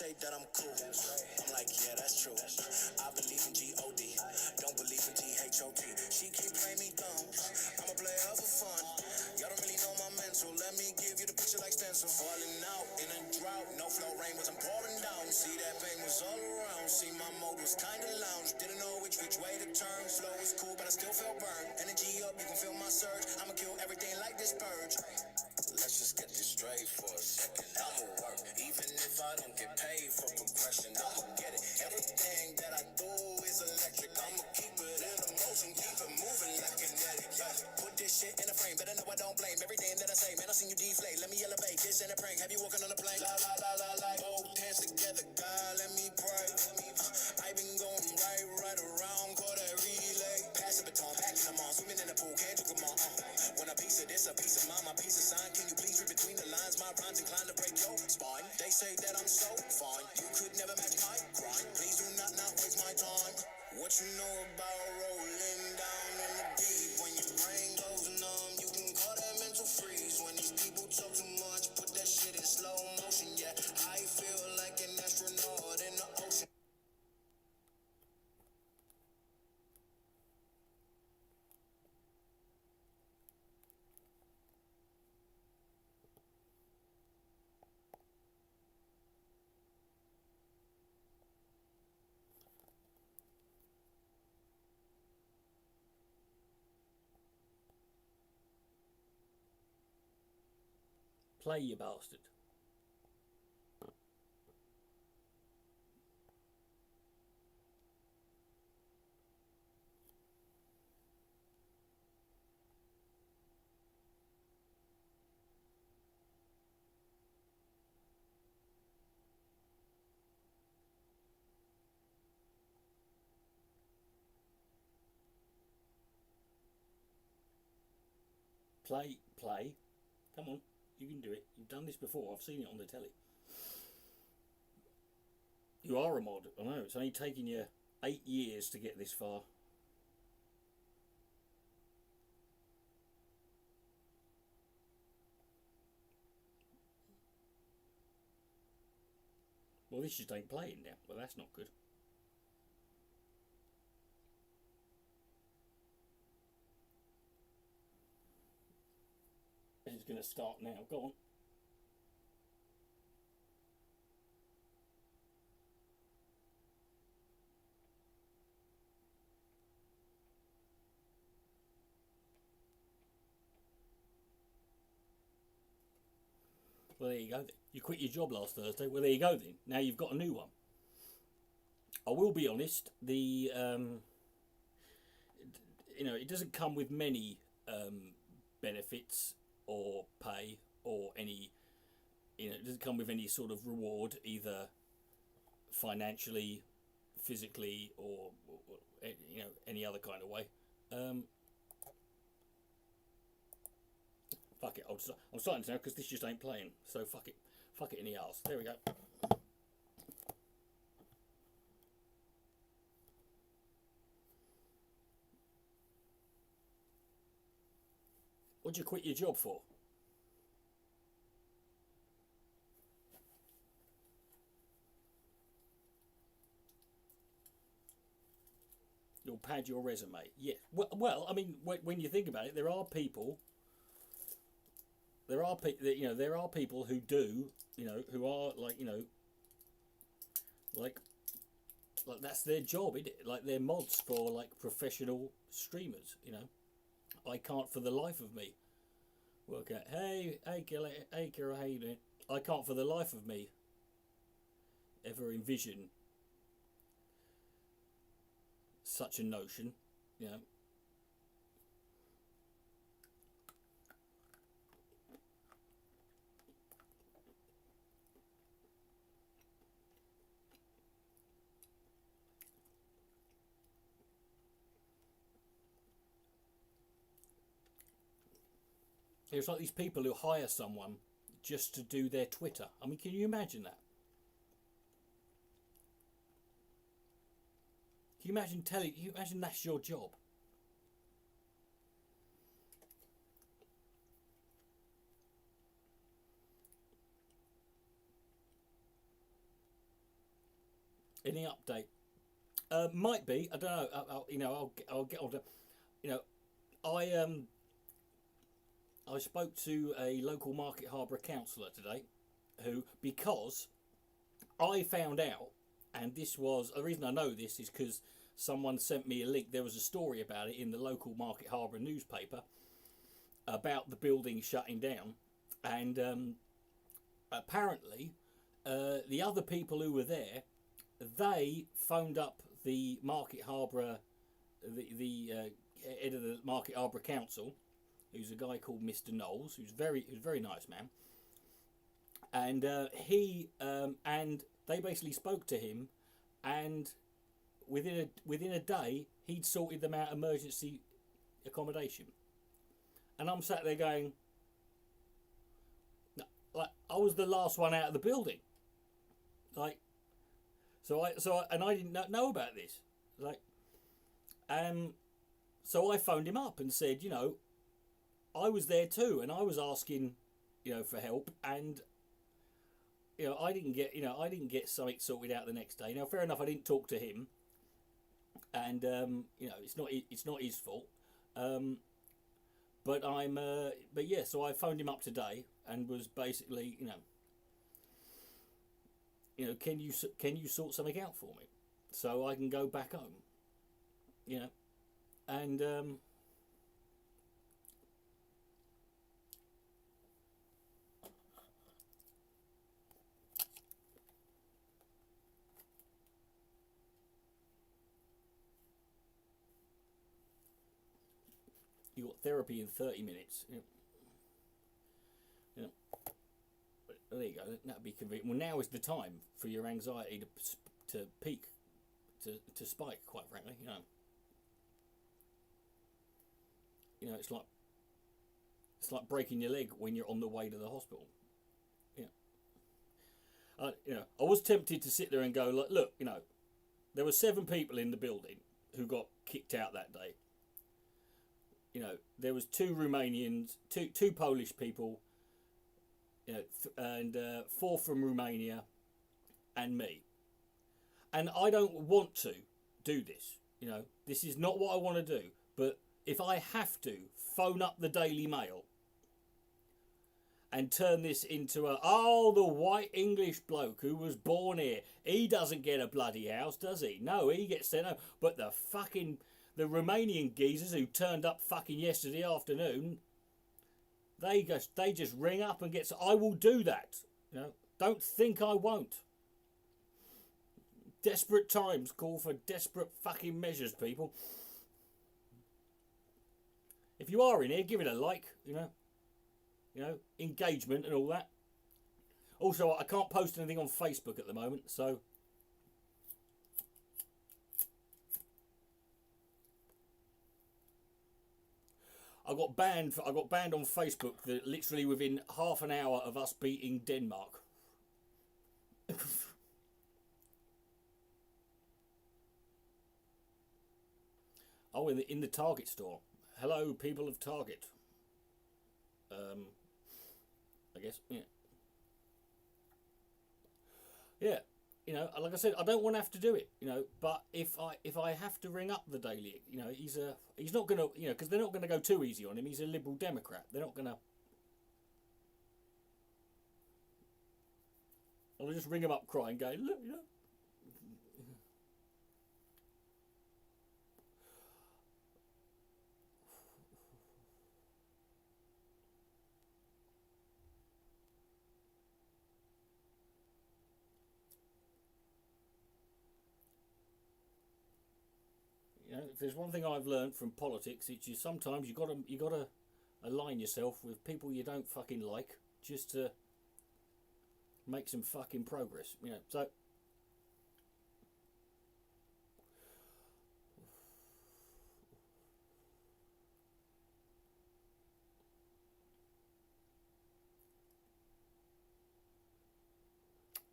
say that I'm cool. I'm like, yeah, that's true. I believe in G-O-D, don't believe in T-H-O-T. She keep playing me dumb, I'm a player for fun. Y'all don't really know my mental, let me give you the picture like stencil. Falling out in a drought, no flow, rain wasn't pouring down. See that pain was all around, see my mode was kinda lounge. Didn't know which way to turn, flow was cool but I still felt burned. Energy up, you can feel my surge, I'ma kill everything like this purge. Let's just get this straight for a second. I'ma work, even if I don't get paid for progression. I'ma get it. Everything that I do is electric. I'ma keep it in a motion, keep it moving like kinetic. Put this shit in a frame, better know I don't blame everything that I say. Man, I seen you deflate. Let me elevate. This ain't a prank. Have you walking on a plane? La la la la la. Both hands together, God, let me pray. I been going right around, call that relay. Pass the baton, back in the mall, swimming in the pool, can't you come on? When a piece of this, a piece of mine, my piece of sign. Can you please read between the lines? My rhymes inclined to break your spine. They say that I'm so fine, you could never match my grind. Please do not waste my time. What you know about rolling down in the deep? When your brain goes numb, you can call that mental freeze. When these people talk too much, put that shit in slow motion. Yeah, I feel like an astronaut in the ocean. Play, you bastard. Play. Come on, you can do it. You've done this before. I've seen it on the telly. You are a mod. I know. It's only taken you 8 years to get this far. Well, this just ain't playing now. Well, that's not good. It's going to start now. Go on. Well, there you go then. You quit your job last Thursday. Well, there you go then. Now you've got a new one. I will be honest. It doesn't come with many benefits or pay or any. It doesn't come with any sort of reward, either financially, physically, or any other kind of way. Fuck it. I'm starting to know because this just ain't playing. So fuck it. Fuck it in the arse. There we go. What'd you quit your job for? You'll pad your resume. Yeah. Well, I mean, when you think about it, there are people who do, who are like that's their job, isn't it? Like they're mods for like professional streamers. I can't for the life of me work out. Hey, Kira, how you doing? I can't for the life of me ever envision such a notion. It's like these people who hire someone just to do their Twitter. I mean, can you imagine that? Can you imagine that's your job? Any update? Might be. I don't know. I'll get on to. You know, I spoke to a local Market Harbour councillor today, who, because I found out, and this was the reason I know this is because someone sent me a link. There was a story about it in the local Market Harbour newspaper about the building shutting down, and apparently the other people who were there, they phoned up the Market Harbour, the head of the Market Harbour Council, who's a guy called Mr. Knowles, who's a very nice man, and and they basically spoke to him, and within a day he'd sorted them out emergency accommodation, and I'm sat there going, like, I was the last one out of the building, like, and I didn't know about this, like, so I phoned him up and said, I was there too, and I was asking, for help, and I didn't get something sorted out the next day. Now, fair enough, I didn't talk to him, and it's not his fault. But yeah, so I phoned him up today and was basically, can you sort something out for me so I can go back home, and you got therapy in 30 minutes. There you go. That'd be convenient. Well, now is the time for your anxiety to peak, to spike. Quite frankly, it's like breaking your leg when you're on the way to the hospital. I was tempted to sit there and go, look, there were 7 people in the building who got kicked out that day. There was 2 Romanians, two Polish people, and 4 from Romania, and me. And I don't want to do this. This is not what I want to do. But if I have to phone up the Daily Mail and turn this into the white English bloke who was born here, he doesn't get a bloody house, does he? No, he gets sent home. But the Romanian geezers who turned up fucking yesterday afternoon, they just ring up and get. I will do that. Don't think I won't. Desperate times call for desperate fucking measures, people. If you are in here, give it a like. Engagement and all that. Also, I can't post anything on Facebook at the moment, so. I got banned on Facebook literally within half an hour of us beating Denmark. Oh, in the Target store. Hello, people of Target. I guess, yeah. Yeah, like I said, I don't want to have to do it, but if I have to ring up the Daily, he's not going to, because they're not going to go too easy on him. He's a Liberal Democrat. They're not going to. I'll just ring him up crying, going, look, if there's one thing I've learned from politics, it's just sometimes you gotta align yourself with people you don't fucking like just to make some fucking progress. So.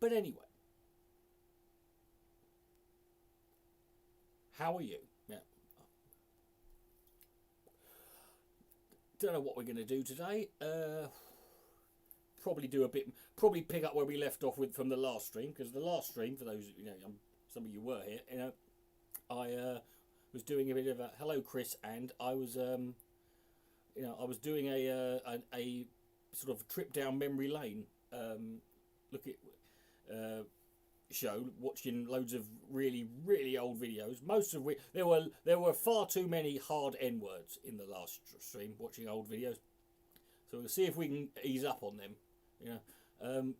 But anyway, how are you? Don't know what we're going to do today. Probably pick up where we left off with from the last stream, because the last stream, for those some of you were here, you know, I was doing a bit of a hello, Chris, and I was, you know, I was doing a sort of trip down memory lane, look at show, watching loads of really old videos. Most of which there were far too many hard N words in the last stream. Watching old videos, so we'll see if we can ease up on them. You know,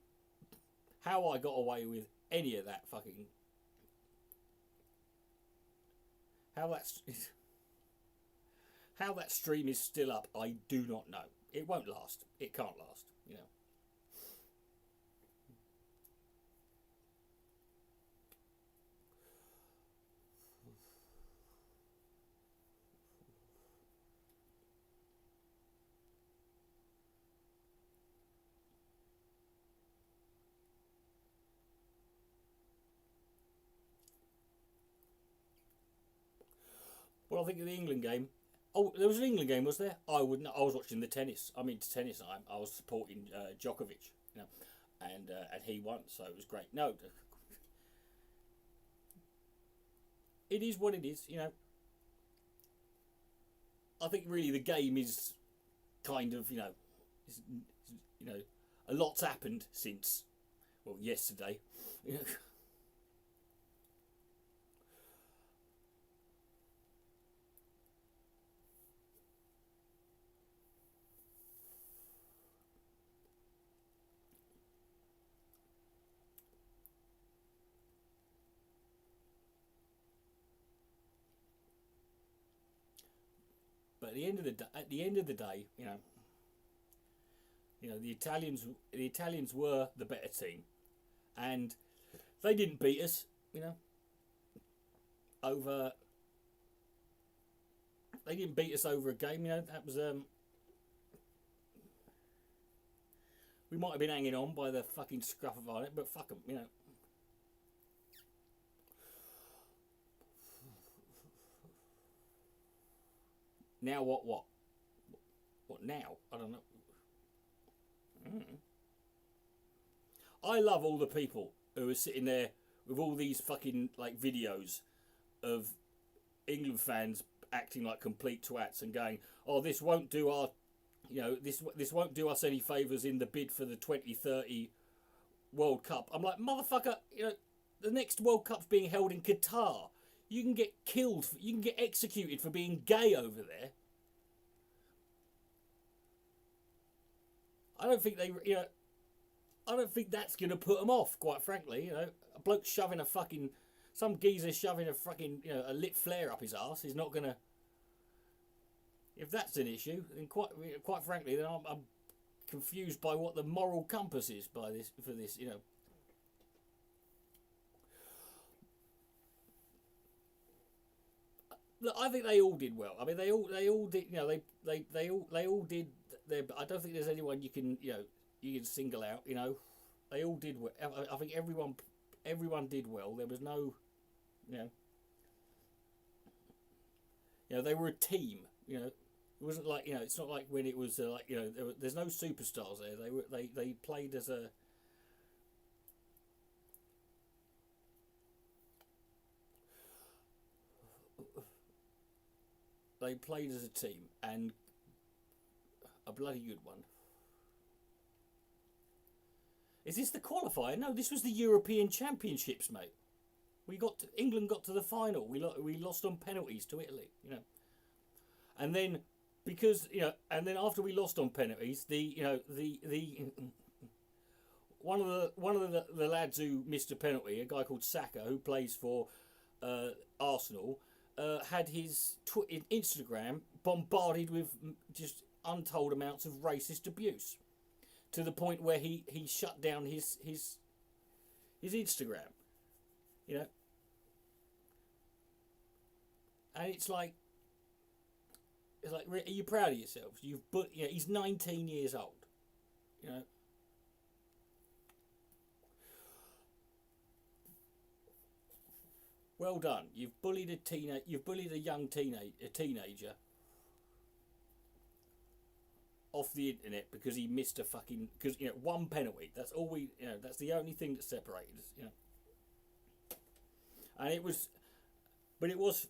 how I got away with any of that fucking. How that stream is still up, I do not know. It won't last. It can't last. You know. Well, I think of the England game. Oh, there was an England game, was there? I was watching the tennis. I mean, tennis. I was supporting Djokovic, you know, and he won, so it was great. No, it is what it is, you know. I think really the game is kind of, you know, a lot's happened since, well, yesterday. You know. But at the end of the day, you know, the Italians were the better team, and they didn't beat us, you know. They didn't beat us over a game, you know. That was we might have been hanging on by the fucking scruff of our neck, but fuck them, you know. Now what now? I don't know. I love all the people who are sitting there with all these fucking like videos of England fans acting like complete twats and going, "Oh, this won't do our, you know, this won't do us any favours in the bid for the 2030 World Cup." I'm like, motherfucker, you know, the next World Cup's being held in Qatar. You can get killed. You can get executed for being gay over there. I don't think they, you know, I don't think that's going to put them off, quite frankly. You know, a bloke shoving some geezer shoving a fucking, you know, a lit flare up his arse is not going to. If that's an issue, then quite frankly, then I'm confused by what the moral compass is for this, you know. Look, I think they all did well. I mean, they all did. You know, they all did. I don't think there's anyone you can single out. You know, they all did well. I think everyone did well. There was no, you know, they were a team. You know, it wasn't like, you know, it's not like when it was like, you know, there's no superstars there. They played as a. They played as a team, and a bloody good one. Is this the qualifier? No, this was the European Championships, mate. England got to the final. We lost on penalties to Italy, you know. And then because, you know, and then after we lost on penalties, one of the lads who missed a penalty, a guy called Saka, who plays for Arsenal, had his Instagram bombarded with just untold amounts of racist abuse, to the point where he shut down his Instagram, you know. And it's like, are you proud of yourselves? You know, he's 19 years old, you know. Well done. You've bullied a young teenager off the internet because he missed because, you know, one penalty. That's all that's the only thing that separated us, you know. and it was, but it was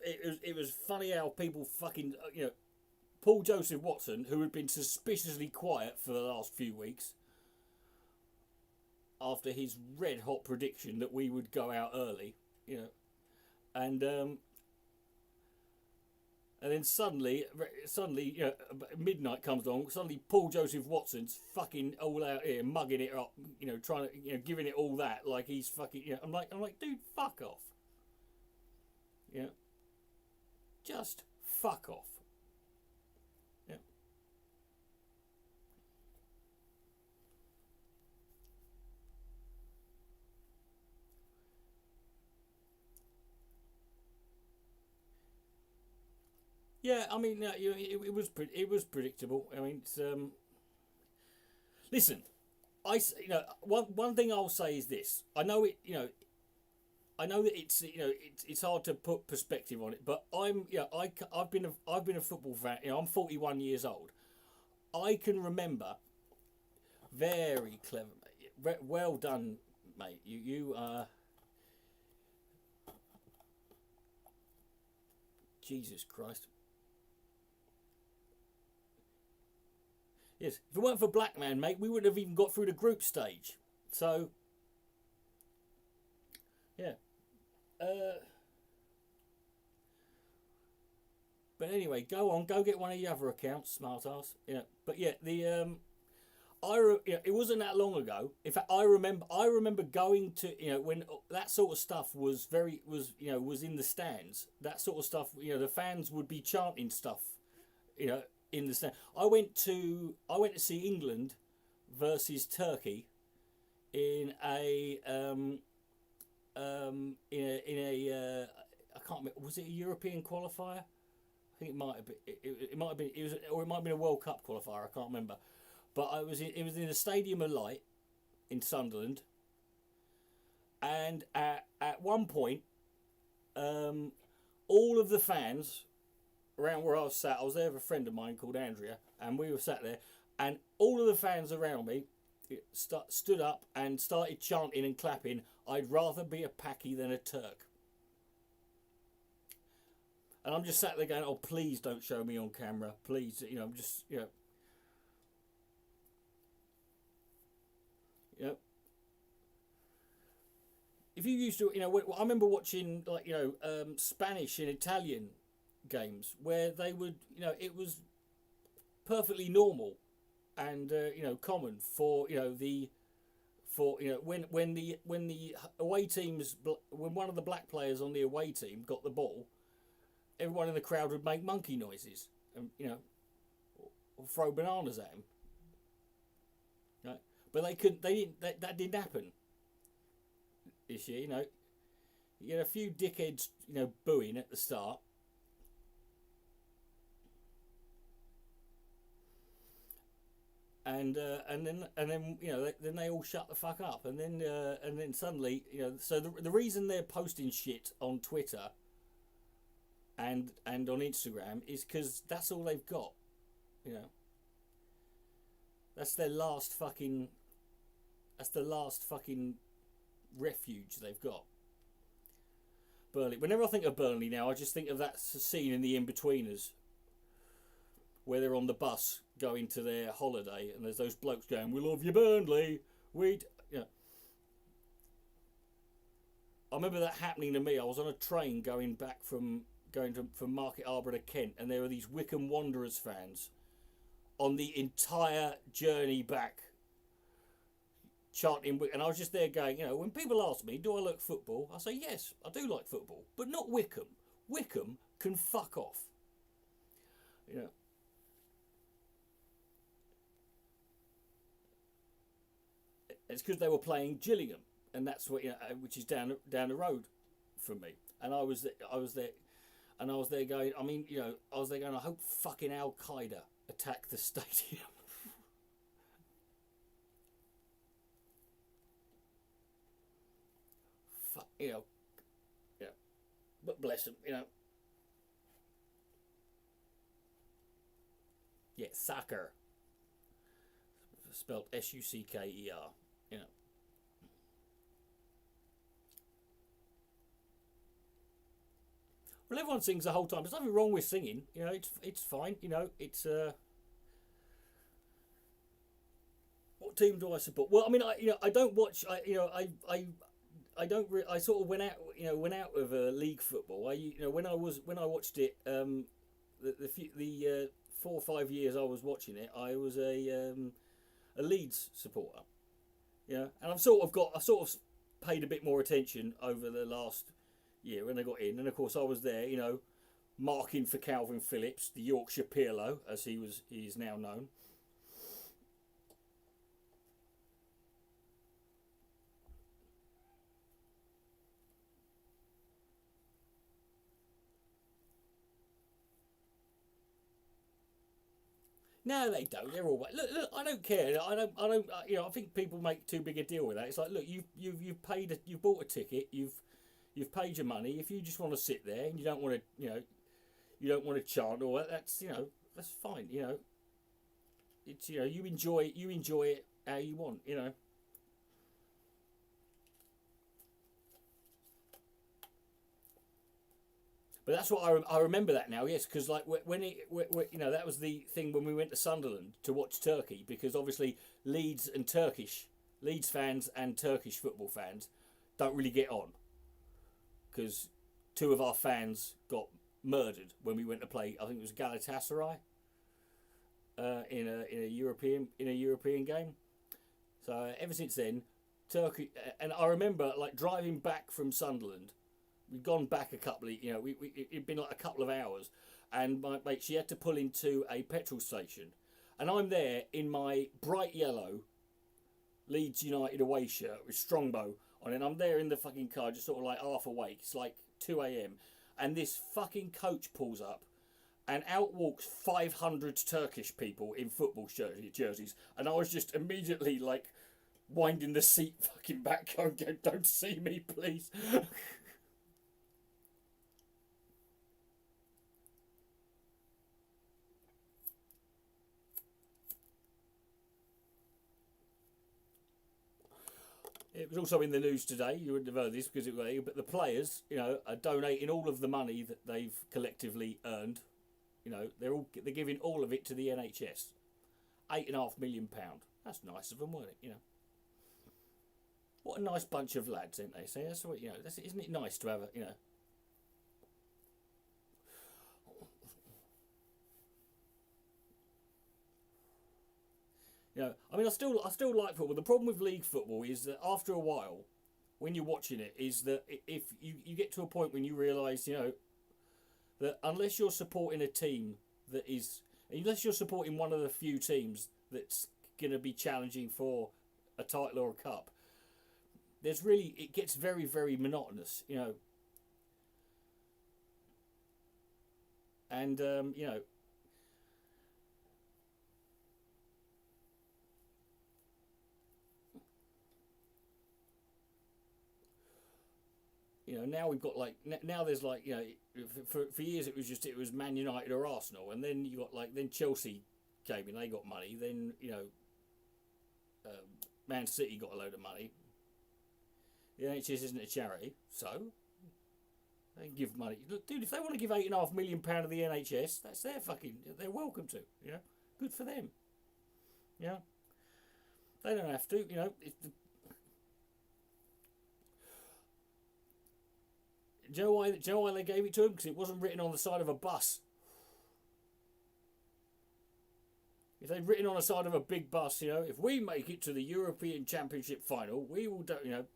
funny how people fucking Paul Joseph Watson, who had been suspiciously quiet for the last few weeks after his red hot prediction that we would go out early, and then suddenly, midnight comes along. Suddenly, Paul Joseph Watson's fucking all out here, mugging it up, trying to, giving it all that, like he's fucking, I'm like, dude, fuck off, just fuck off, Yeah, I mean, it was predictable. I mean, it's, listen, one thing I'll say is this. I know it, I know that it's hard to put perspective on it, but I've been a football fan. I'm 41 years old. I can remember. Very clever, mate. Well done, mate. You Jesus Christ. Yes, if it weren't for Black Man, mate, we wouldn't have even got through the group stage. So, yeah. But anyway, go on, go get one of your other accounts, smart ass. Yeah, but yeah, it wasn't that long ago. In fact, I remember going to when that sort of stuff was in the stands. That sort of stuff, the fans would be chanting stuff, in the stand. I went to see England versus Turkey in a I can't remember, was it a European qualifier? I think it might have been. It might have been. It might have been a World Cup qualifier. I can't remember. But it was in the Stadium of Light in Sunderland, and at one point, all of the fans around where I was sat, I was there with a friend of mine called Andrea, and we were sat there, and all of the fans around me stood up and started chanting and clapping, "I'd rather be a Paki than a Turk." And I'm just sat there going, "Oh, please don't show me on camera, please." I'm just, If you used to, I remember watching Spanish and Italian games where they would, it was perfectly normal and common for when the away teams, when one of the black players on the away team got the ball, everyone in the crowd would make monkey noises and or throw bananas at him. Right? But they couldn't. They didn't. That didn't happen this year. You had a few dickheads, booing at the start. And then then they all shut the fuck up, and then suddenly so the reason they're posting shit on Twitter and on Instagram is because that's all they've got, that's the last fucking refuge they've got. Burnley. Whenever I think of Burnley now, I just think of that scene in The In-Betweeners where they're on the bus going to their holiday, and there's those blokes going, "We love you, Burnley. I remember that happening to me. I was on a train going from Market Harbour to Kent, and there were these Wycombe Wanderers fans on the entire journey back chanting, and I was just there going, when people ask me, do I like football? I say, yes, I do like football, but not Wycombe. Wycombe can fuck off. It's because they were playing Gillingham, and that's what which is down the road from me. And I was there going. I mean, I was there going. I hope fucking Al Qaeda attack the stadium. Fuck, but bless them, Yeah, soccer. Spelled Sucker. Well, everyone sings the whole time. There's nothing wrong with singing. You know, it's fine. You know, it's what team do I support? Well, I mean, I don't watch. I don't. I sort of went out of league football. When I watched it, the 4 or 5 years I was watching it, I was a Leeds supporter. And I've sort of paid a bit more attention over the last year when they got in, and of course I was there, marking for Calvin Phillips, the Yorkshire Pirlo, as he is now known. No, they don't. They're all look. I don't care. I don't. I think people make too big a deal with that. It's like, look, you've paid. You've bought a ticket. You've paid your money. If you just want to sit there and you don't want to, you don't want to chant or that's that's fine. It's you enjoy it how you want. But that's what I remember that now, yes, because like when that was the thing when we went to Sunderland to watch Turkey, because obviously Leeds fans and Turkish football fans don't really get on, because two of our fans got murdered when we went to play. I think it was Galatasaray in a European game. So ever since then, Turkey, and I remember like driving back from Sunderland. We'd gone back a couple of, it'd been like a couple of hours, and my mate, she had to pull into a petrol station, and I'm there in my bright yellow Leeds United away shirt with Strongbow on it, and I'm there in the fucking car, just sort of like half awake. It's like 2 a.m, and this fucking coach pulls up, and out walks 500 Turkish people in football jerseys, and I was just immediately like winding the seat fucking back, going, "Don't see me, please." It was also in the news today. You wouldn't have heard this because but the players, are donating all of the money that they've collectively earned. They're giving all of it to the NHS. £8.5 million. That's nice of them, wasn't it? What a nice bunch of lads, ain't they? So that's what isn't it nice to have a I mean, I still like football. The problem with league football is that after a while, when you're watching it, is that if you get to a point when you realise, that unless you're supporting a team unless you're supporting one of the few teams that's going to be challenging for a title or a cup, it gets very, very monotonous, and now we've got now there's for years it was Man United or Arsenal, and then you got then Chelsea came in, they got money, then Man City got a load of money. The NHS isn't a charity, so they can give money. Look, dude, if they want to give £8.5 million to the NHS, that's they're welcome to. Good for them. They don't have to. Do you know why they gave it to him? Because it wasn't written on the side of a bus. If they'd written on the side of a big bus, if we make it to the European Championship final, we will do, And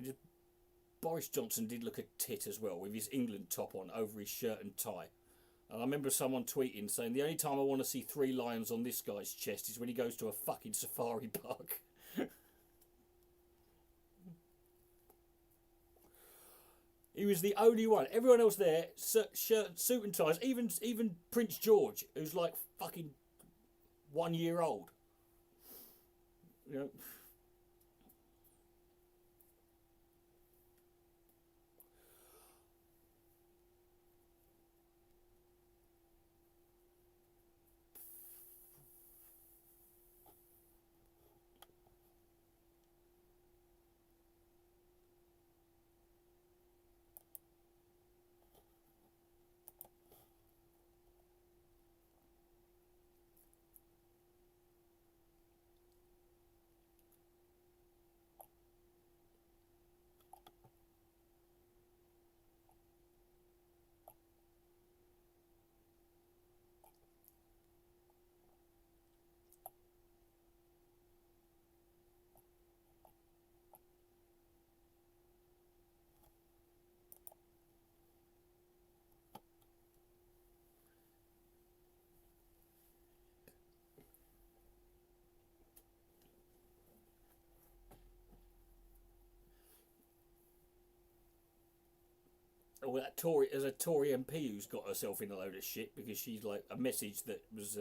just, Boris Johnson did look a tit as well, with his England top on over his shirt and tie. And I remember someone tweeting saying, the only time I want to see 3 lions on this guy's chest is when he goes to a fucking safari park. He was the only one. Everyone else there, shirt, suit and ties. Even Prince George, who's like fucking 1 year old. Well, that Tory, there's a Tory MP who's got herself in a load of shit because she's like a message that was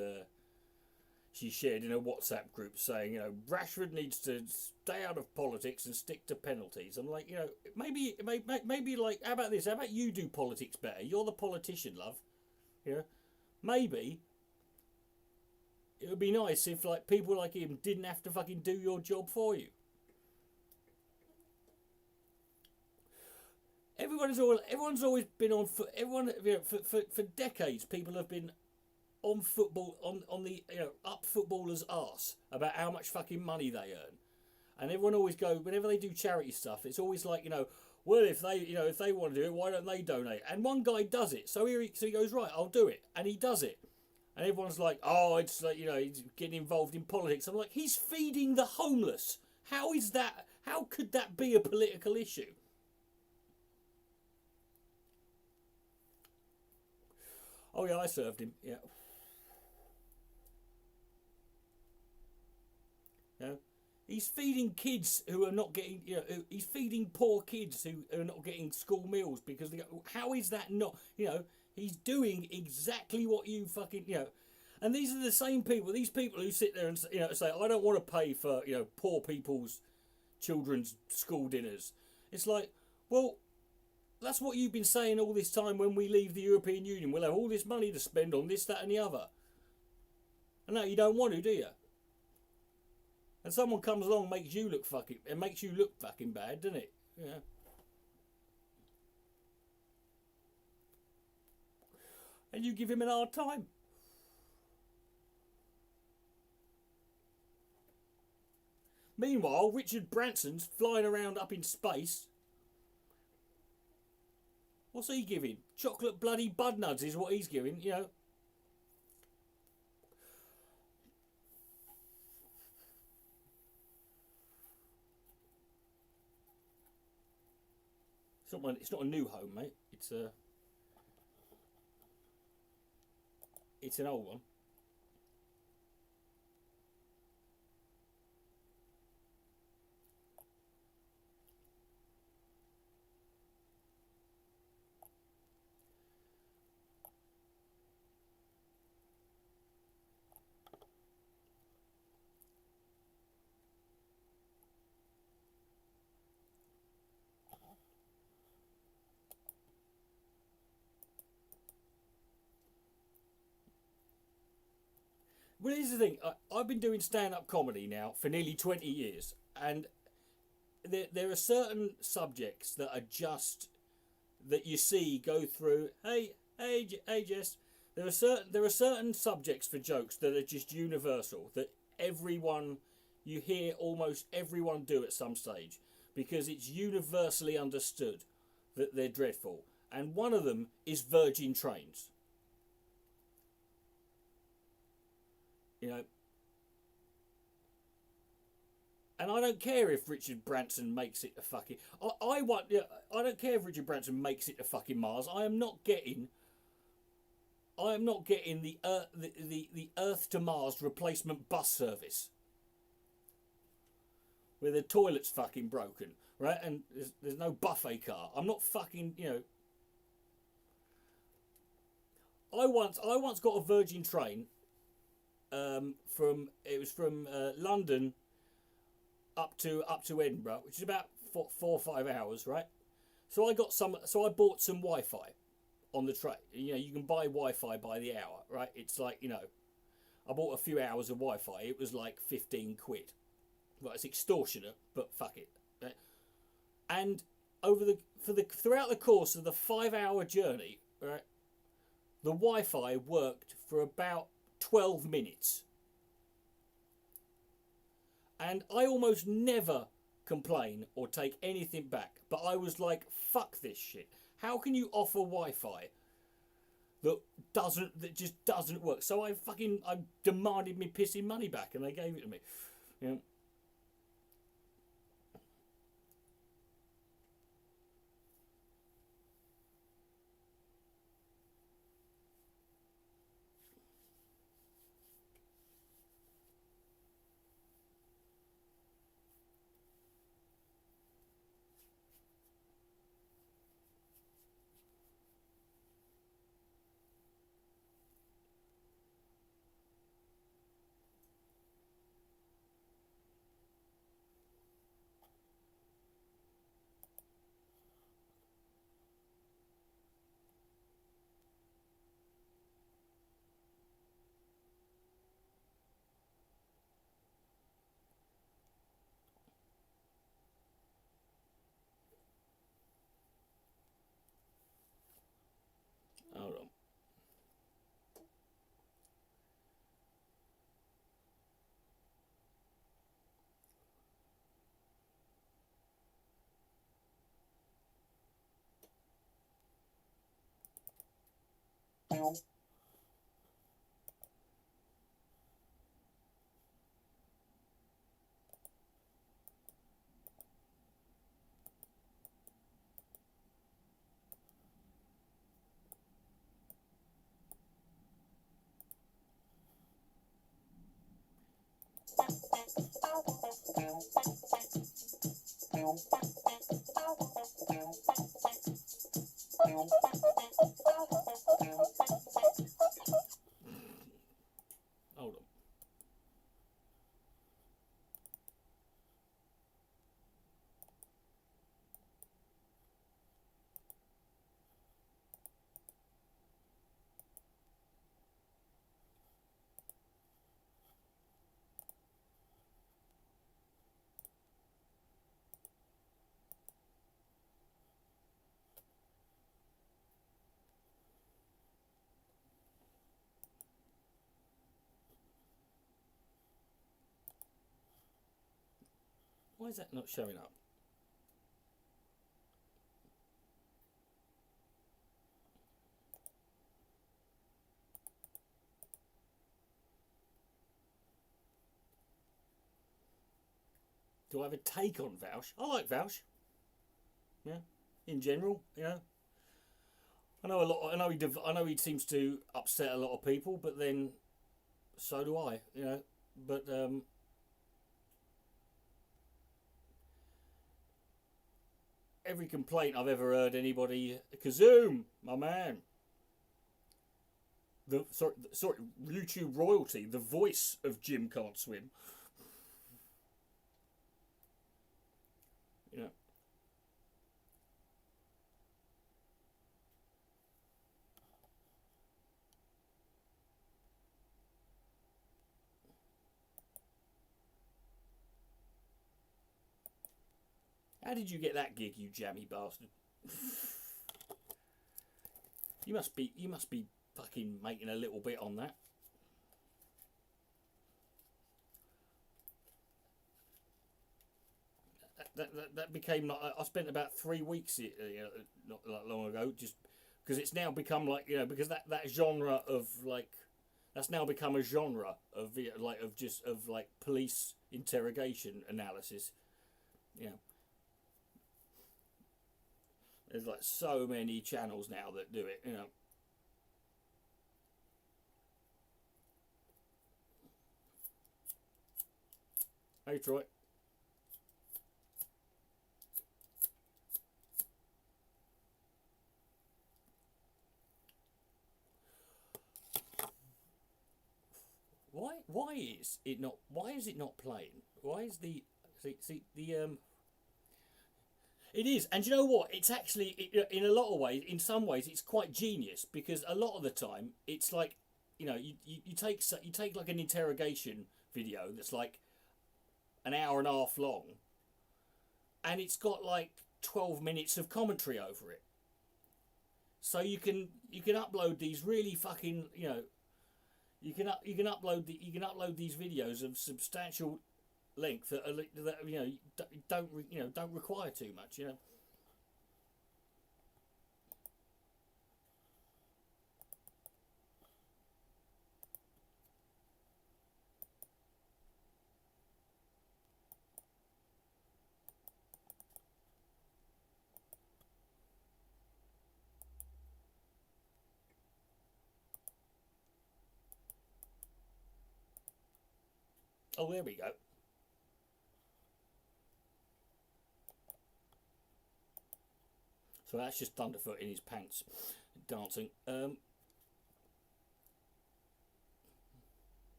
she shared in a WhatsApp group saying, Rashford needs to stay out of politics and stick to penalties. I'm like, maybe like, how about this? How about you do politics better? You're the politician, love. Maybe it would be nice if like people like him didn't have to fucking do your job for you. Everyone's always been on foot. Everyone, for decades, people have been on football, on the up footballers' arse about how much fucking money they earn, and everyone always go whenever they do charity stuff. It's always like well, if they want to do it, why don't they donate? And one guy does it, so he goes, right, I'll do it, and he does it, and everyone's like, oh, it's like he's getting involved in politics. I'm like, he's feeding the homeless. How is that? How could that be a political issue? Oh yeah, I served him. Yeah. He's feeding kids who are not getting. He's feeding poor kids who are not getting school meals because they go. How is that not? He's doing exactly what you fucking. And these are the same people. These people who sit there and say, I don't want to pay for poor people's children's school dinners. It's like, well, that's what you've been saying all this time. When we leave the European Union, we'll have all this money to spend on this, that, and the other. And now you don't want to, do you? And someone comes along, makes you look fucking bad, doesn't it? Yeah. And you give him an hard time. Meanwhile, Richard Branson's flying around up in space. What's he giving? Chocolate bloody bud nuts is what he's giving, It's not a new home, mate. It's an old one. Well, here's the thing. I've been doing stand-up comedy now for nearly 20 years, and there are certain subjects that are just that you see go through. Hey, Jess. There are certain subjects for jokes that are just universal that you hear almost everyone do at some stage because it's universally understood that they're dreadful, and one of them is Virgin Trains. And I don't care if Richard Branson makes it to fucking. I don't care if Richard Branson makes it to fucking Mars. I am not getting the Earth to Mars replacement bus service where the toilet's fucking broken, right? And there's no buffet car. I'm not fucking. I once got a Virgin train. From London up to Edinburgh, which is about 4 or 5 hours, right? So I bought some Wi-Fi on the train. You can buy Wi-Fi by the hour, right? It's like I bought a few hours of Wi-Fi. It was like 15 quid. Right, it's extortionate, but fuck it. Right? And throughout the course of the 5-hour journey, right, the Wi-Fi worked for about 12 minutes. And I almost never complain or take anything back, but I was like, fuck this shit. How can you offer Wi-Fi that just doesn't work? So I demanded me pissing money back and they gave it to me. Hold on. Why is that not showing up? Do I have a take on Vouch? I like Vouch. Yeah, in general, you know. I know a lot. I know he seems to upset a lot of people, but then so do I. You know, but every complaint I've ever heard anybody, Kazoom, my man. Sorry, YouTube royalty, the voice of Jim Can't Swim. You know. How did you get that gig, you jammy bastard? You must be fucking making a little bit on that. That became like, I spent about 3 weeks not that long ago, just because it's now become like, you know, because that genre of like, that's now become a genre of like police interrogation analysis. You know, there's like so many channels now that do it. You know. Hey Troy. Why is it not? Why is it not playing? Why is the the It is, and you know what? It's actually, in a lot of ways, in some ways, it's quite genius, because a lot of the time it's like, you know, you take like an interrogation video that's like an hour and a half long, and it's got like 12 minutes of commentary over it. So you can upload these really fucking, you know, you can upload these videos of substantial length that you know don't require too much, you know. Oh, there we go. So that's just Thunderfoot in his pants dancing. I'm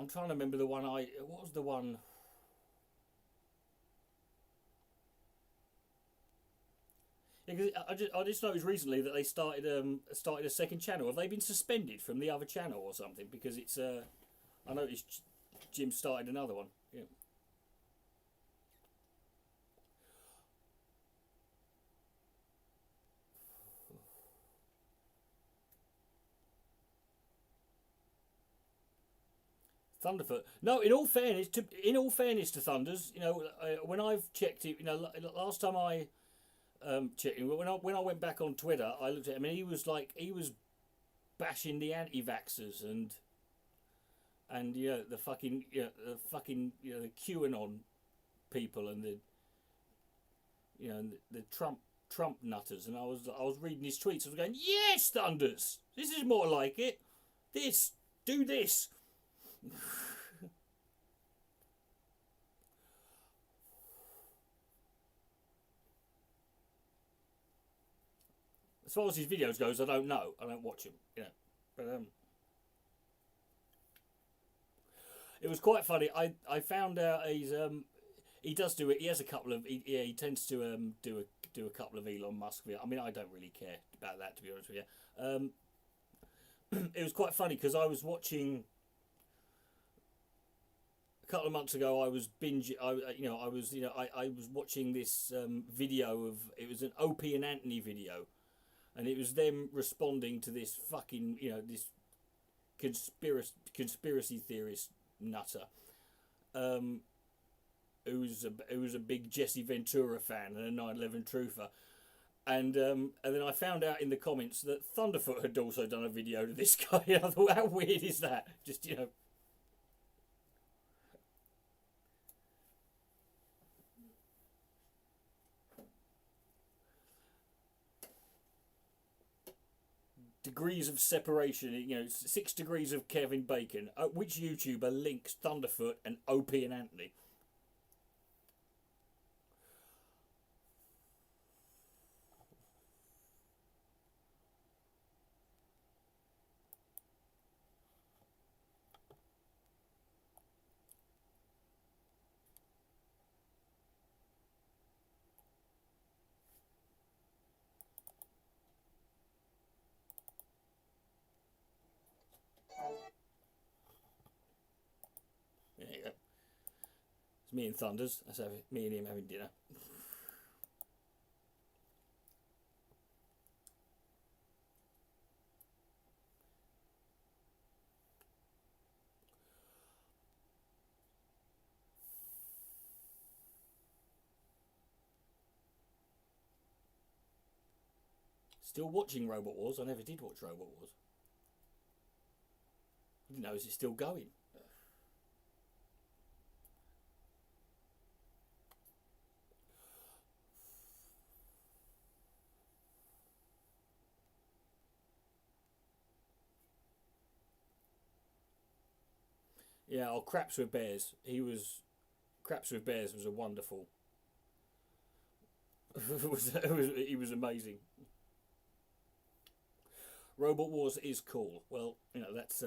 trying to remember the one what was the one? Yeah, cause I just noticed recently that they started a second channel. Have they been suspended from the other channel or something? Because it's I noticed Jim started another one. Yeah. Thunderfoot. No, in all fairness to Thunders, you know, when I've checked it, you know, last time I checking. When I went back on Twitter, I looked at him, and he was bashing the anti-vaxxers and the fucking the QAnon people and the Trump nutters. And I was reading his tweets. I was going, yes, Thunders, this is more like it. Do this. As far as his videos goes, I don't know. I don't watch him, but it was quite funny. I found out he does do it. He has a couple of he tends to do a couple of Elon Musk videos. I mean, I don't really care about that, to be honest with you. It was quite funny because I was watching a couple of months ago. I was binging. I was watching this video of, it was an Opie and Anthony video, and it was them responding to this fucking this conspiracy theorist nutter, who was a big Jesse Ventura fan and a 9/11 truther, and then I found out in the comments that Thunderfoot had also done a video to this guy. I thought, how weird is that? Just degrees of separation, 6 degrees of Kevin Bacon. Which YouTuber links Thunderfoot and Opie and Anthony? There you go. It's me and Thunders. That's me and him having dinner. Still watching Robot Wars. I never did watch Robot Wars. I didn't know, is it still going? Yeah, Craps with Bears. Craps with Bears was a wonderful. He was amazing. Robot Wars is cool. Well, that's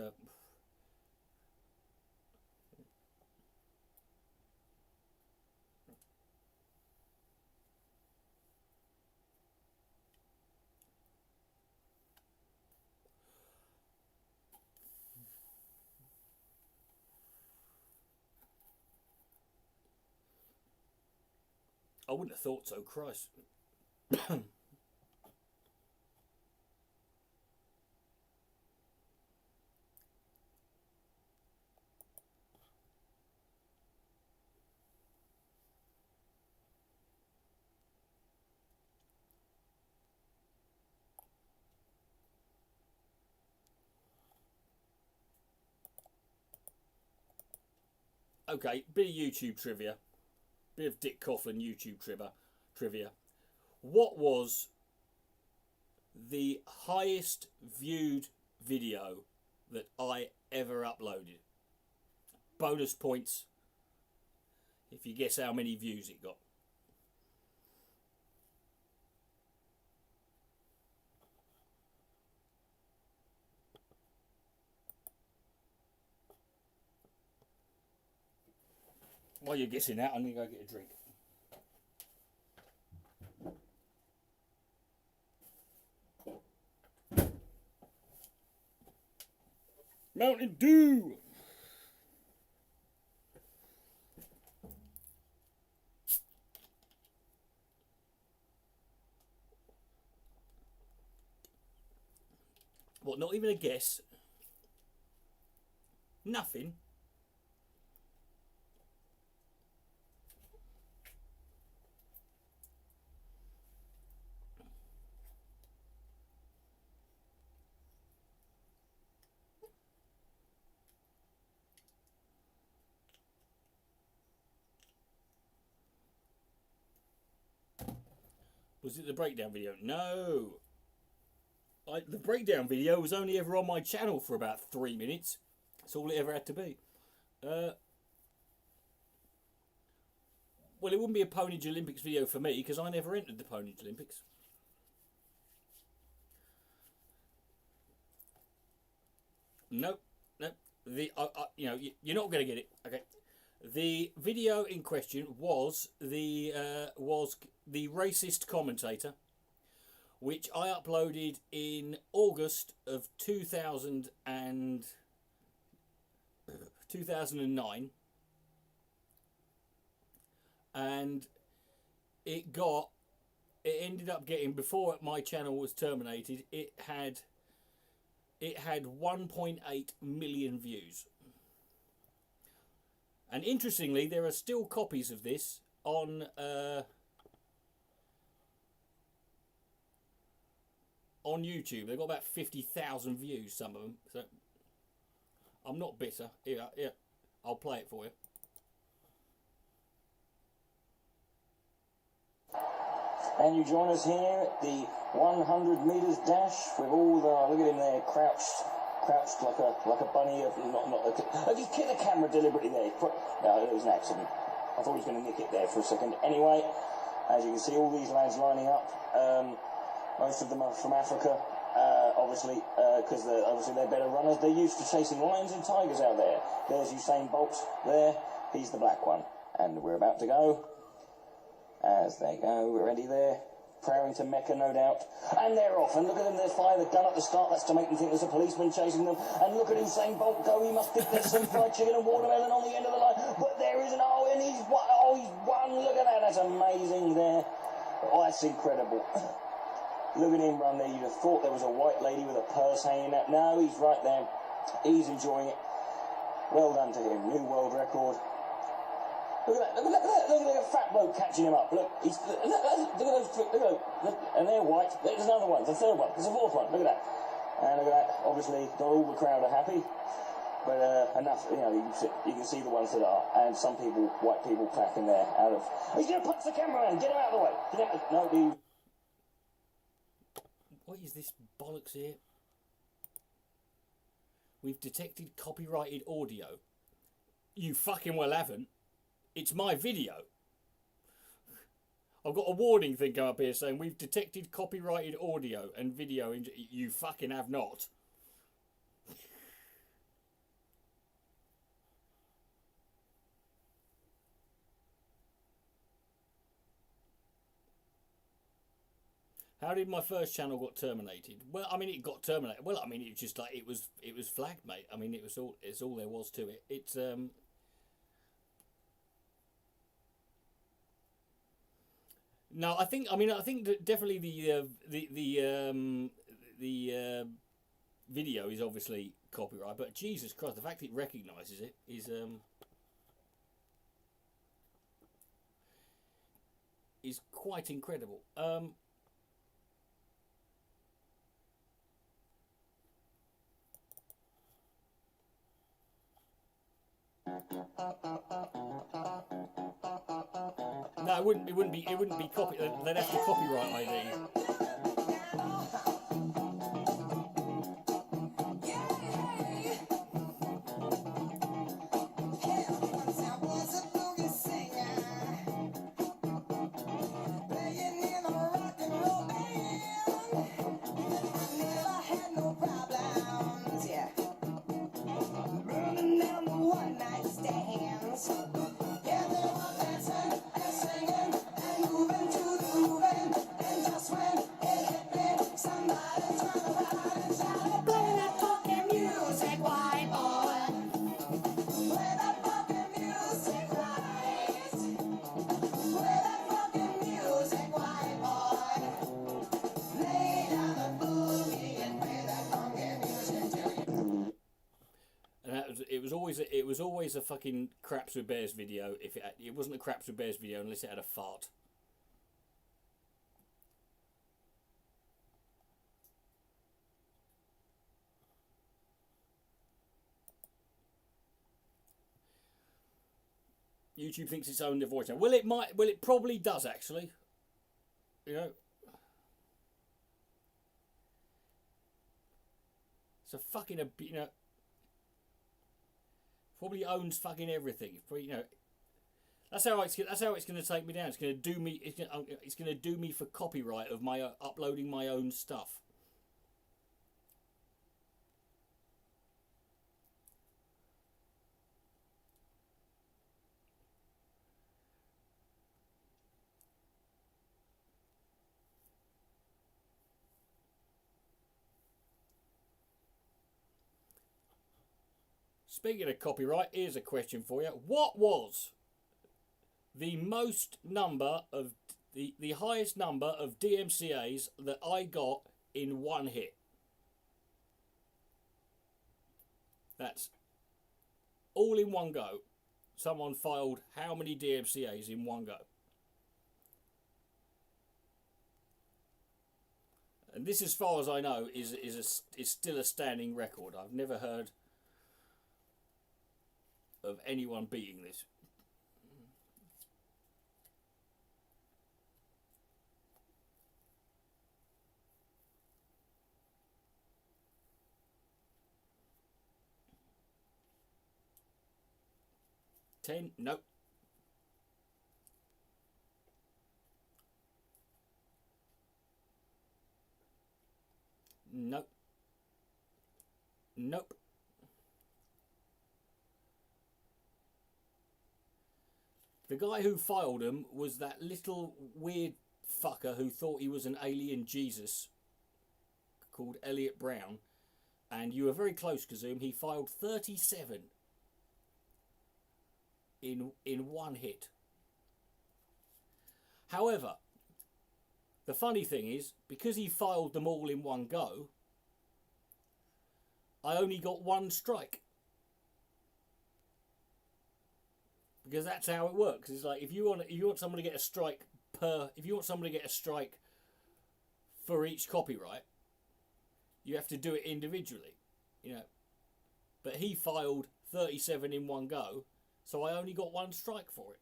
I wouldn't have thought so, Christ. Okay, bit of YouTube trivia. Bit of Dick Coughlan YouTube trivia. What was the highest viewed video that I ever uploaded? Bonus points if you guess how many views it got. While you're guessing that, I'm going to go get a drink. Mountain Dew! What, not even a guess? Nothing? Was it the breakdown video? No. The breakdown video was only ever on my channel for about 3 minutes. That's all it ever had to be. Well, it wouldn't be a Ponage Olympics video for me because I never entered the Ponage Olympics. Nope. You know, you're not going to get it. Okay. The video in question was the racist commentator, which I uploaded in August of 2009, and it ended up getting, before my channel was terminated, it had 1.8 million views. And interestingly, there are still copies of this on YouTube. They've got about 50,000 views, some of them. So I'm not bitter. Here, I'll play it for you. And you join us here at the 100 metres dash with all the, look at him there, crouched like a bunny. I just kicked the camera deliberately there. No, it was an accident. I thought he was going to nick it there for a second. Anyway, as you can see, all these lads lining up. Most of them are from Africa, obviously, because they're better runners. They're used to chasing lions and tigers out there. There's Usain Bolt there. He's the black one. And we're about to go. As they go, we're ready there. Prowling to Mecca, no doubt. And they're off. And look at them, they fire the gun at the start. That's to make them think there's a policeman chasing them. And look at Usain Bolt go. He must think there's some fried chicken and watermelon on the end of the line. But there isn't. Oh, and he's won. Oh, he's won. Look at that. That's amazing there. Oh, that's incredible. Look at him run there. You'd have thought there was a white lady with a purse hanging out. No, he's right there. He's enjoying it. Well done to him. New world record. Look at that, look at that fat bloke catching him up. Look, look at those, and they're white. There's another one, the third one, there's a fourth one, look at that. And look at that, obviously not all the crowd are happy, but enough, you know, you can see the ones that are, and some people, white people clapping there out of, he's going to punch the cameraman, get him out of the way. What is this bollocks here? We've detected copyrighted audio. You fucking well haven't. It's my video. I've got a warning thing come up here saying we've detected copyrighted audio and video. You fucking have not. How did my first channel got terminated? Well, I mean, it got terminated. Well, I mean, it just like it was flagged, mate. I mean, it's all there was to it. It's No, I think that definitely the video is obviously copyright, but Jesus Christ, the fact it recognises it is quite incredible. No, it wouldn't be copy. They'd have to copyright ID. It was always a fucking Craps with Bears video. If it wasn't a Craps with Bears video unless it had a fart. YouTube thinks it's owned the voice now. Well, it might. Well, it probably does actually. You know, a fucking, you know, probably owns fucking everything. You know, that's how it's going to take me down. It's going to do me. It's going to do me for copyright of my uploading my own stuff. Speaking of copyright, here's a question for you. What was the most number of the highest number of DMCAs that I got in one hit? That's all in one go. Someone filed how many DMCAs in one go? And this, as far as I know, is still a standing record. I've never heard of anyone beating this. Ten? Nope. Nope. Nope. The guy who filed them was that little weird fucker who thought he was an alien Jesus called Elliot Brown. And you were very close, Kazoom. He filed 37 in one hit. However, the funny thing is, because he filed them all in one go, I only got one strike. Because that's how it works. It's like if you want someone to get a strike for each copyright, you have to do it individually, you know. But he filed 37 in one go, so I only got one strike for it.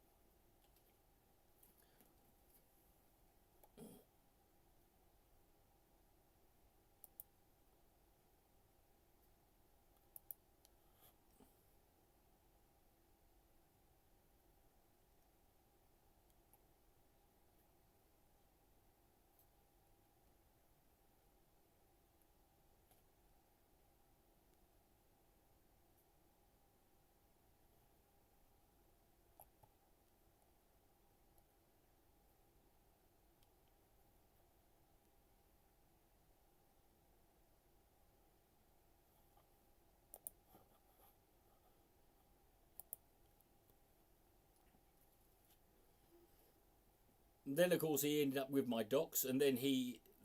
Then of course he ended up with my docs, and then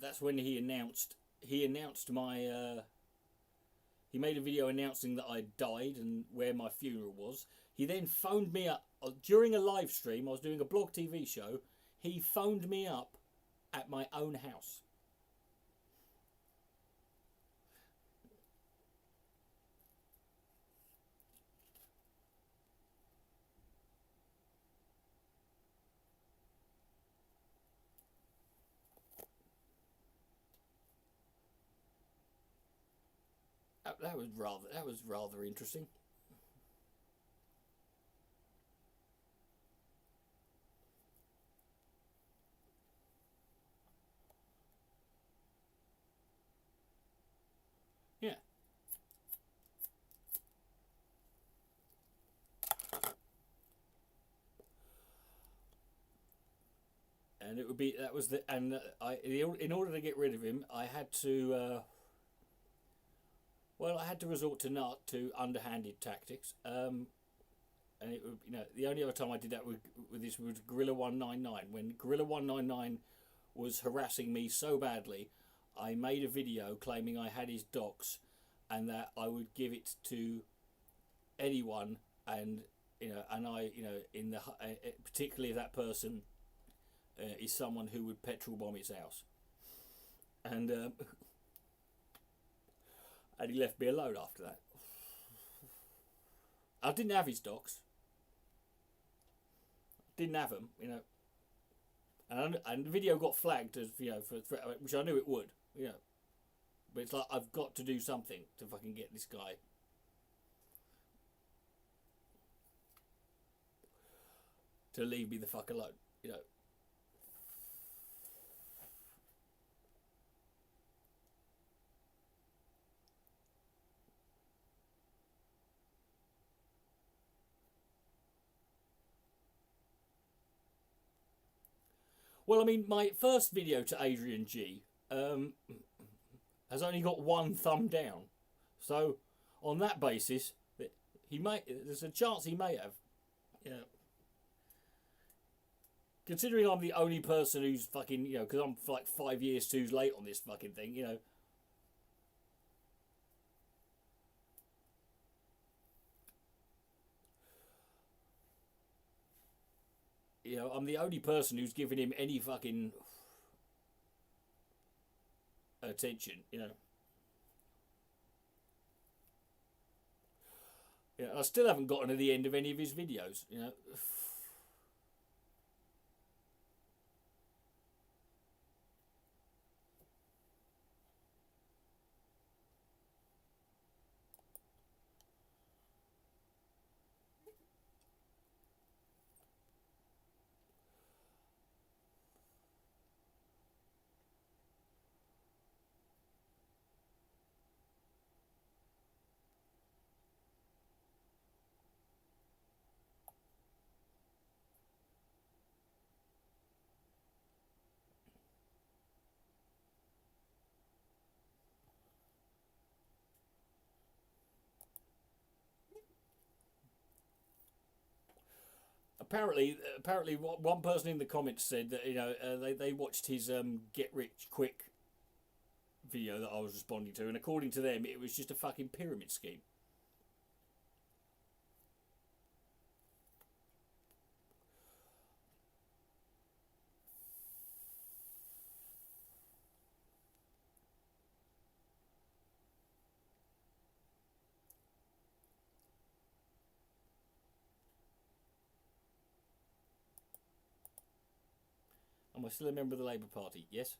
that's when he announced my he made a video announcing that I died and where my funeral was. He then phoned me up during a live stream. I was doing a blog TV show. He phoned me up at my own house. That was rather interesting. Yeah. And it would be in order to get rid of him, I had to. Well, I had to resort to underhanded tactics, and it would, you know, the only other time I did that with this was Gorilla 199. When Gorilla 199 was harassing me so badly, I made a video claiming I had his docs, and that I would give it to anyone, and particularly if that person is someone who would petrol bomb his house, and. And he left me alone after that. I didn't have his docs. Didn't have them, you know. And the video got flagged as, you know, for which I knew it would, you know. But it's like, I've got to do something to fucking get this guy. To leave me the fuck alone, you know. Well, I mean, my first video to Adrian G has only got 1 thumb down. So, on that basis, there's a chance he may have. You know, considering I'm the only person who's fucking, you know, because I'm like 5 years too late on this fucking thing, you know. You know, I'm the only person who's given him any fucking attention, you know. Yeah, I still haven't gotten to the end of any of his videos, you know. Apparently, one person in the comments said that, you know, they watched his get rich quick video that I was responding to, and according to them, it was just a fucking pyramid scheme. Am I still a member of the Labour Party? Yes.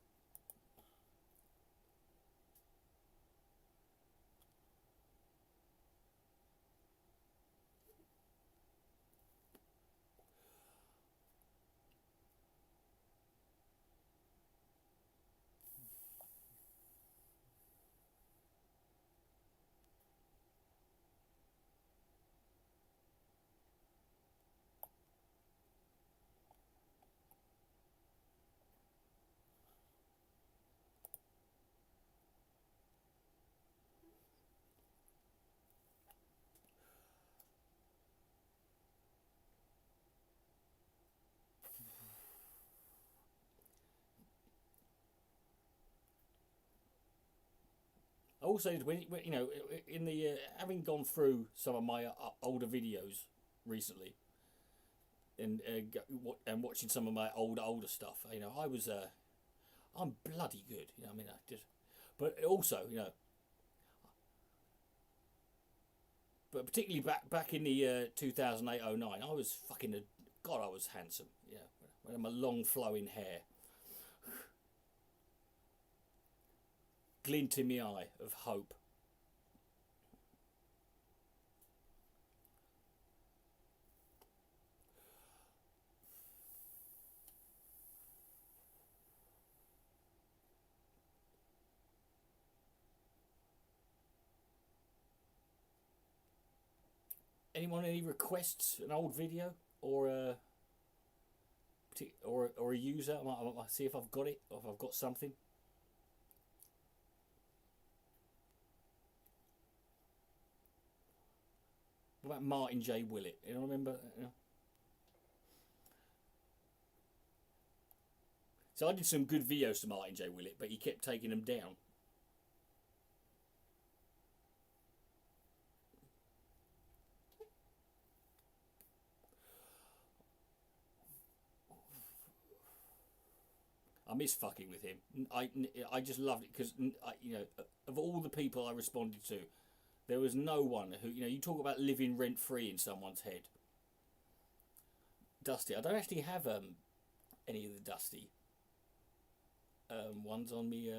Also, when you know, in the having gone through some of my older videos recently, and watching some of my older stuff, you know, I'm bloody good. You know, I mean, I just, but also, you know, but particularly back in the 2008-09, I was fucking God, I was handsome. Yeah, I had my long flowing hair, glint in my eye of hope. Anyone any requests? An old video or a user? I might see if I've got it or if I've got something. What about Martin J. Willett? You know, remember? You know? So I did some good videos to Martin J. Willett, but he kept taking them down. I miss fucking with him. I just loved it because, you know, of all the people I responded to, there was no one who, you know, you talk about living rent free in someone's head. Dusty. I don't actually have any of the Dusty ones on me.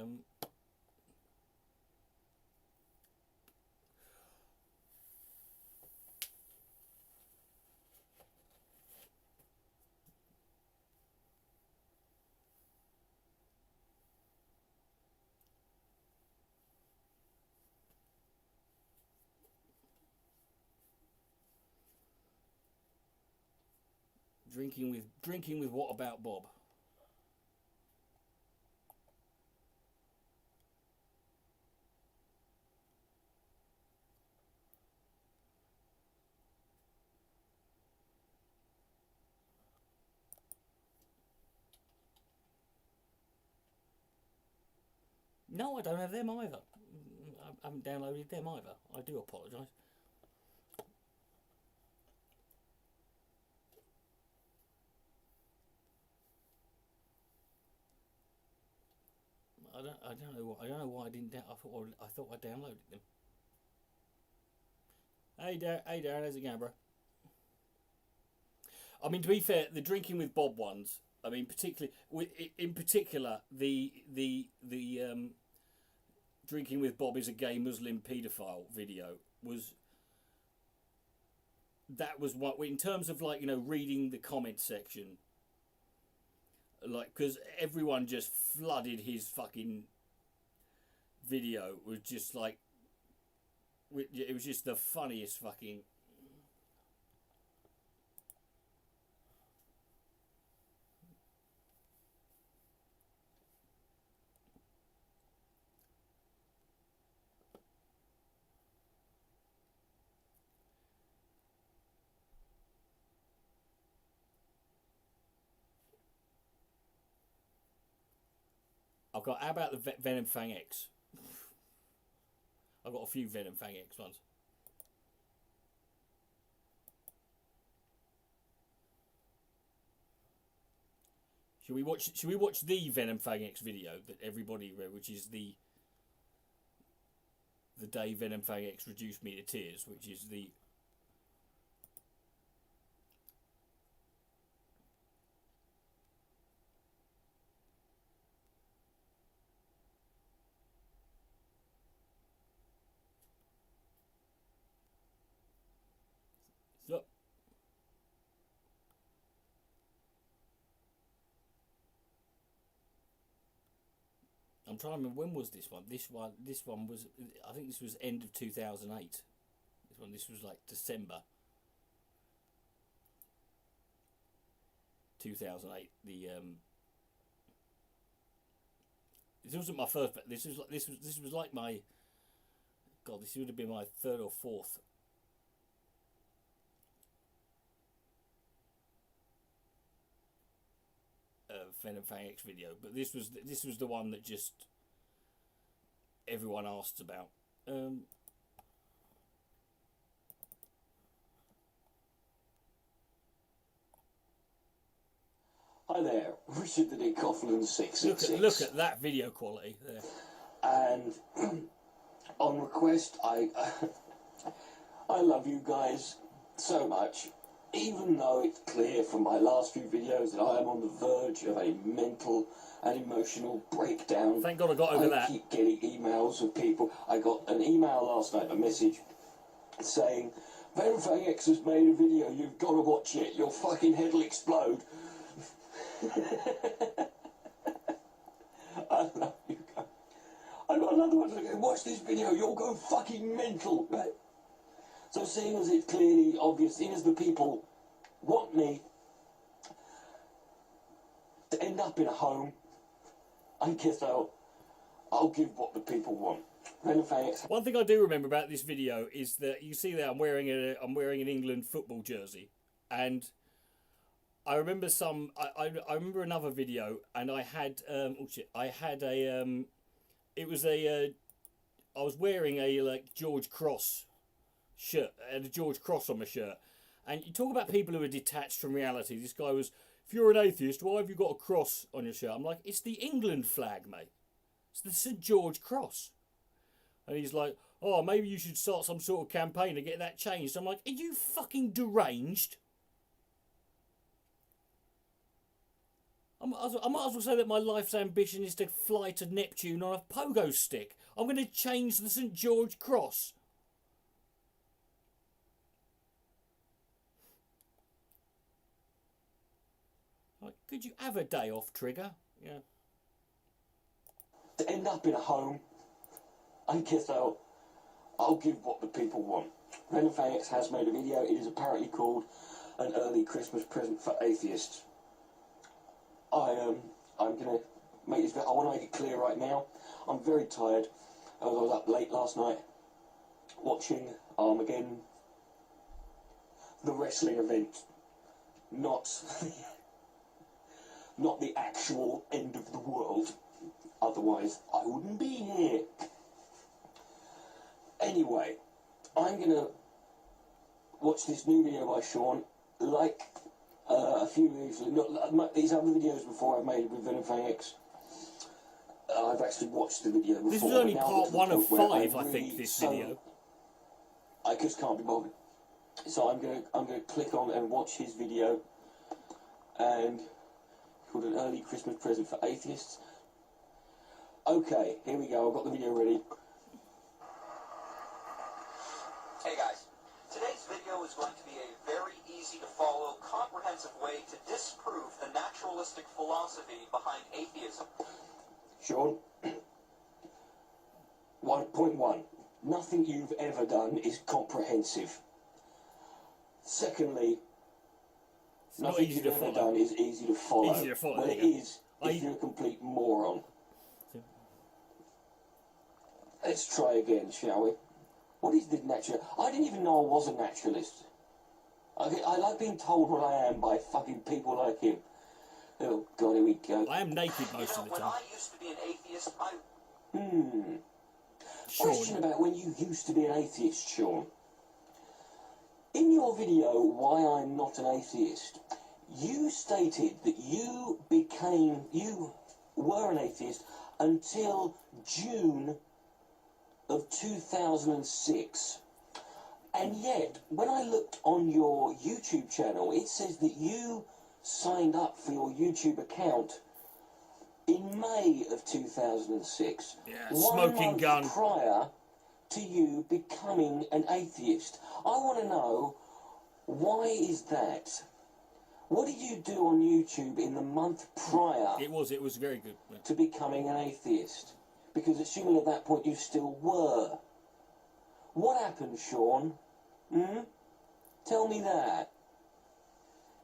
Drinking with What About Bob? No, I don't have them either. I haven't downloaded them either. I do apologise. I don't know why I didn't. I thought I downloaded them. Hey Darren, how's it going, bro? I mean, to be fair, the Drinking with Bob ones. I mean, in particular, the Drinking with Bob is a gay Muslim paedophile video was what, in terms of, like, you know, reading the comment section, like, because everyone just flooded his fucking video with just, like, it was just the funniest fucking. I've got, how about the Venom Fang X? I've got a few Venom Fang X ones. Should we watch the Venom Fang X video that everybody read, which is the day Venom Fang X reduced me to tears, which is the. So, I'm trying to remember, when was this one? This one was, I think this was end of 2008. This was like December 2008. This wasn't my first, but this was like my, God, this would have been my third or fourth Venom Fang X video, but this was the one that just everyone asked about. Hi there, Richard the Dick Coughlan 666. Look at that video quality there. And on request, I love you guys so much. Even though it's clear from my last few videos that I am on the verge of a mental and emotional breakdown. Thank God I got over that. I keep getting emails of people. I got an email last night, a message, saying, Venom Fang X has made a video, you've got to watch it, your fucking head will explode. I love you guys. I got another one saying, watch this video, you'll go fucking mental, right? So seeing as it's clearly obvious, seeing as the people want me to end up in a home, I guess I'll give what the people want. One thing I do remember about this video is that you see that I'm wearing an England football jersey, and I remember I remember another video, and I had I was wearing a, like, George Cross shirt, and a George Cross on my shirt. And you talk about people who are detached from reality. This guy was, if you're an atheist, why have you got a cross on your shirt? I'm like, it's the England flag, mate. It's the St. George Cross. And he's like, oh, maybe you should start some sort of campaign to get that changed. I'm like, are you fucking deranged? I might as well say that my life's ambition is to fly to Neptune on a pogo stick. I'm going to change the St. George Cross. Like, could you have a day off, Trigger? Yeah. To end up in a home, I guess I'll give what the people want. Venom Fang X has made a video. It is apparently called an early Christmas present for atheists. I'm gonna make this. I want to make it clear right now. I'm very tired. I was up late last night watching Armageddon, the wrestling event, not the actual end of the world. Otherwise, I wouldn't be here. Anyway, I'm gonna watch this new video by Sean. Like a few videos, these other videos before I've made with Venom Fanix. I've actually watched the video before. This was only but now part to the 1 of point where 5, I think, this video. I just can't be bothered. So I'm gonna click on and watch his video, and called an early Christmas present for atheists. Okay, here we go. I've got the video ready. Hey guys, today's video is going to be a very easy to follow, comprehensive way to disprove the naturalistic philosophy behind atheism. Sean, 1.1. Nothing you've ever done is comprehensive. Secondly, nothing you've ever done is easy to follow. Easy to follow, Well, there it you go. is if you're a complete moron. Let's try again, shall we? What is the natural? I didn't even know I was a naturalist. I like being told what I am by fucking people like him. Oh God, here we go. I am naked most of the When time. I used to be an atheist, Question Sean, about when you used to be an atheist, Sean. In your video, Why I'm Not an Atheist, you stated that you were an atheist until June of 2006. And yet, when I looked on your YouTube channel, it says that you signed up for your YouTube account in May of 2006. Yeah, 1 smoking month gun. prior to you becoming an atheist. I want to know, why is that? What did you do on YouTube in the month prior it was very good. Yeah. to becoming an atheist? Because assuming at that point you still were. What happened, Sean? Tell me that.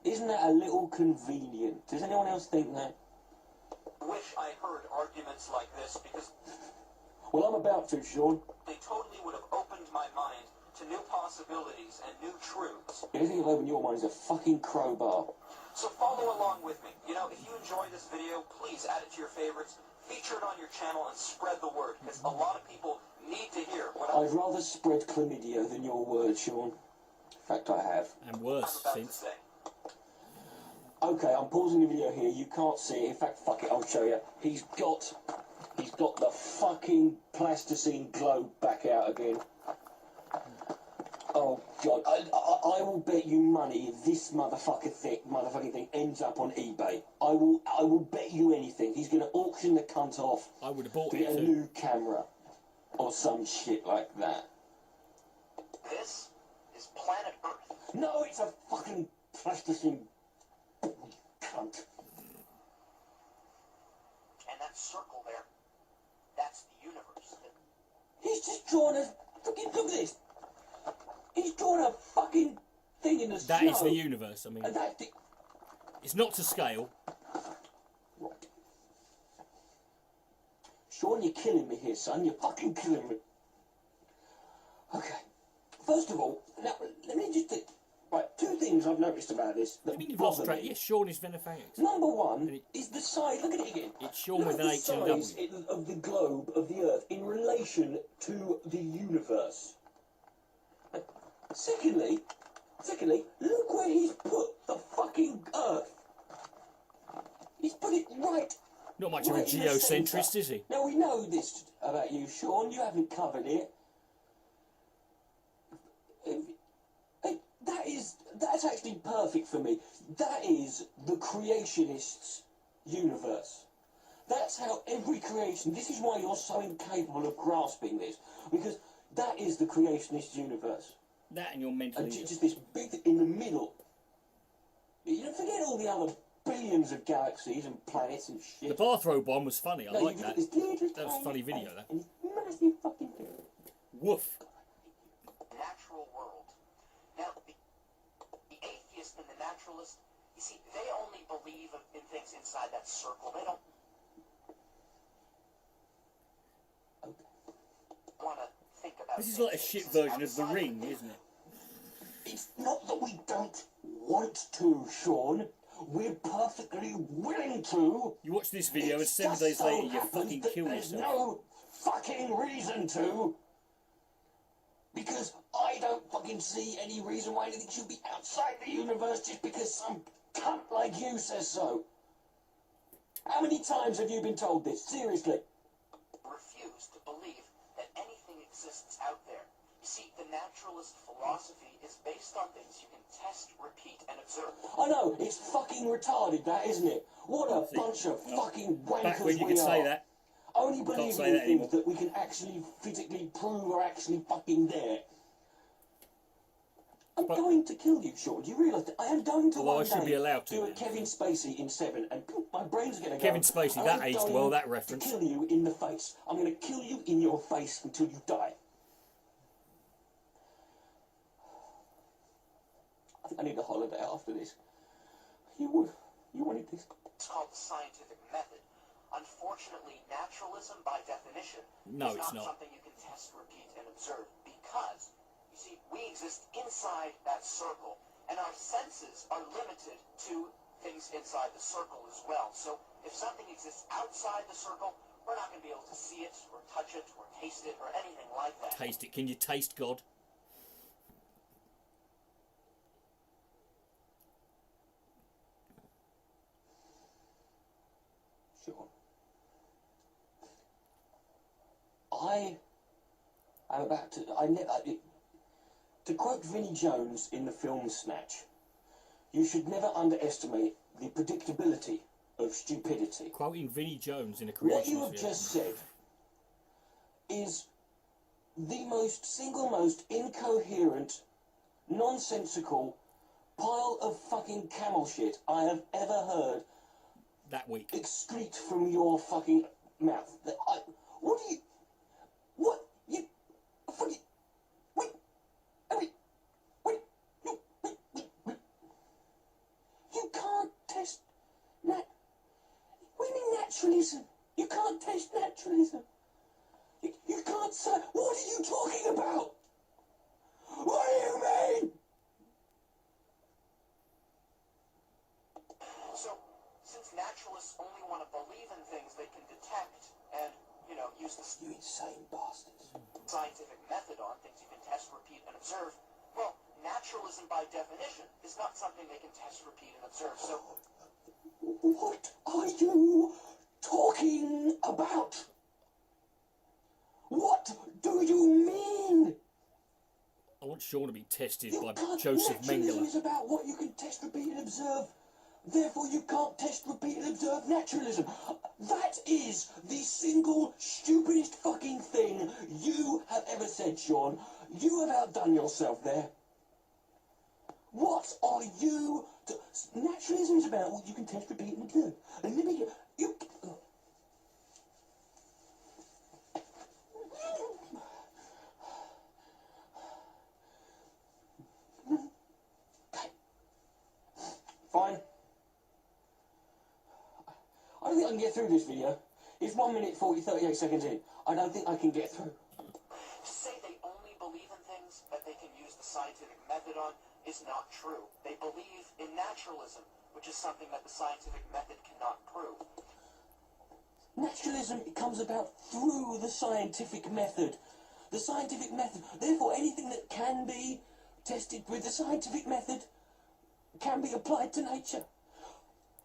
Isn't that a little convenient? Does anyone else think that? I wish I heard arguments like this because Well, I'm about to, Sean. they totally would have opened my mind to new possibilities and new truths. Anything that'll open your mind is a fucking crowbar. So follow along with me. You know, if you enjoy this video, please add it to your favorites, feature it on your channel, and spread the word, because a lot of people need to hear what I'd rather spread chlamydia than your word, Sean. In fact, I have. And I'm worse, about to since. say. Okay, I'm pausing the video here. You can't see it. In fact, fuck it, I'll show you. He's got the fucking plasticine globe back out again. Oh God, I will bet you money this motherfucking thing ends up on eBay. I will bet you anything. He's gonna auction the cunt off I would have bought to it get a too. new camera or some shit like that. This is planet Earth. No, it's a fucking plasticine cunt. And that circle there, that's the universe. He's just drawn a fucking, look at this. He's drawn a fucking thing in the snow. That is the universe. I mean, And that's the... it's not to scale. Right. Sean, you're killing me here, son. You're fucking killing me. Okay. First of all, now, let me just... Right, two things I've noticed about this that I mean, you've lost bother track. me. Yes, Sean is Venophagus. Number one is the size. Look at it again. It's Sean Look with at an the H and a size W. of the globe of the Earth in relation to the universe. Secondly, look where he's put the fucking Earth. He's put it right. Not much of a right in the geocentrist, centre. is he? Now we know this about you, Sean. You haven't covered it. That's actually perfect for me. That is the creationists' universe. That's how every creation... This is why you're so incapable of grasping this. Because that is the creationist universe. That and your mental. And just this big thing in the middle. You don't forget all the other billions of galaxies and planets and shit. The bathrobe one was funny. I No, like you've that. got this little That was a tiny funny video, face that. and this massive fucking thing. Woof. Natural world. Now, the atheist scientist and the naturalist, you see, they only believe in things inside that circle. They don't want to think about. This is like a shit version of The Ring, isn't it? It's not that we don't want to, Sean. We're perfectly willing to. You watch this video and It's 7 just days so later you happens fucking that kill there's yourself. no fucking reason to. Because I don't fucking see any reason why anything should be outside the universe just because some cunt like you says so. How many times have you been told this? Seriously. Refuse to believe that anything exists out there. You see, the naturalist philosophy is based on things you can test, repeat, and observe. I know, it's fucking retarded, that, isn't it? What a bunch of fucking wankers Back when you we could say are. that. Only believing say in that things anymore. that we can actually physically prove are actually fucking there. I'm going to kill you, Sean. Do you realise that? I am going to Although I one should day be allowed to, do a then. Kevin Spacey in 7, and my brain's going to go. Kevin Spacey, that I'm aged going well, that reference. to kill you in the face. I'm going to kill you in your face until you die. I think I need a holiday after this. You wanted this. It's called the scientific method. Unfortunately, naturalism, by definition, No, is it's not not. something you can test, repeat, and observe because, you see, we exist inside that circle, and our senses are limited to things inside the circle as well. So if something exists outside the circle, we're not going to be able to see it, or touch it, or taste it, or anything like that. Taste it. Can you taste God? Sure. I am about to. To quote Vinnie Jones in the film Snatch, you should never underestimate the predictability of stupidity. Quoting Vinnie Jones in a What you creationist have video. just said is the single most incoherent, nonsensical pile of fucking camel shit I have ever heard That week. excrete from your fucking mouth. What do you... What? You... Fucking... Wait... Wait... You can't test... What do you mean naturalism? You can't test naturalism. You can't say... What are you talking about? What do you mean? So, since naturalists only want to believe in things they can detect and, use the You insane bastards. scientific method on, things you can test, repeat, and observe, well, naturalism by definition is not something they can test, repeat, and observe. So, What are you talking about? What do you mean? I want Sean to be tested You by can't. Joseph Naturalism Mengele. is about what you can test, repeat, and observe. Therefore, you can't test, repeat, and observe naturalism. That is the single stupidest fucking thing you have ever said, Sean. You have outdone yourself there. What are you... Naturalism is about what you can test, repeat, and observe. And let me... You... Fine. I don't think I can get through this video. It's 1 minute 38 seconds in. I don't think I can get through. to say they only believe in things that they can use the scientific method on is not true. They believe in naturalism, which is something that the scientific method cannot prove. Naturalism comes about through the scientific method. The scientific method. Therefore, anything that can be tested with the scientific method can be applied to nature.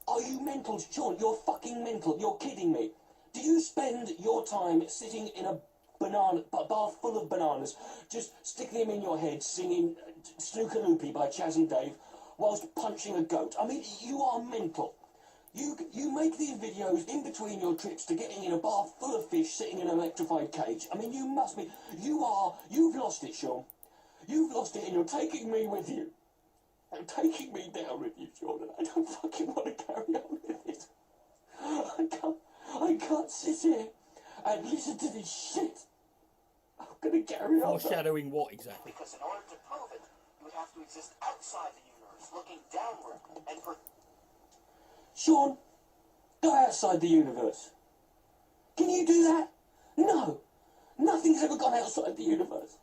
Are you mental, Sean? You're fucking mental. You're kidding me. Do you spend your time sitting in a bath full of bananas, just sticking them in your head, singing Snooker Loopy by Chaz and Dave, whilst punching a goat? I mean, you are mental. You make these videos in between your trips to getting in a bath full of fish sitting in an electrified cage. I mean, you must be... You've lost it, Sean. You've lost it and you're taking me with you. You're taking me down with you, Sean, and I don't fucking want to carry on with it. I can't sit here and listen to this shit. I'm going to carry on. Foreshadowing what exactly? Because in order to prove it, you would have to exist outside the universe. looking downward and Sean, go outside the universe. Can you do that? No. Nothing's ever gone outside the universe.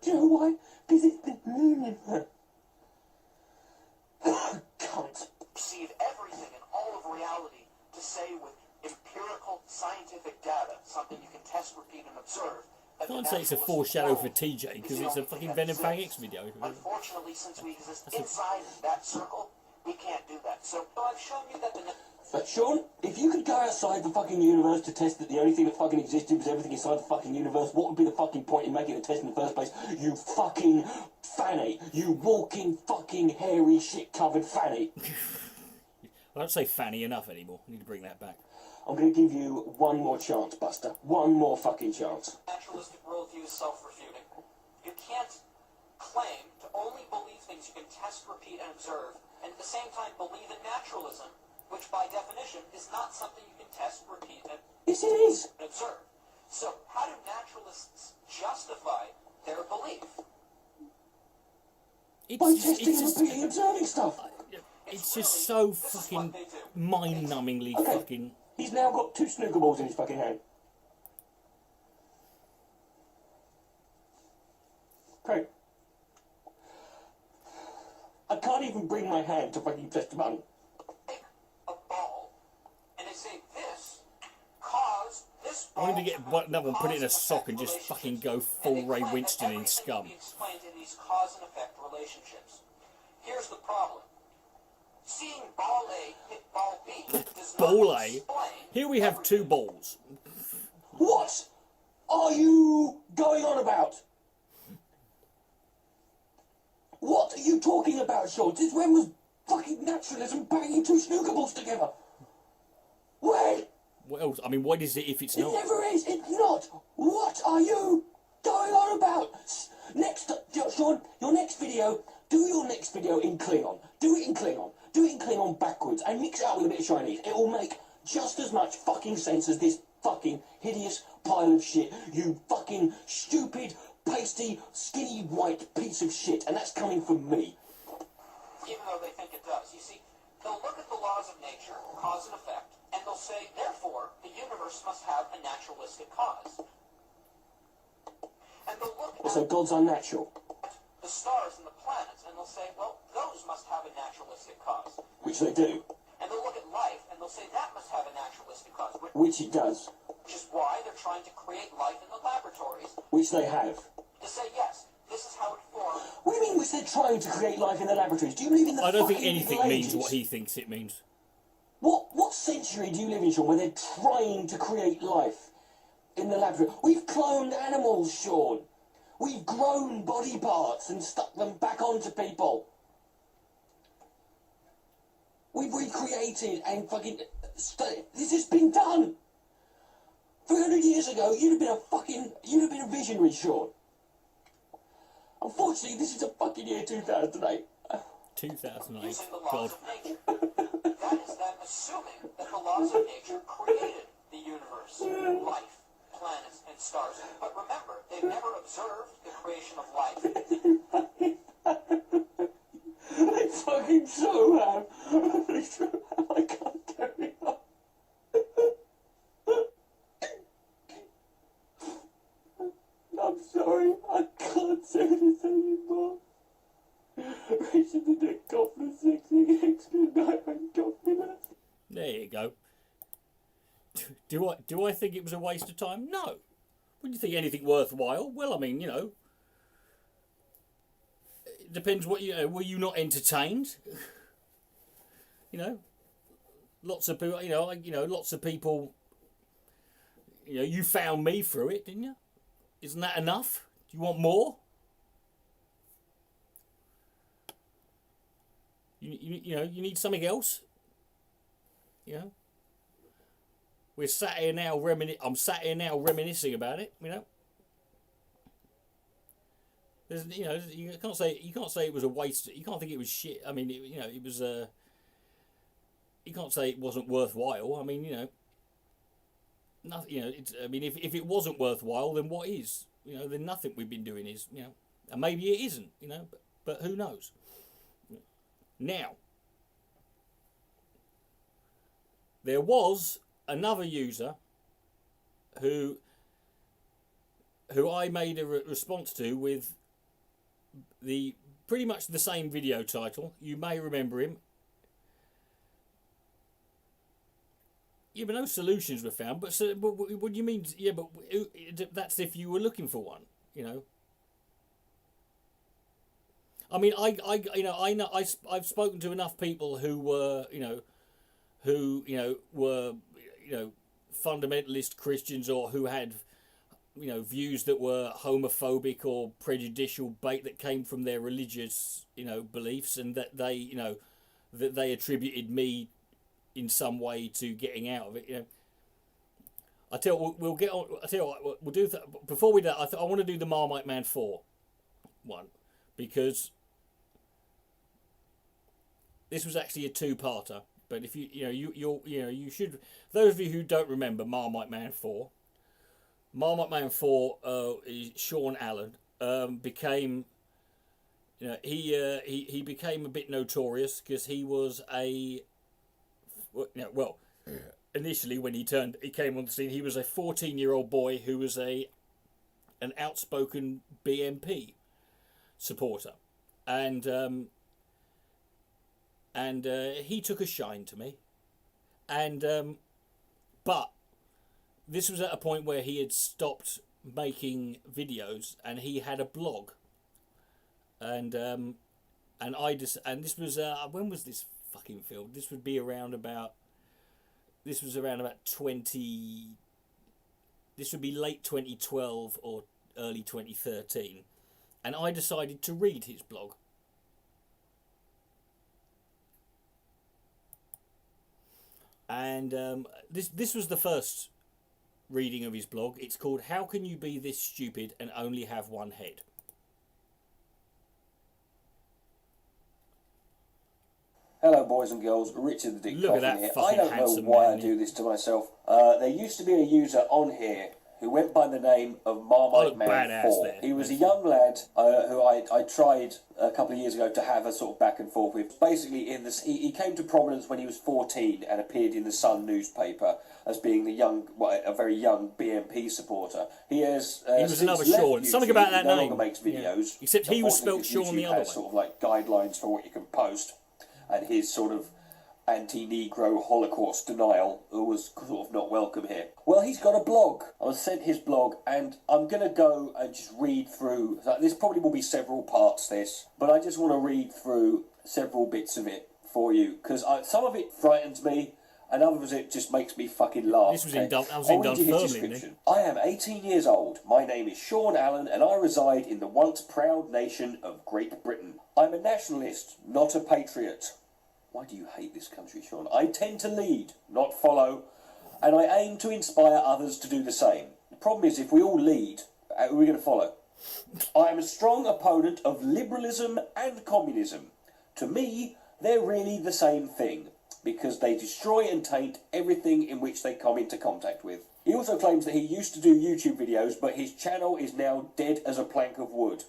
Do you know why? Because it's the universe. Cunt. perceive everything and all of reality to say with empirical scientific data, something you can test, repeat, and observe. I can't say it's a foreshadow for TJ because it's a fucking Venom Fang X video. Unfortunately, since we exist inside that circle, we can't do that. So I've shown you that the... But Sean, if you could go outside the fucking universe to test that the only thing that fucking existed was everything inside the fucking universe, what would be the fucking point in making a test in the first place? You fucking fanny. You walking fucking hairy shit-covered fanny. I don't say fanny enough anymore. I need to bring that back. I'm going to give you one more chance, Buster. One more fucking chance. Naturalistic worldview is self-refuting. You can't claim to only believe things you can test, repeat, and observe, and at the same time believe in naturalism, which by definition is not something you can test, repeat, and Yes, it is. observe. So how do naturalists justify their belief? By It's testing and just, repeating observing stuff. it's just so fucking mind-numbingly Okay. fucking... He's now got 2 snooker balls in his fucking hand. Craig. I can't even bring my hand to fucking press the button. Take a ball, and they say this caused this I ball wanted to get another one, put it in a sock and just fucking go full Ray Winston in Scum. Be explained in these cause and effect relationships. Here's the problem. Seeing ball A hit ball B does Ball not A? explain Here we have 2 balls. What are you going on about? What are you talking about, Sean? Since when was fucking naturalism banging 2 snooker balls together? When? What else? I mean, what is it if it's It not? never is. It's not. What are you going on about? Next, Sean, your next video, do your next video in Klingon. Do it in Klingon. Do it in Klingon backwards and mix it up with a bit of Chinese. It will make just as much fucking sense as this fucking hideous pile of shit. You fucking stupid, pasty, skinny, white piece of shit. And that's coming from me. even though they think it does. You see, they'll look at the laws of nature, cause and effect, and they'll say, therefore, the universe must have a naturalistic cause. And they'll look at So God's unnatural. the stars and the planets, and they'll say, well, those must have a naturalistic cause. Which they do. And they'll look at life, and they'll say, that must have a naturalistic cause, Which it does. which is why they're trying to create life in the laboratories, Which they have. to say, yes, this is how it formed. What do you mean which they're trying to create life in the laboratories? Do you believe in the I don't think fucking anything Middle means Ages? what he thinks it means. What century do you live in, Sean, where they're trying to create life in the laboratory? We've cloned animals, Sean. We've grown body parts and stuck them back onto people. We've recreated and fucking... This has been done. 300 years ago, you'd have been a visionary, Sean. Unfortunately, this is the fucking year 2008. 2008. Using the God. laws of nature. That is them assuming that the laws of nature created the universe, life, planets, and stars. But remember, they've never observed the creation of life. I fucking so have. I can't carry on. I'm sorry, I can't say this anymore. Reaching the dick Coughlan 6 extra diamond Coughlan. There you go. Do I think it was a waste of time? No. Would you think anything worthwhile? Well, I mean, you know, it depends what you know. Were you not entertained? You know, lots of people. Lots of people. You know, you found me through it, didn't you? Isn't that enough? Do you want more? You know, you need something else. You know, we're sat here now I'm sat here now reminiscing about it. You know, there's, you know, you can't say it was a waste. You can't think it was shit. I mean, it was you can't say it wasn't worthwhile. I mean, you know, nothing. You know, I mean, if it wasn't worthwhile, then what is? You know, then nothing we've been doing is. You know, and maybe it isn't. You know, but who knows? Now, there was another user who I made a response to with the pretty much the same video title. You may remember him. Yeah, but no solutions were found. But what do you mean? Yeah, but that's if you were looking for one, you know. I mean, I've spoken to enough people who were, were, fundamentalist Christians, or who had, views that were homophobic or prejudicial that came from their religious, beliefs, and that they attributed me in some way to getting out of it. I tell you, we'll get on. I tell you what, we'll do before we do. I want to do the Marmite Man 4 one, because this was actually a two-parter. But if you should. Those of you who don't remember Marmite Man 4, Marmite Man 4 is Sean Allen became. He became a bit notorious because he was initially when he came on the scene, he was a 14-year-old boy who was an outspoken BNP supporter, and he took a shine to me, and but this was at a point where he had stopped making videos, and he had a blog, and this was when was this fucking filmed? This would be around about. This was around about 20. This would be late 2012 or early 2013, and I decided to read his blog. And this was the first reading of his blog. It's called "How Can You Be This Stupid and Only Have One Head?" Hello, boys and girls. Richard the Dick Look at Coughlan that here. fucking I don't know handsome why man, I do this to myself. There used to be a user on here who went by the name of Marmite Man 4. There. He was a young lad who I tried a couple of years ago to have a sort of back and forth with. Basically, he came to prominence when he was 14 and appeared in the Sun newspaper as being a very young BNP supporter. He has he was another Sean. Something about that name. name. No longer makes videos. Yeah. Except he was spelt Sean the other way. Sort of like guidelines for what you can post, and his sort of anti-Negro Holocaust denial was sort of not welcome here. Well, he's got a blog. I was sent his blog, and I'm going to go and just read through. This probably will be several parts, but I just want to read through several bits of it for you, because some of it frightens me, and others of it just makes me fucking laugh. This was in Dunfermline. I am 18 years old. My name is Sean Allen, and I reside in the once proud nation of Great Britain. I'm a nationalist, not a patriot. Why do you hate this country, Sean? I tend to lead, not follow, and I aim to inspire others to do the same. The problem is, if we all lead, who are we going to follow? I am a strong opponent of liberalism and communism. To me, they're really the same thing, because they destroy and taint everything in which they come into contact with. He also claims that he used to do YouTube videos, but his channel is now dead as a plank of wood.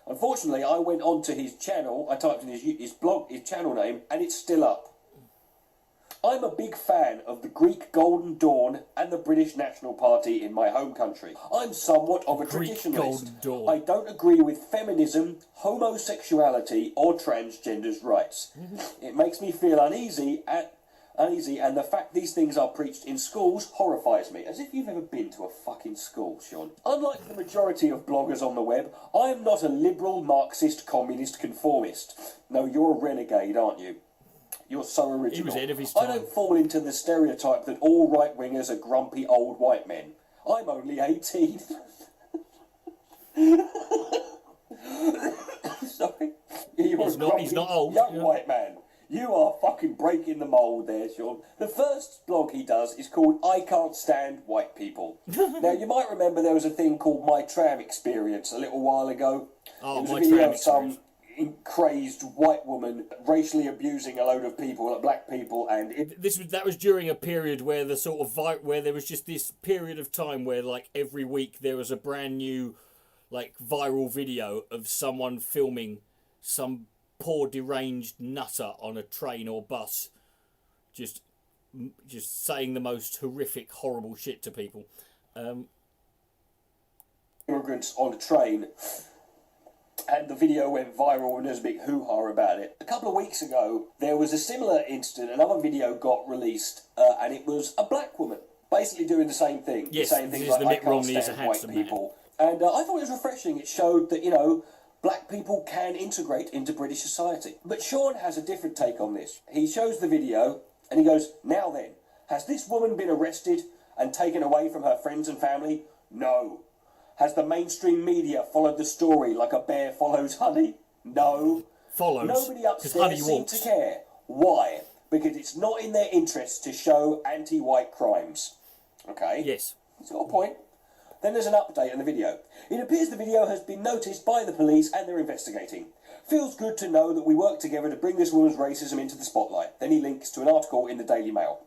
Unfortunately, I went onto his channel, I typed in his blog, his channel name, and it's still up. I'm a big fan of the Greek Golden Dawn and the British National Party in my home country. I'm somewhat of a traditionalist. I don't agree with feminism, homosexuality, or transgenders' rights. It makes me feel uneasy, and the fact these things are preached in schools horrifies me. As if you've ever been to a fucking school, Sean. Unlike the majority of bloggers on the web, I am not a liberal, Marxist, communist conformist. No, you're a renegade, aren't you? You're so original. He was ahead of his time. I don't fall into the stereotype that all right-wingers are grumpy old white men. I'm only 18. Sorry? He's not old. Young white man. You are fucking breaking the mould there, Sean. The first blog he does is called I Can't Stand White People. Now, you might remember there was a thing called My Tram Experience a little while ago. Oh, it was My a video Tram of some Experience. crazed white woman racially abusing a load of people, like black people, and that was during a period where the sort of where there was just this period of time where, like, every week there was a brand new, like, viral video of someone filming some poor deranged nutter on a train or bus, just saying the most horrific, horrible shit to people. Immigrants on a train, and the video went viral and there's a big hoo-ha about it. A couple of weeks ago, there was a similar incident. Another video got released, and it was a black woman basically doing the same thing. Yes, saying this things is like, the I Mitt can't Romney is a stand white handsome people. And I thought it was refreshing. It showed that, you know, black people can integrate into British society. But Sean has a different take on this. He shows the video and he goes, now then, has this woman been arrested and taken away from her friends and family? No. Has the mainstream media followed the story like a bear follows honey? No. Follows. Nobody upstairs seemed to care. Why? Because it's not in their interest to show anti-white crimes. Okay? Yes. He's got a point. Then there's an update on the video. It appears the video has been noticed by the police and they're investigating. Feels good to know that we work together to bring this woman's racism into the spotlight. Then he links to an article in the Daily Mail.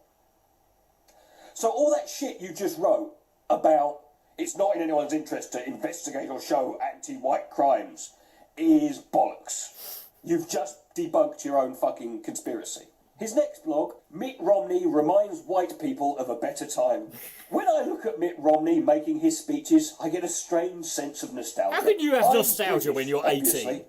So all that shit you just wrote about it's not in anyone's interest to investigate or show anti-white crimes is bollocks. You've just debunked your own fucking conspiracy. His next blog, Mitt Romney reminds white people of a better time. When I look at Mitt Romney making his speeches, I get a strange sense of nostalgia. How can you have nostalgia British, when you're 18?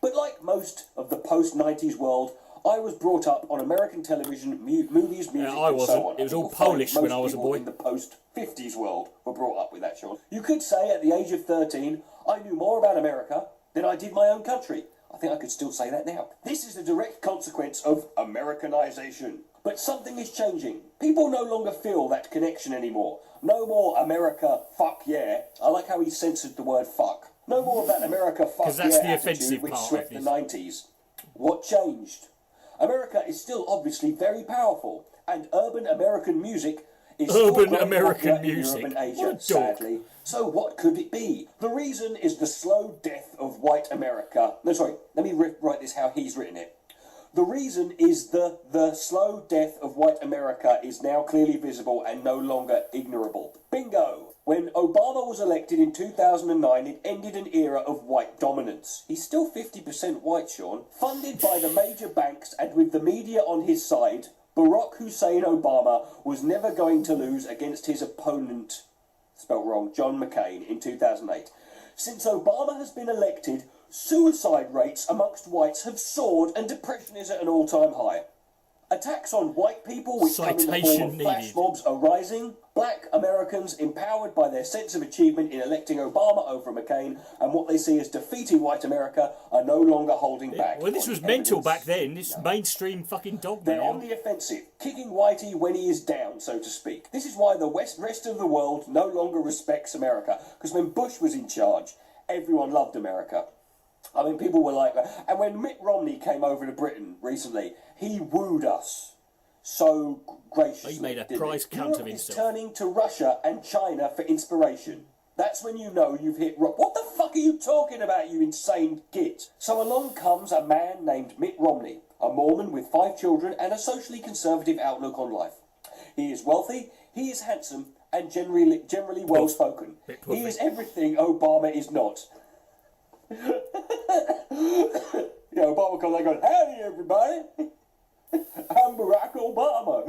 But like most of the post-90s world, I was brought up on American television, movies, music, I and wasn't. so on. It was all You'll find Polish most when I was a people boy. in the post-50s world were brought up with that, Sean. You could say at the age of 13, I knew more about America than I did my own country. I think I could still say that now. This is a direct consequence of Americanization. But something is changing. People no longer feel that connection anymore. No more America, fuck yeah. I like how he censored the word fuck. No more of that America, fuck yeah that's the attitude offensive which part swept of the this. 90s. What changed? America is still obviously very powerful, and urban American music is still Urban very American popular in music. Europe and Asia, What a dog. sadly. So what could it be? The reason is the slow death of white America. No, sorry, let me write this how he's written it. The reason is the slow death of white America is now clearly visible and no longer ignorable. Bingo! When Obama was elected in 2009, it ended an era of white dominance. He's still 50% white, Sean. Funded by the major banks and with the media on his side, Barack Hussein Obama was never going to lose against his opponent, spelt wrong, John McCain, in 2008. Since Obama has been elected, suicide rates amongst whites have soared and depression is at an all-time high. Attacks on white people, which come in the form Citation of flash needed. mobs, are rising. Black Americans empowered by their sense of achievement in electing Obama over McCain and what they see as defeating white America are no longer holding back. Well, this was mental back then. This mainstream fucking dog. They're on the offensive, kicking Whitey when he is down, so to speak. This is why the rest of the world no longer respects America. Because when Bush was in charge, everyone loved America. I mean, people were like that. And when Mitt Romney came over to Britain recently, he wooed us so graciously. He made a didn't prize he? cunt Europe of is himself. turning to Russia and China for inspiration. That's when you know you've hit rock. What the fuck are you talking about, you insane git? So along comes a man named Mitt Romney, a Mormon with 5 children and a socially conservative outlook on life. He is wealthy, he is handsome, and generally well-spoken. He is everything Obama is not. Obama comes like going, howdy everybody, I'm Barack Obama.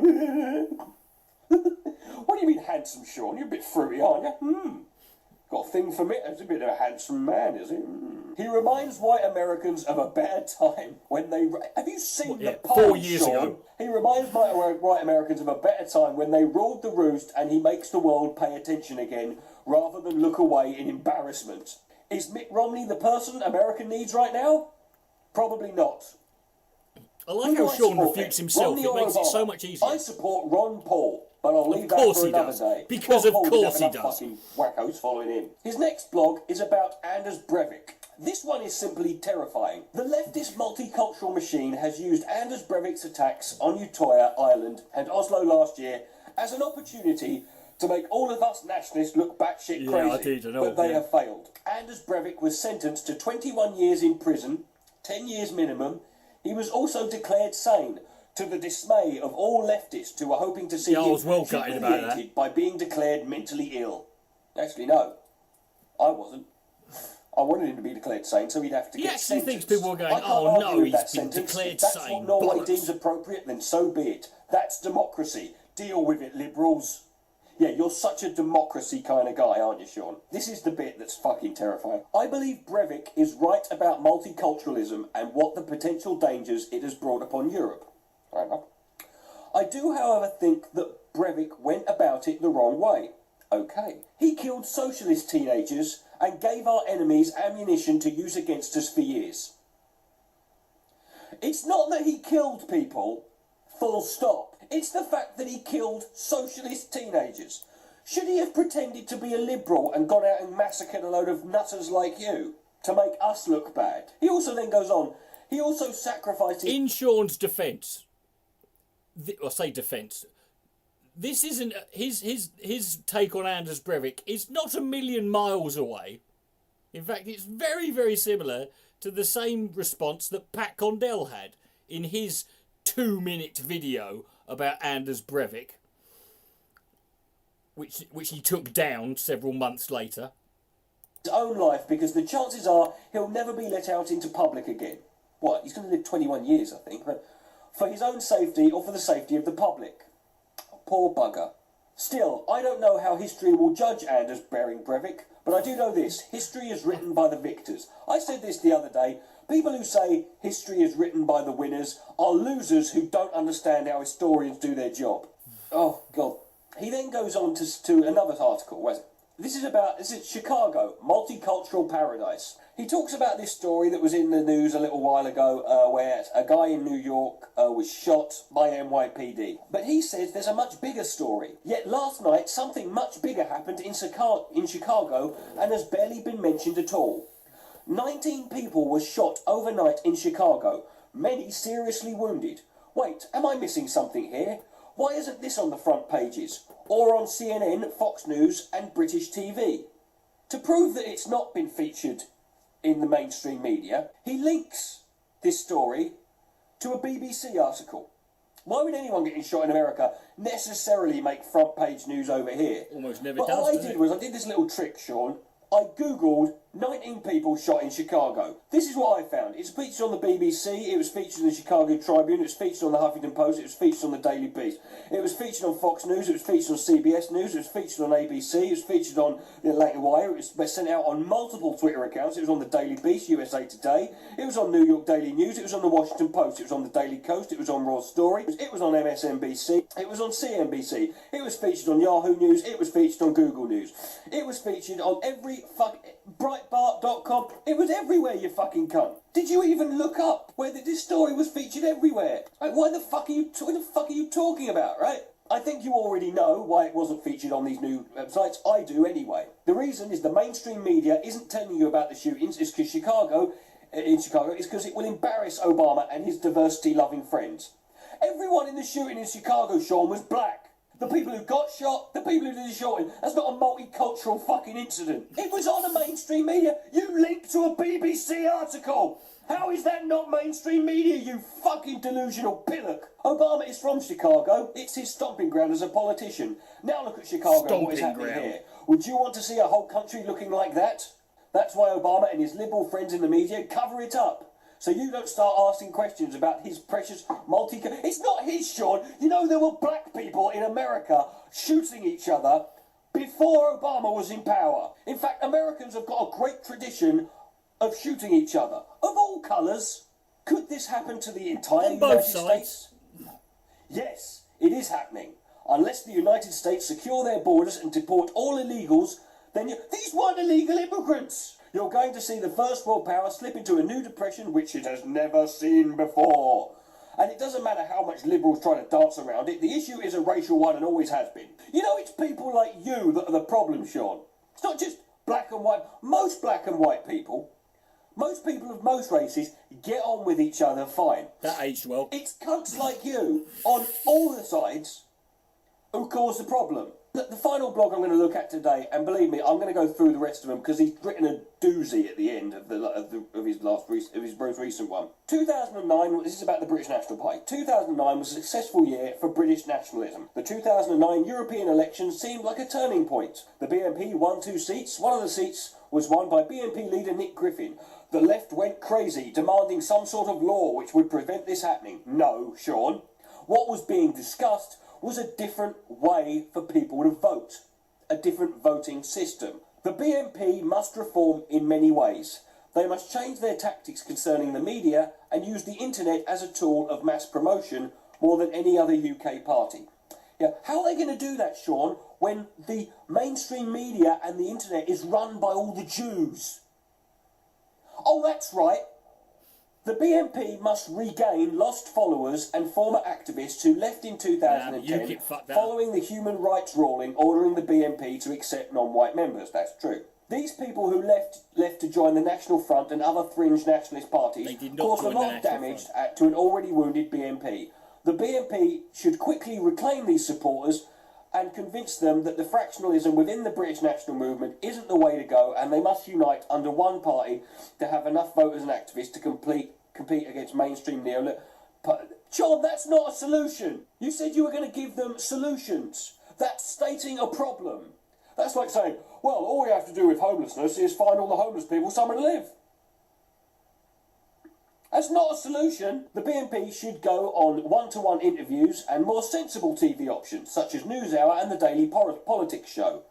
What do you mean handsome, Sean? You're a bit fruity, aren't you? Got a thing for me? That's a bit of a handsome man, is he? He reminds white Americans of a better time when they... Have you seen the poll, 4 years Sean? ago. He reminds white Americans of a better time when they ruled the roost and he makes the world pay attention again rather than look away in embarrassment. Is Mitt Romney the person America needs right now? Probably not. I like Who do how I Sean support refutes then? himself. Romney It or makes it Obama? so much easier. I support Ron Paul, but I'll leave course that for he another does. day. Because Ron of Paul course didn't he have does. enough fucking wackos following him. His next blog is about Anders Breivik. This one is simply terrifying. The leftist multicultural machine has used Anders Breivik's attacks on Utoya, Ireland, and Oslo last year as an opportunity to make all of us nationalists look batshit Yeah, crazy. I did, I know, but they yeah. have failed. Anders Breivik was sentenced to 21 years in prison, 10 years minimum. He was also declared sane, to the dismay of all leftists who were hoping to see Yeah, I him was well gutted about that. humiliated by being declared mentally ill. Actually, no. I wasn't. I wanted him to be declared sane, so he'd have to He get actually sentenced. thinks people are going, I can't "Oh, argue no, with he's that been sentence. declared If that's sane, what Norway bollocks." deems appropriate, then so be it. That's democracy. Deal with it, liberals. Yeah, you're such a democracy kind of guy, aren't you, Sean? This is the bit that's fucking terrifying. I believe Breivik is right about multiculturalism and what the potential dangers it has brought upon Europe. Fair enough. I do, however, think that Breivik went about it the wrong way. Okay. He killed socialist teenagers and gave our enemies ammunition to use against us for years. It's not that he killed people, full stop. It's the fact that he killed socialist teenagers. Should he have pretended to be a liberal and gone out and massacred a load of nutters like you to make us look bad? He also then goes on, he also sacrificed his... In Sean's defence, or say defence, this isn't his take on Anders Breivik is not a million miles away. In fact, it's very, very similar to the same response that Pat Condell had in his 2-minute video about Anders Breivik, which he took down several months later. His own life, because the chances are he'll never be let out into public again. What? He's going to live 21 years, I think, for his own safety or for the safety of the public. Poor bugger. Still, I don't know how history will judge Anders Behring Breivik, but I do know this. History is written by the victors. I said this the other day. People who say history is written by the winners are losers who don't understand how historians do their job. Oh, God. He then goes on to another article. Where's it? This is Chicago, multicultural paradise. He talks about this story that was in the news a little while ago where a guy in New York was shot by NYPD. But he says there's a much bigger story. Yet last night something much bigger happened in Chicago and has barely been mentioned at all. 19 people were shot overnight in Chicago, many seriously wounded. Wait, am I missing something here? Why isn't this on the front pages? Or on CNN, Fox News and British TV? To prove that it's not been featured in the mainstream media, he links this story to a BBC article. Why would anyone getting shot in America necessarily make front page news over here? Almost never but does. What I did this little trick, Sean. I googled 19 people shot in Chicago. This is what I found. It's featured on the BBC, it was featured in the Chicago Tribune, it was featured on the Huffington Post, it was featured on the Daily Beast. It was featured on Fox News, it was featured on CBS News, it was featured on ABC, it was featured on the Atlanta Wire, it was sent out on multiple Twitter accounts, it was on the Daily Beast, USA Today, it was on New York Daily News, it was on the Washington Post, it was on the Daily Coast, it was on Raw Story, it was on MSNBC, it was on CNBC, it was featured on Yahoo News, it was featured on Google News, it was featured on every Breitbart.com. It was everywhere, you fucking cunt. Did you even look up whether this story was featured everywhere? Like, what the fuck are you talking about, right? I think you already know why it wasn't featured on these new websites. I do anyway. The reason is the mainstream media isn't telling you about the shootings. It's because in Chicago, it's because it will embarrass Obama and his diversity-loving friends. Everyone in the shooting in Chicago, Sean, was black. The people who got shot, the people who did the shooting. That's not a multicultural fucking incident. It was on the mainstream media. You linked to a BBC article. How is that not mainstream media, you fucking delusional pillock? Obama is from Chicago. It's his stomping ground as a politician. Now look at Chicago and what is happening here. Would you want to see a whole country looking like that? That's why Obama and his liberal friends in the media cover it up. So you don't start asking questions about his precious It's not his, Sean. You know there were black people in America shooting each other before Obama was in power. In fact, Americans have got a great tradition of shooting each other. Of all colours. Could this happen to the entire United States? Yes, it is happening. Unless the United States secure their borders and deport all illegals, then these weren't illegal immigrants. You're going to see the first world power slip into a new depression which it has never seen before. And it doesn't matter how much liberals try to dance around it, the issue is a racial one and always has been. You know, it's people like you that are the problem, Sean. It's not just black and white. Most black and white people, most people of most races, get on with each other fine. That aged well. It's cunts like you, on all the sides, who cause the problem. The final blog I'm going to look at today, and believe me, I'm going to go through the rest of them because he's written a doozy at the end of his most recent one. 2009. This is about the British National Party. 2009 was a successful year for British nationalism. The 2009 European elections seemed like a turning point. The BNP won 2 seats. One of the seats was won by BNP leader Nick Griffin. The left went crazy, demanding some sort of law which would prevent this happening. No, Sean. What was being discussed was a different way for people to vote. A different voting system. The BNP must reform in many ways. They must change their tactics concerning the media and use the internet as a tool of mass promotion more than any other UK party. Yeah, how are they going to do that, Sean, when the mainstream media and the internet is run by all the Jews? Oh, that's right. The BNP must regain lost followers and former activists who left in 2010 following the human rights ruling ordering the BNP to accept non-white members. That's true. These people who left to join the National Front and other fringe nationalist parties caused a lot of damage to an already wounded BNP. The BNP should quickly reclaim these supporters and convince them that the fractionalism within the British national movement isn't the way to go, and they must unite under one party to have enough voters and activists to compete against mainstream neo. John, that's not a solution. You said you were going to give them solutions. That's stating a problem. That's like saying, well, all we have to do with homelessness is find all the homeless people somewhere to live. That's not a solution. The BNP should go on one-to-one interviews and more sensible TV options, such as NewsHour and the Daily Politics Show,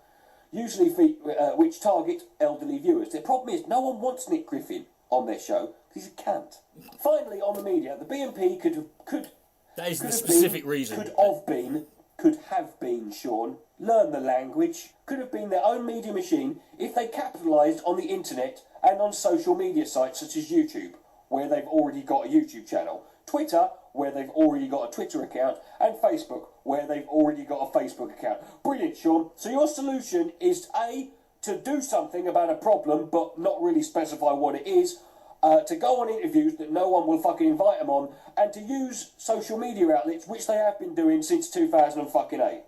usually which target elderly viewers. The problem is no one wants Nick Griffin on their show because he's a cunt. Finally, on the media, the BNP could that is the specific reason. Could have been, Sean. Learn the language. Could have been their own media machine if they capitalised on the internet and on social media sites such as YouTube, where they've already got a YouTube channel, Twitter, where they've already got a Twitter account, and Facebook, where they've already got a Facebook account. Brilliant, Sean. So your solution is A, to do something about a problem, but not really specify what it is, to go on interviews that no one will fucking invite them on, and to use social media outlets, which they have been doing since 2008.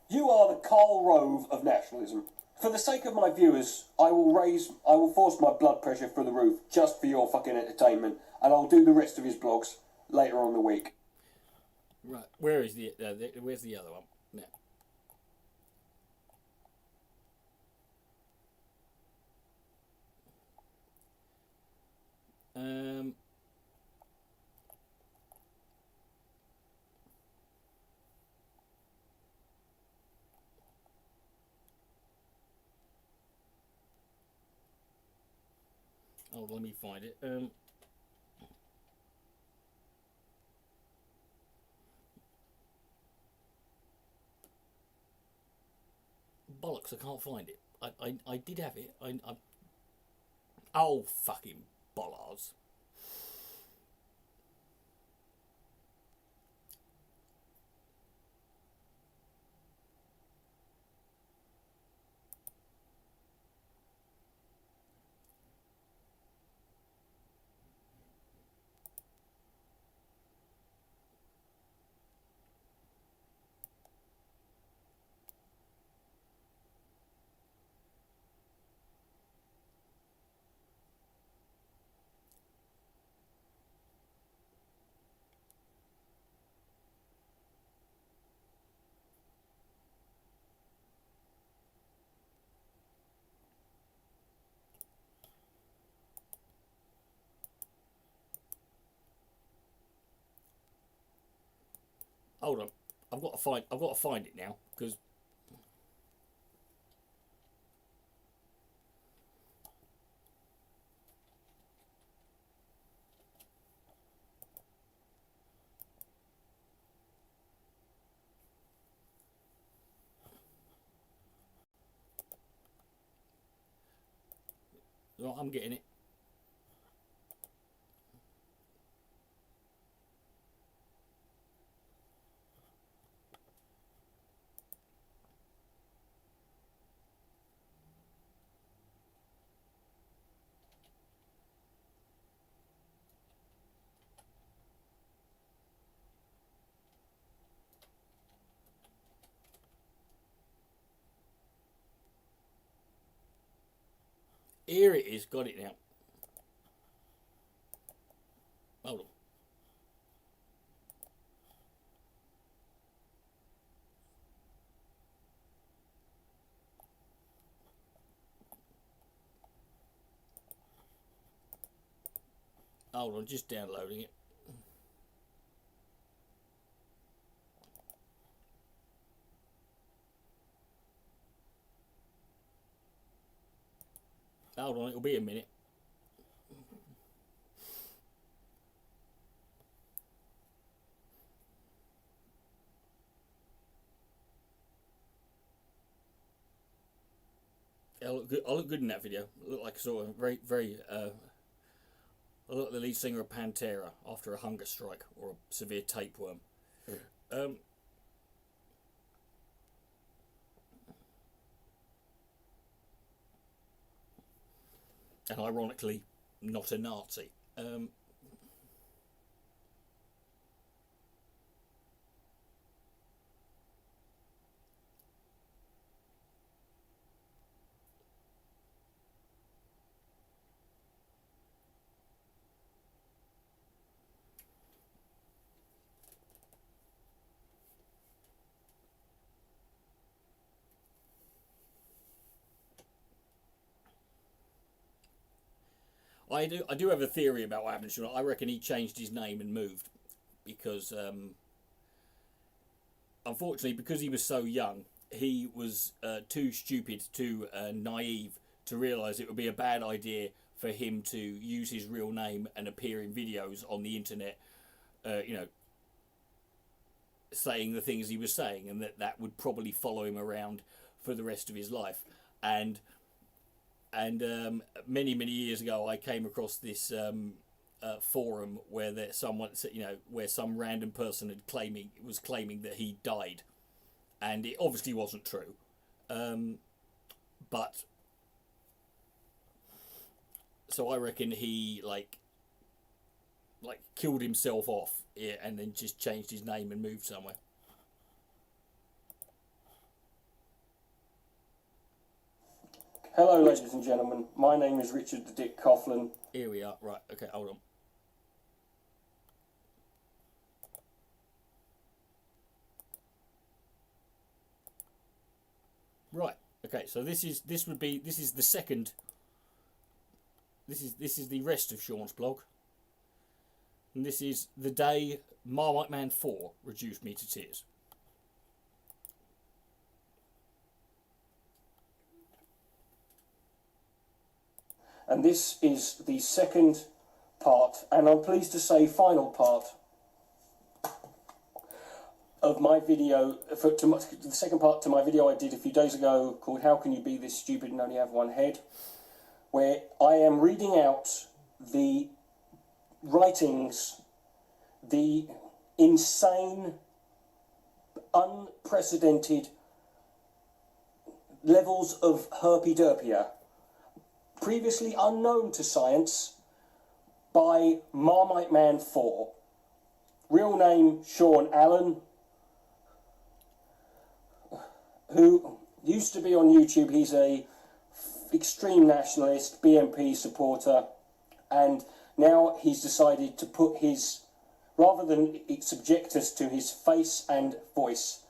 You are the Karl Rove of nationalism. For the sake of my viewers, I will force my blood pressure through the roof just for your fucking entertainment, and I'll do the rest of his blogs later on in the week. Right, where's the other one? Yeah. Oh, let me find it. Bollocks, I can't find it. I did have it. Oh, fucking bollards. Hold on, I've got to find it now because. Well, I'm getting it. Here it is, got it now. Hold on. Hold on, just downloading it. Hold on, it'll be a minute. I look good in that video. I look like sort of very. I look like the lead singer of Pantera after a hunger strike or a severe tapeworm. And ironically, not a Nazi. I do have a theory about what happened to Sean. I reckon he changed his name and moved because, unfortunately, because he was so young, he was too stupid, too naive to realise it would be a bad idea for him to use his real name and appear in videos on the internet, saying the things he was saying, and that would probably follow him around for the rest of his life. And many years ago, I came across this forum where where some random person was claiming that he died, and it obviously wasn't true, but so I reckon he like killed himself off, and then just changed his name and moved somewhere. Hello, ladies and gentlemen. My name is Richard the Dick Coughlan. Here we are. Right. Okay. Hold on. Right. Okay. So this is the second. This is the rest of Sean's blog. And this is the day Marmite Man 4 reduced me to tears. And this is the second part, and I'm pleased to say final part, of my video, the second part to my video I did a few days ago called How Can You Be This Stupid and Only Have One Head, where I am reading out the writings, the insane, unprecedented levels of herpy-derpia, previously unknown to science, by Marmite Man 4. Real name Sean Allen, who used to be on YouTube. He's a extreme nationalist, BNP supporter, and now he's decided to put his, rather than subject us to his face and voice,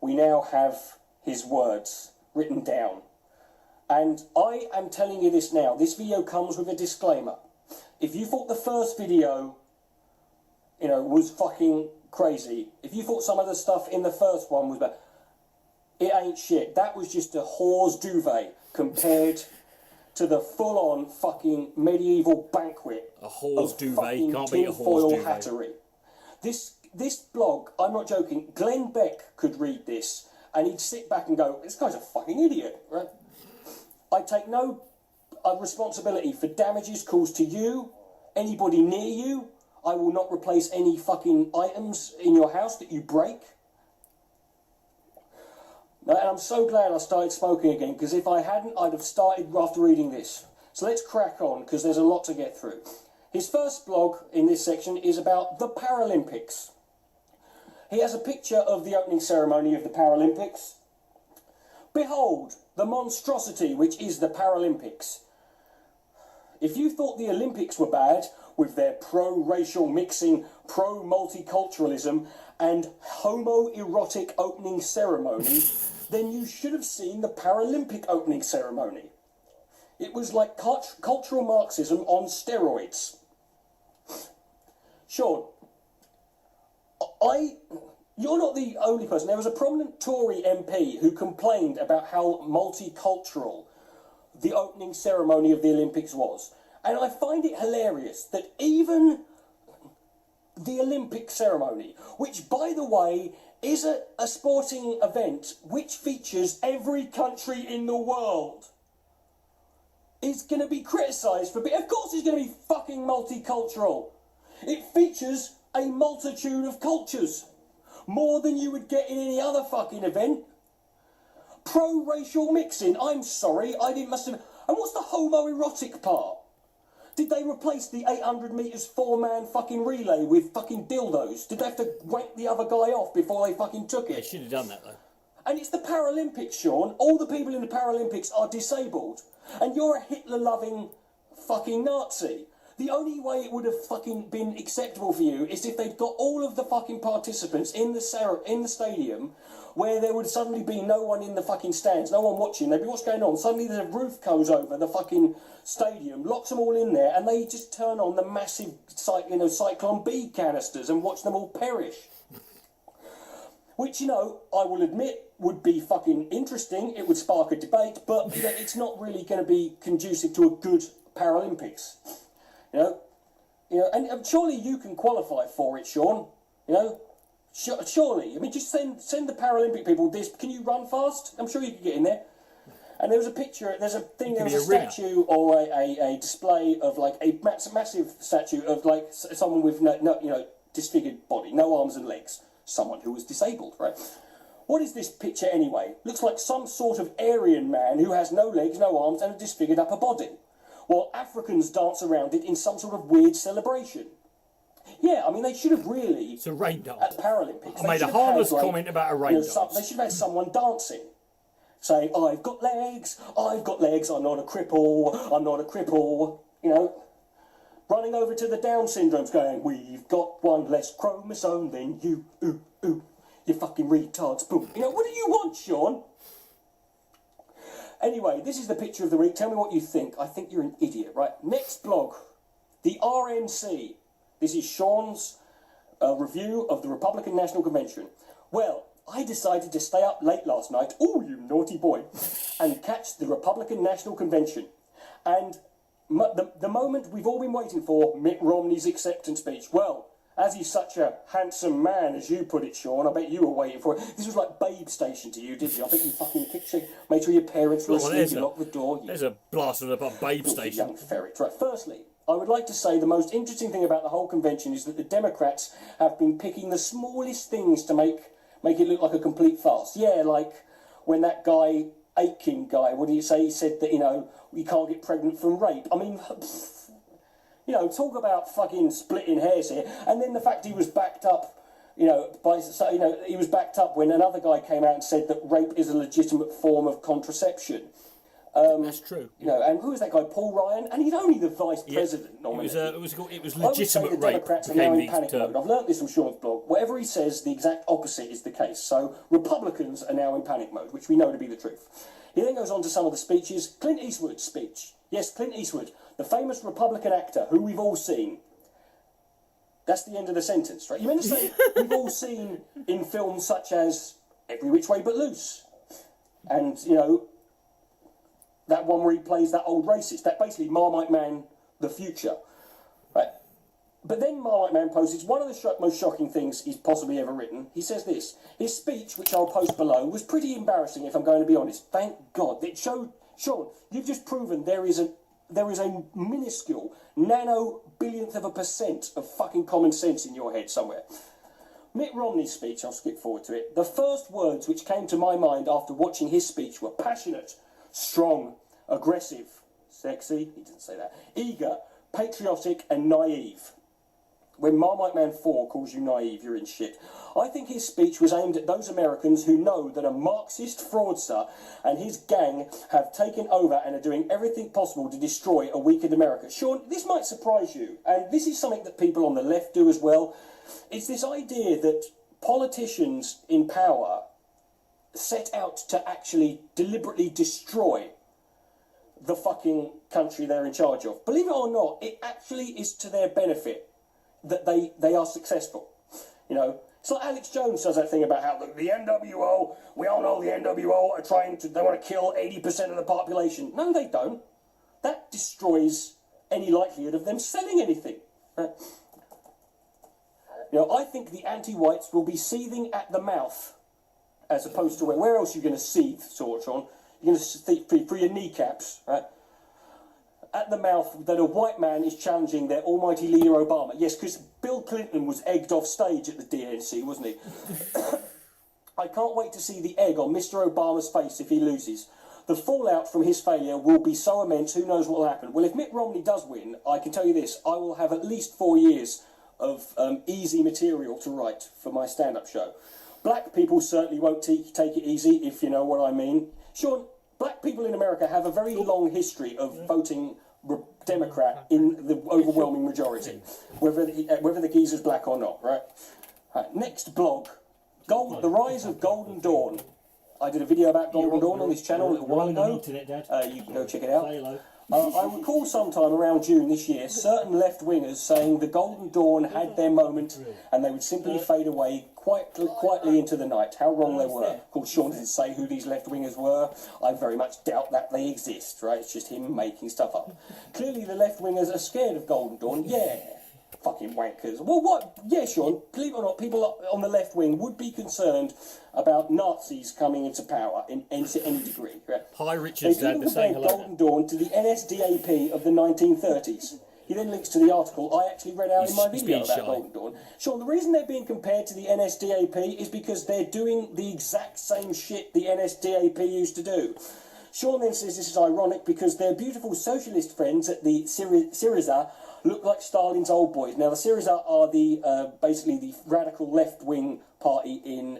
we now have his words written down. And I am telling you this now. This video comes with a disclaimer. If you thought the first video, was fucking crazy, if you thought some of the stuff in the first one was bad, it ain't shit. That was just a whore's duvet compared to the full-on fucking medieval banquet. A whore's duvet, can't be a whore's duvet. Hattery. This blog, I'm not joking, Glenn Beck could read this and he'd sit back and go, this guy's a fucking idiot, right? I take no responsibility for damages caused to you, anybody near you. I will not replace any fucking items in your house that you break. And I'm so glad I started smoking again, because if I hadn't, I'd have started after reading this. So let's crack on, because there's a lot to get through. His first blog in this section is about the Paralympics. He has a picture of the opening ceremony of the Paralympics. Behold, the monstrosity which is the Paralympics. If you thought the Olympics were bad, with their pro-racial mixing, pro-multiculturalism, and homoerotic opening ceremony, then you should have seen the Paralympic opening ceremony. It was like cultural Marxism on steroids. Sean, you're not the only person. There was a prominent Tory MP who complained about how multicultural the opening ceremony of the Olympics was. And I find it hilarious that even the Olympic ceremony, which, by the way, is a sporting event which features every country in the world, is going to be criticised for being... Of course it's going to be fucking multicultural. It features a multitude of cultures. More than you would get in any other fucking event. Pro-racial mixing. I'm sorry, must have... And what's the homoerotic part? Did they replace the 800 metres 4-man fucking relay with fucking dildos? Did they have to wank the other guy off before they fucking took it? They should have done that, though. And it's the Paralympics, Sean. All the people in the Paralympics are disabled. And you're a Hitler-loving fucking Nazi. The only way it would have fucking been acceptable for you is if they'd got all of the fucking participants in the stadium, where there would suddenly be no one in the fucking stands, no one watching. They'd be, what's going on? Suddenly the roof goes over the fucking stadium, locks them all in there, and they just turn on the massive Cyclone B canisters and watch them all perish. Which, I will admit, would be fucking interesting. It would spark a debate, but it's not really going to be conducive to a good Paralympics. And surely you can qualify for it, Sean. Surely. I mean, just send the Paralympic people this. Can you run fast? I'm sure you can get in there. And there was a picture. There was a statue or a display of like a massive statue of like someone with no disfigured body, no arms and legs, someone who was disabled, right? What is this picture anyway? Looks like some sort of Aryan man who has no legs, no arms, and a disfigured upper body, while Africans dance around it in some sort of weird celebration. Yeah, I mean, they should have really... It's a rain dance. At the Paralympics. I made a harmless comment about a rain dance. They should have had someone dancing, saying, I've got legs, I'm not a cripple, running over to the Down syndromes going, we've got one less chromosome than you, you fucking retards, boom. What do you want, Sean? Anyway, this is the picture of the week. Tell me what you think. I think you're an idiot, right? Next blog, the RNC. This is Sean's review of the Republican National Convention. Well, I decided to stay up late last night, you naughty boy, and catch the Republican National Convention. And the moment we've all been waiting for, Mitt Romney's acceptance speech. Well, as he's such a handsome man, as you put it, Sean, I bet you were waiting for it. This was like Babe Station to you, didn't you? I bet you fucking made sure your parents were asleep, you locked the door. There's a blast about Babe Station. Young ferret. Right, firstly, I would like to say the most interesting thing about the whole convention is that the Democrats have been picking the smallest things to make it look like a complete farce. Yeah, like when that guy, Aitken guy, what did he say? He said that, you can't get pregnant from rape. I mean... talk about fucking splitting hairs here. And then the fact he was backed up, he was backed up when another guy came out and said that rape is a legitimate form of contraception. That's true. And who was that guy? Paul Ryan? And he's only the vice president nominated. It was legitimate rape. The Democrats are now in panic mode. I've learnt this from Sean's blog. Whatever he says, the exact opposite is the case. So Republicans are now in panic mode, which we know to be the truth. He then goes on to some of the speeches. Clint Eastwood's speech. Yes, Clint Eastwood, the famous Republican actor who we've all seen. That's the end of the sentence, right? You meant to say we've all seen in films such as Every Which Way But Loose. And, that one where he plays that old racist. That basically Marmite Man, the future. Right? But then Marmite Man posts, one of the most shocking things he's possibly ever written. He says this, his speech, which I'll post below, was pretty embarrassing if I'm going to be honest. Thank God. It showed, Sean, you've just proven there is a minuscule, nano-billionth of a percent of fucking common sense in your head somewhere. Mitt Romney's speech, I'll skip forward to it. The first words which came to my mind after watching his speech were passionate, strong, aggressive, sexy, he didn't say that, eager, patriotic and naive. When Marmite Man 4 calls you naive, you're in shit. I think his speech was aimed at those Americans who know that a Marxist fraudster and his gang have taken over and are doing everything possible to destroy a weakened America. Sean, this might surprise you, and this is something that people on the left do as well. It's this idea that politicians in power set out to actually deliberately destroy the fucking country they're in charge of. Believe it or not, it actually is to their benefit. that they are successful. You know, it's like Alex Jones does that thing about how the NWO, we all know the NWO are they want to kill 80% of the population. No, they don't. That destroys any likelihood of them selling anything. Right? You know, I think the anti-whites will be seething at the mouth, as opposed to where else are you going to seethe, Sean? You're going to seethe for your kneecaps, right? At the mouth that a white man is challenging their almighty leader Obama. Yes, because Bill Clinton was egged off stage at the DNC, wasn't he? I can't wait to see the egg on Mr. Obama's face if he loses. The fallout from his failure will be so immense, who knows what will happen. Well, if Mitt Romney does win, I can tell you this, I will have at least 4 years of easy material to write for my stand-up show. Black people certainly won't take it easy, if you know what I mean. Sean, black people in America have a very long history of voting Democrat in the overwhelming majority, whether the geezer's black or not, right? Next blog, the rise of Golden Dawn. I did a video about Golden Dawn on this channel a little while ago. You can go check it out. I recall sometime around June this year, certain left-wingers saying the Golden Dawn had their moment and they would simply fade away quietly into the night. How wrong they were. Of course, Sean didn't say who these left-wingers were. I very much doubt that they exist, right? It's just him making stuff up. Clearly the left-wingers are scared of Golden Dawn. Yeah. Fucking wankers. Well, what? Yeah, Sean, believe it or not, people on the left wing would be concerned about Nazis coming into power to any degree. Right? Hi, Richard's dad. They're saying hello. Golden Dawn to the NSDAP of the 1930s. He then links to the article I actually read out in my video about Golden Dawn. Sean, the reason they're being compared to the NSDAP is because they're doing the exact same shit the NSDAP used to do. Sean then says this is ironic because their beautiful socialist friends at the Syriza look like Stalin's old boys. Now, the Syriza are basically the radical left-wing party in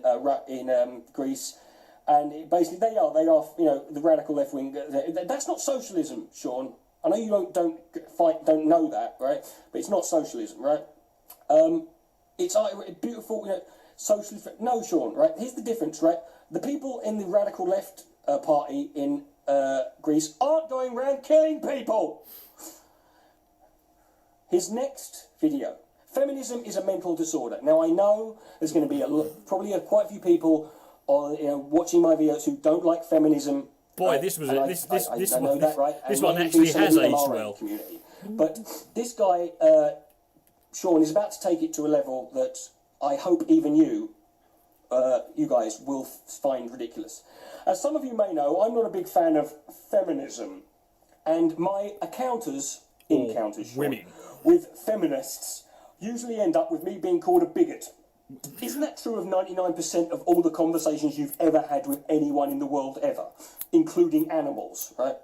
Greece, and basically they are the radical left-wing. That's not socialism, Sean. I know you don't know that, right? But it's not socialism, right? It's beautiful, socialist. No, Sean, right? Here's the difference, right? The people in the radical left party in Greece aren't going around killing people. His next video. Feminism is a mental disorder. Now, I know there's going to be probably quite a few people watching my videos who don't like feminism. Boy, this one actually has aged well. Community. But this guy, Sean, is about to take it to a level that I hope even you guys will find ridiculous. As some of you may know, I'm not a big fan of feminism, and my encounters, women with feminists usually end up with me being called a bigot. Isn't that true of 99% of all the conversations you've ever had with anyone in the world ever, including animals, right?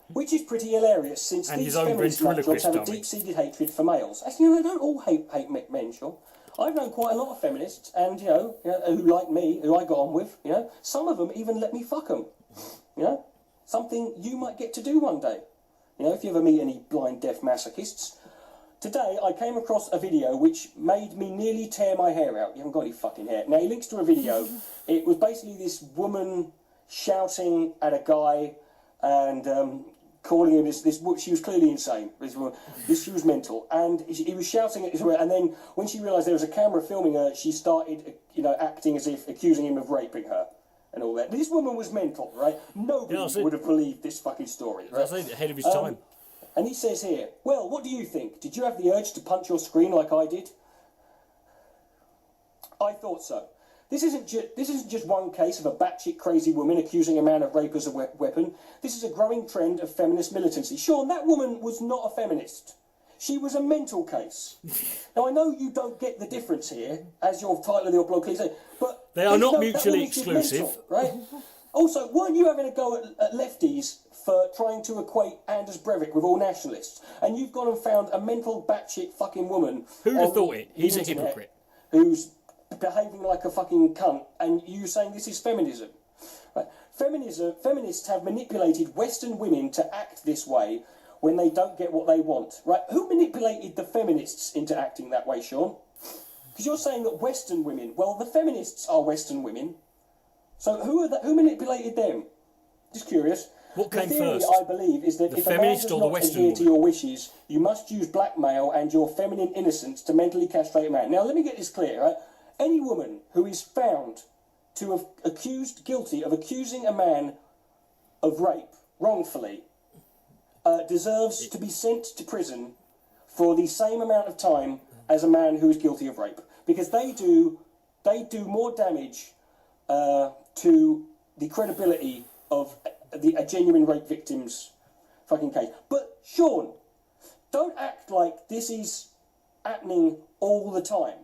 Which is pretty hilarious, since these feminist nutjobs have a deep-seated hatred for males. Actually, they don't all hate men, sure. I've known quite a lot of feminists, and who like me, who I got on with. Some of them even let me fuck them. Something you might get to do one day. If you ever meet any blind deaf masochists. Today, I came across a video which made me nearly tear my hair out. You haven't got any fucking hair. Now, he links to a video. It was basically this woman shouting at a guy and calling him this. She was clearly insane. She was mental. And he was shouting at her. And then when she realised there was a camera filming her, she started, acting as if accusing him of raping her. And all that. This woman was mental, right? Nobody would have believed this fucking story. Right? That's ahead of his time. And he says here, well, what do you think? Did you have the urge to punch your screen like I did? I thought so. This isn't just one case of a batshit crazy woman accusing a man of rape as a weapon. This is a growing trend of feminist militancy. Sean, that woman was not a feminist. She was a mental case. Now, I know you don't get the difference here, as your title of your blog clearly says, but they are not mutually exclusive. Mental, right? Also, weren't you having a go at lefties for trying to equate Anders Breivik with all nationalists? And you've gone and found a mental batshit fucking woman. Who'd have thought it? He's a hypocrite. Who's behaving like a fucking cunt, and you saying this is feminism. Right? Feminists have manipulated Western women to act this way when they don't get what they want. Right? Who manipulated the feminists into acting that way, Sean? Because you're saying that Western women, well, the feminists are Western women. So who manipulated them? Just curious. What The came theory, first? I believe, is that The if a man feminist does or the not Western adhere to woman? your wishes, you must use blackmail and your feminine innocence to mentally castrate a man. Now, let me get this clear, right? Any woman who is found to have guilty of accusing a man of rape wrongfully deserves to be sent to prison for the same amount of time as a man who is guilty of rape, because they do more damage to the credibility of a genuine rape victim's fucking case. But Sean, don't act like this is happening all the time,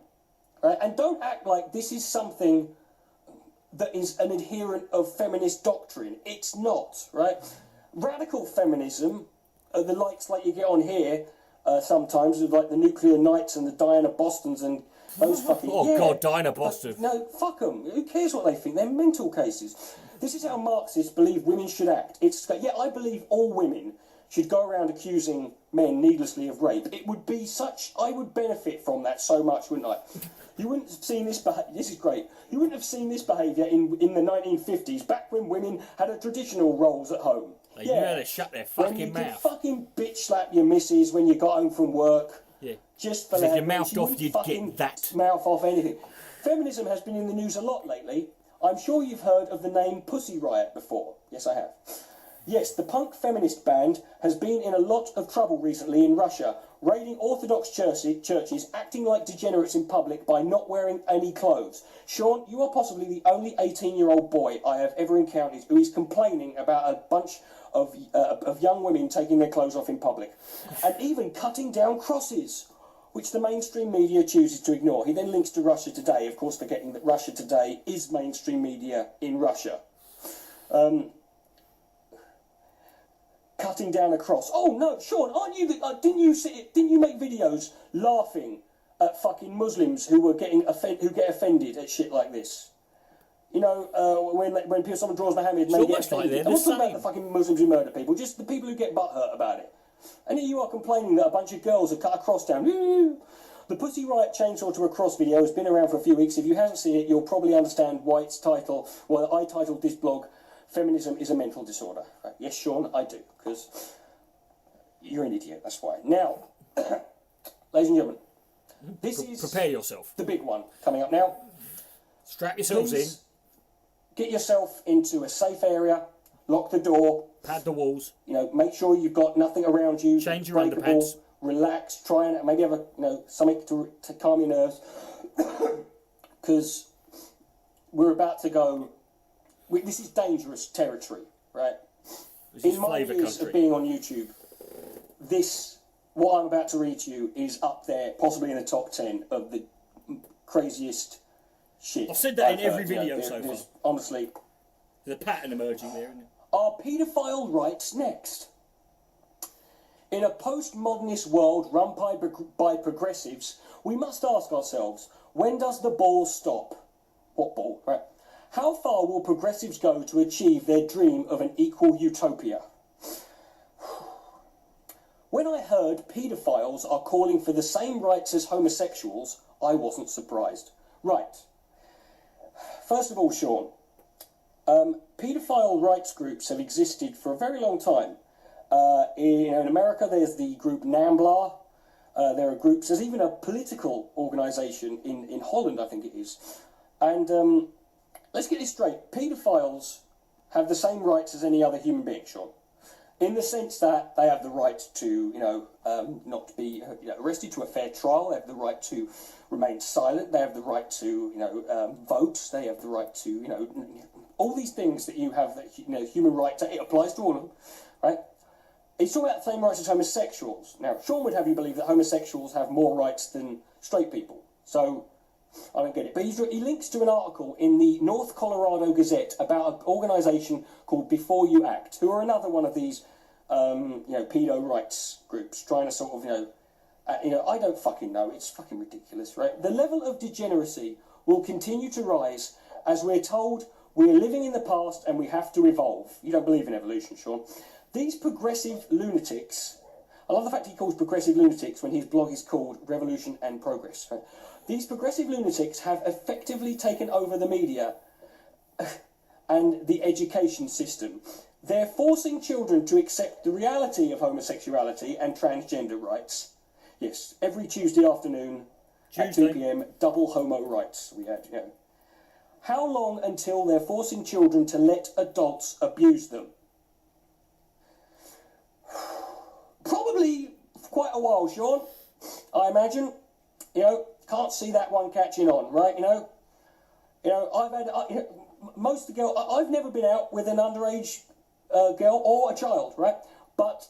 right? And don't act like this is something that is an adherent of feminist doctrine. It's not, right? Radical feminism, the likes like you get on here sometimes, with like the Nuclear Knights and the Diana Bostons and those fucking... Oh, God, Diana Boston. No, fuck them. Who cares what they think? They're mental cases. This is how Marxists believe women should act. Yeah, I believe all women should go around accusing men needlessly of rape. It would be such... I would benefit from that so much, wouldn't I? You wouldn't have seen this behaviour... This is great. You wouldn't have seen this behaviour in the 1950s, back when women had a traditional roles at home. They knew how to shut their fucking when you mouth. could fucking bitch slap your missus when you got home from work. Yeah. Just for If you that. mouthed She off, wouldn't you'd fucking get that. Mouth off anything. Feminism has been in the news a lot lately. I'm sure you've heard of the name Pussy Riot before. Yes, I have. Yes, the punk feminist band has been in a lot of trouble recently in Russia, raiding Orthodox churches, acting like degenerates in public by not wearing any clothes. Sean, you are possibly the only 18-year-old boy I have ever encountered who is complaining about a bunch of young women taking their clothes off in public, and even cutting down crosses, which the mainstream media chooses to ignore. He then links to Russia Today, of course forgetting that Russia Today is mainstream media in Russia. Cutting down a cross. Oh no, Sean, aren't you? Didn't you make videos laughing at fucking Muslims who get offended at shit like this? You know, when someone draws Muhammad, It's they get almost like offended. they're I'm the not talking about same. the fucking Muslims who murder people, just the people who get butthurt about it. And here you are complaining that a bunch of girls have cut a cross down. The Pussy Riot Chainsaw to a Cross video has been around for a few weeks. If you haven't seen it, you'll probably understand why it's titled. Well, I titled this blog, "Feminism is a Mental Disorder." Right? Yes, Sean, I do, because you're an idiot, that's why. Now, ladies and gentlemen, this is... Prepare yourself. the big one coming up now. Strap yourselves in. Please get yourself into a safe area, lock the door, Pad the walls. you know, make sure you've got nothing around you. Change your breakable, underpants. Relax, try and maybe have something to calm your nerves, because we're about to go. This is dangerous territory, right? This is In my flavour years country. of being on YouTube, what I'm about to read to you is up there, possibly in the top 10 of the craziest shit. I've said that I've in every heard. You know, video so far. Honestly, There's a pattern emerging there, isn't it? are paedophile rights next? In a postmodernist world run by progressives, we must ask ourselves, when does the ball stop? What ball, right? How far will progressives go to achieve their dream of an equal utopia? When I heard paedophiles are calling for the same rights as homosexuals, I wasn't surprised. Right. First of all, Sean, paedophile rights groups have existed for a very long time. In America, there's the group NAMBLA. There are groups, there's even a political organisation in Holland, I think it is. And let's get this straight. Paedophiles have the same rights as any other human being, Sean. In the sense that they have the right to, not be arrested, to a fair trial. They have the right to remain silent. They have the right to, vote. They have the right to, all these things that you have, that human right to. It applies to all of them, right? He's talking about the same rights as homosexuals. Now, Sean would have you believe that homosexuals have more rights than straight people. So, I don't get it. But he links to an article in the North Colorado Gazette about an organisation called Before You Act, who are another one of these, pedo rights groups, trying to sort of, I don't fucking know. It's fucking ridiculous, right? The level of degeneracy will continue to rise as we're told we're living in the past and we have to evolve. You don't believe in evolution, Sean. These progressive lunatics, I love the fact he calls progressive lunatics when his blog is called Revolution and Progress. Right? These progressive lunatics have effectively taken over the media and the education system. They're forcing children to accept the reality of homosexuality and transgender rights. Yes, every Tuesday afternoon at 2 p.m, double homo rights we had, How long until they're forcing children to let adults abuse them? Probably quite a while, Sean, I imagine. Can't see that one catching on, right? I've had, most of the girls, I've never been out with an underage girl or a child, right? But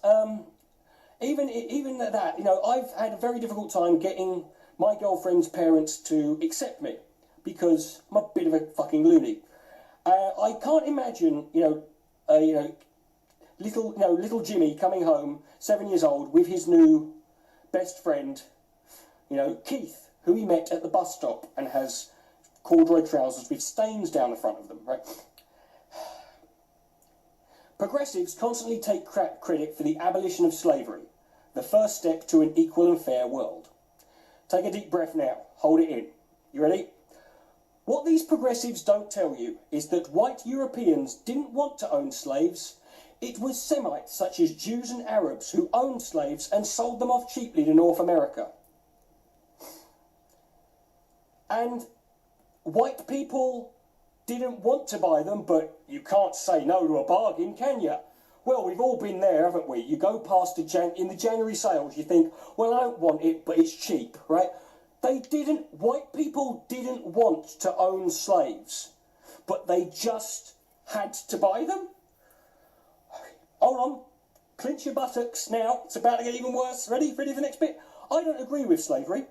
even at that, I've had a very difficult time getting my girlfriend's parents to accept me because I'm a bit of a fucking loony. I can't imagine, little Jimmy coming home, 7 years old, with his new best friend, Keith, who he met at the bus stop and has corduroy trousers with stains down the front of them, right? Progressives constantly take credit for the abolition of slavery, the first step to an equal and fair world. Take a deep breath now. Hold it in. You ready? What these progressives don't tell you is that white Europeans didn't want to own slaves. It was Semites such as Jews and Arabs who owned slaves and sold them off cheaply to North America. And white people didn't want to buy them, but you can't say no to a bargain, can you? Well, we've all been there, haven't we? You go past in the January sales, you think, well, I don't want it, but it's cheap, right? White people didn't want to own slaves, but they just had to buy them. Hold on, clench your buttocks now, it's about to get even worse. Ready for the next bit? I don't agree with slavery.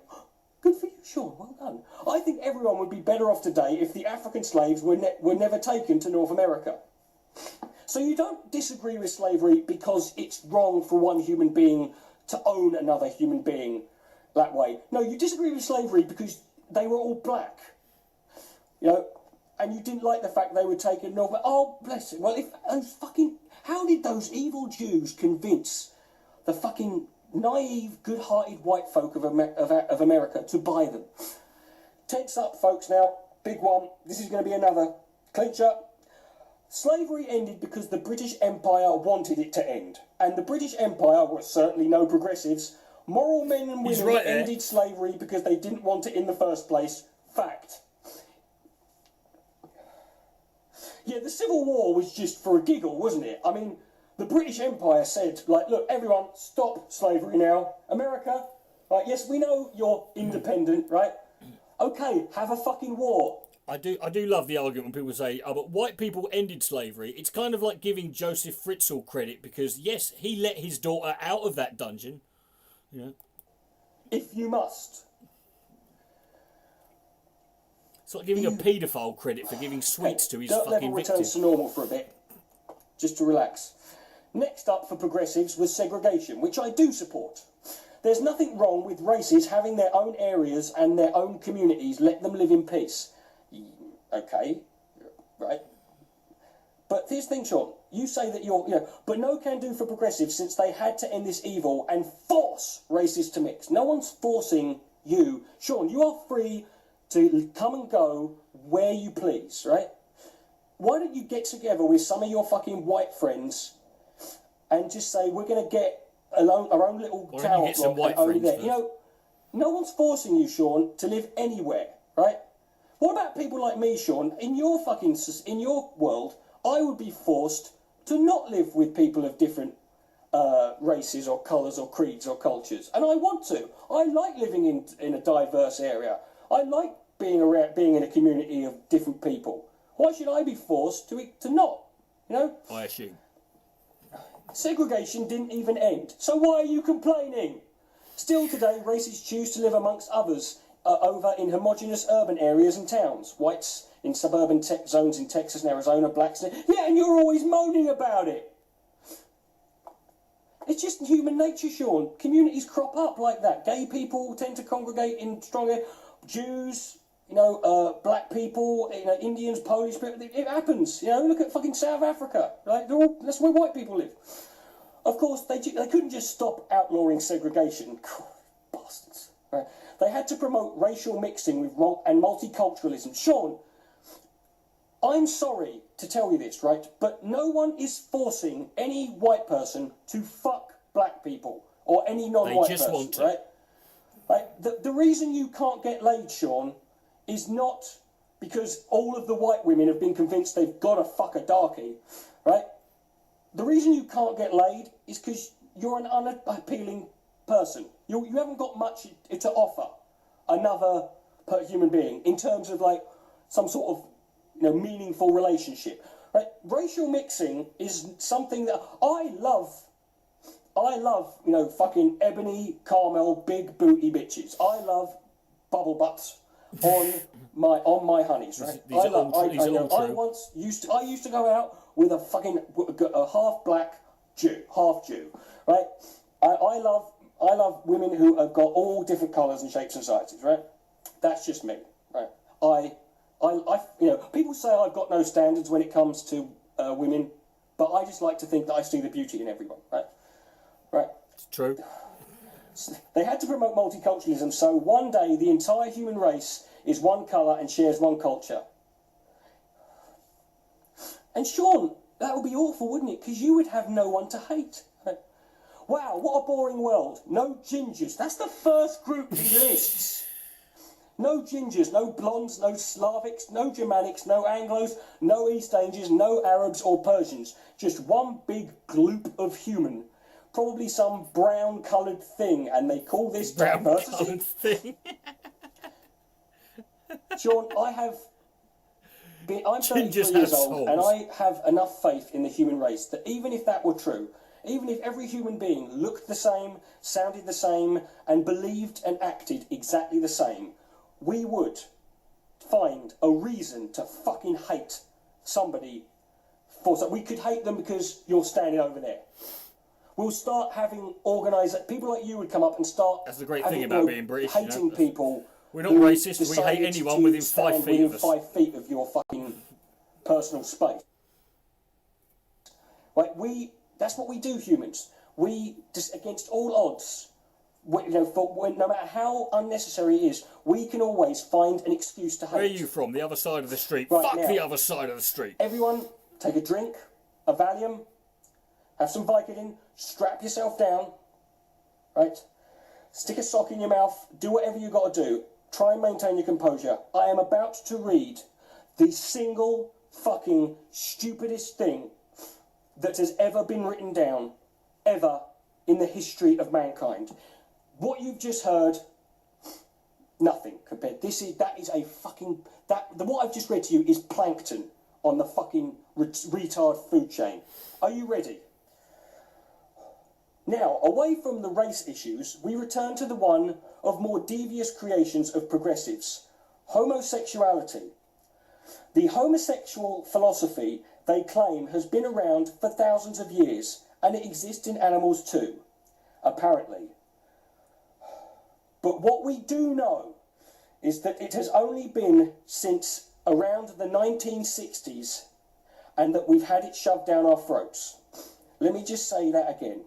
Good for you, Sean, well done. I think everyone would be better off today if the African slaves were never taken to North America. So you don't disagree with slavery because it's wrong for one human being to own another human being that way. No, you disagree with slavery because they were all black. And you didn't like the fact they were taken North America. Oh, bless it. Well, how did those evil Jews convince the fucking naive, good-hearted white folk of America to buy them? Tense up, folks, now. Big one. This is going to be another clincher. Slavery ended because the British Empire wanted it to end. And the British Empire was certainly no progressives. Moral men and women ended slavery because they didn't want it in the first place. Fact. Yeah, the Civil War was just for a giggle, wasn't it? I mean, the British Empire said, look, everyone, stop slavery now. America, right, yes, we know you're independent, right? Okay, have a fucking war. I do love the argument when people say, oh, but white people ended slavery. It's kind of like giving Joseph Fritzl credit because, yes, he let his daughter out of that dungeon. If you must. It's like giving a paedophile credit for giving sweets to his fucking level victim. returns to normal for a bit, just to relax. Next up for progressives was segregation, which I do support. There's nothing wrong with races having their own areas and their own communities. Let them live in peace. Okay, right. But here's the thing, Sean. You say that but no can do for progressives since they had to end this evil and force races to mix. No one's forcing you. Sean, you are free to come and go where you please, right? Why don't you get together with some of your fucking white friends and just say, we're going to get our own little tower block over there. No one's forcing you, Sean, to live anywhere, right? What about people like me, Sean? In your world, I would be forced to not live with people of different races or colours or creeds or cultures. And I want to. I like living in a diverse area. I like being in a community of different people. Why should I be forced to not? I assume. Segregation didn't even end. So why are you complaining? Still today, races choose to live amongst others over in homogeneous urban areas and towns. Whites in suburban zones in Texas and Arizona, blacks... Yeah, and you're always moaning about it. It's just human nature, Sean. Communities crop up like that. Gay people tend to congregate in stronger... Jews, black people, Indians, Polish people. It happens. Look at fucking South Africa, right? That's where white people live. Of course, they couldn't just stop outlawing segregation. Bastards. Right? They had to promote racial mixing and multiculturalism. Sean, I'm sorry to tell you this, right? But no one is forcing any white person to fuck black people or any non-white They just person, want to. right? Right? The reason you can't get laid, Sean, is not because all of the white women have been convinced they've got to fuck a darkie, right? The reason you can't get laid is because you're an unappealing person. You haven't got much to offer another human being in terms of like some sort of meaningful relationship. Right? Racial mixing is something that I love. Fucking ebony, caramel, big booty bitches. I love bubble butts on my honeys, right? These are all true. I used to go out with a half black Jew, half Jew, right? I love women who have got all different colours and shapes and sizes, right? That's just me, right? People say I've got no standards when it comes to women, but I just like to think that I see the beauty in everyone, right? Right. It's true. They had to promote multiculturalism, so one day the entire human race is one colour and shares one culture. And Sean, that would be awful, wouldn't it? Because you would have no one to hate. Right? Wow, what a boring world. No gingers. That's the first group he lists. No gingers, no blondes, no Slavics, no Germanics, no Anglos, no East Angels, no Arabs or Persians. Just one big gloop of human. Probably some brown-coloured thing, and they call this diversity. Brown-coloured thing. Sean, I'm 33 years old, and I have enough faith in the human race that even if that were true, even if every human being looked the same, sounded the same, and believed and acted exactly the same, we would find a reason to fucking hate somebody we could hate them because you're standing over there. We'll start having people like you would come up and start. That's the great thing about being British. Hating people. We're not racist. We hate anyone within 5 feet of us. 5 feet of your fucking personal space. Right? That's what we do, humans. We just against all odds. No matter how unnecessary it is, we can always find an excuse to hate. Where are you from? The other side of the street. Right, Fuck now, the other side of the street. Everyone, take a drink, a Valium, have some Vicodin, strap yourself down, right? Stick a sock in your mouth, do whatever you got to do. Try and maintain your composure. I am about to read the single fucking stupidest thing that has ever been written down, ever, in the history of mankind. What you've just heard, nothing compared. What I've just read to you is plankton on the fucking retard food chain. Are you ready? Now, away from the race issues, we return to the one of more devious creations of progressives, homosexuality. The homosexual philosophy, they claim, has been around for thousands of years, and it exists in animals too, apparently. But what we do know is that it has only been since around the 1960s, and that we've had it shoved down our throats. Let me just say that again.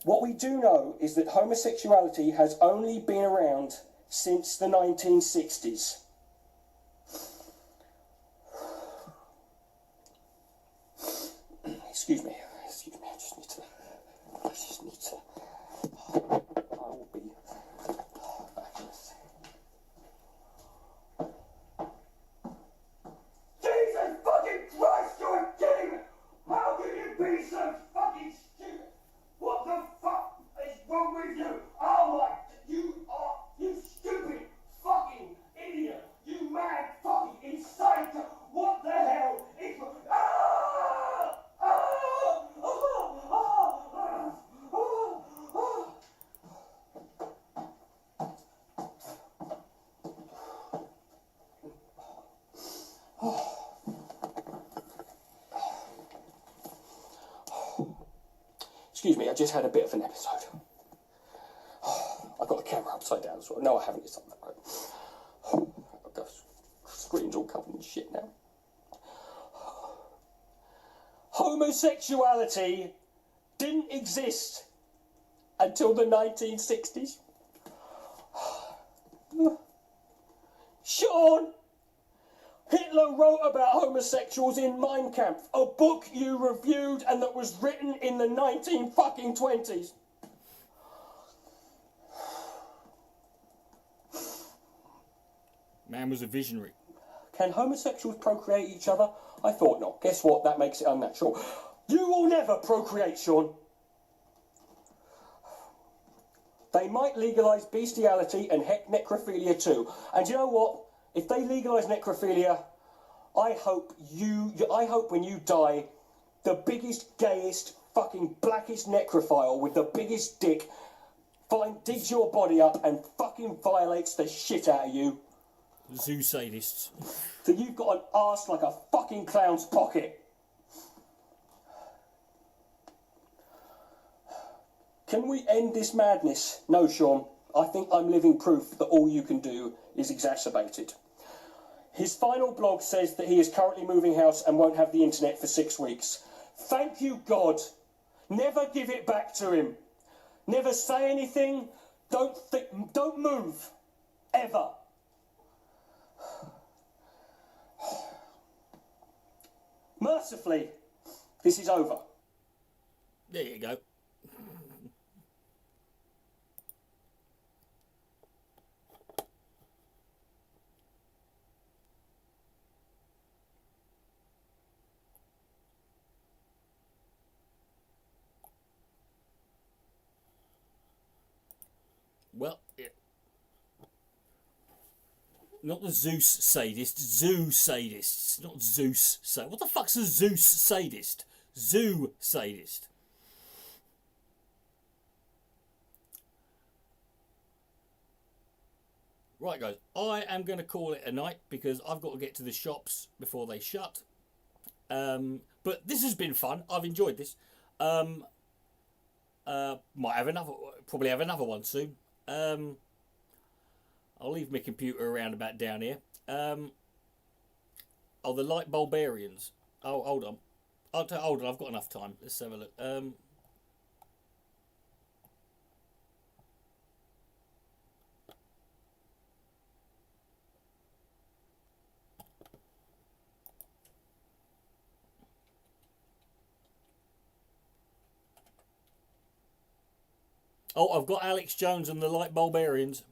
What we do know is that homosexuality has only been around since the 1960s. Excuse me, I just need to, I will be back in a second. Jesus fucking Christ, you're kidding me! How can you be so fucking stupid? What the fuck is wrong with you? Oh my, you stupid fucking idiot! You mad fucking insane! What the hell is... Excuse me, I just had a bit of an episode. I've got the camera upside down as well. No, I haven't. It's on that right. The screen's all covered in shit now. Homosexuality didn't exist until the 1960s. Sean, Hitler wrote about homosexuals in Mein Kampf, a book you reviewed and that was written in the 1920s. Man was a visionary. Can homosexuals procreate each other? I thought not. Guess what? That makes it unnatural. You will never procreate, Sean. They might legalise bestiality and heck necrophilia too. And you know what? If they legalise necrophilia, I hope when you die, the biggest, gayest, fucking blackest necrophile with the biggest dick digs your body up and fucking violates the shit out of you. Zoo sadists. So you've got an arse like a fucking clown's pocket. Can we end this madness? No, Sean. I think I'm living proof that all you can do is exacerbate it. His final blog says that he is currently moving house and won't have the internet for 6 weeks. Thank you, God. Never give it back to him. Never say anything. Don't move. Ever. Mercifully, this is over. There you go. Well, yeah. Not the Zeus sadist, zoo sadists, not Zeus sadist. What the fuck's a Zeus sadist? Zoo sadist. Right, guys, I am going to call it a night because I've got to get to the shops before they shut. But this has been fun. I've enjoyed this. Might have another, probably have another one soon. I'll leave my computer around about down here. Oh, the light bulbarians. Oh, hold on. Hold on, I've got enough time. Let's have a look. Oh, I've got Alex Jones and the light bulbarians.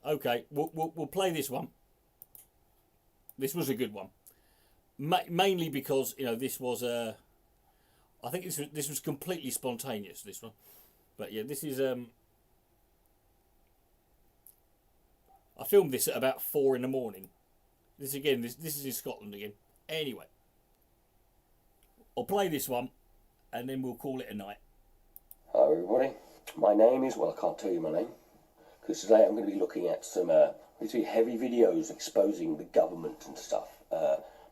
Okay, we'll play this one. This was a good one, mainly because this was I think this was completely spontaneous. This one, but yeah, this is I filmed this at about 4 in the morning. This again, this is in Scotland again. Anyway, I'll play this one, and then we'll call it a night. Hello, everybody. My name is I can't tell you my name. Because today I'm going to be looking at some heavy videos exposing the government and stuff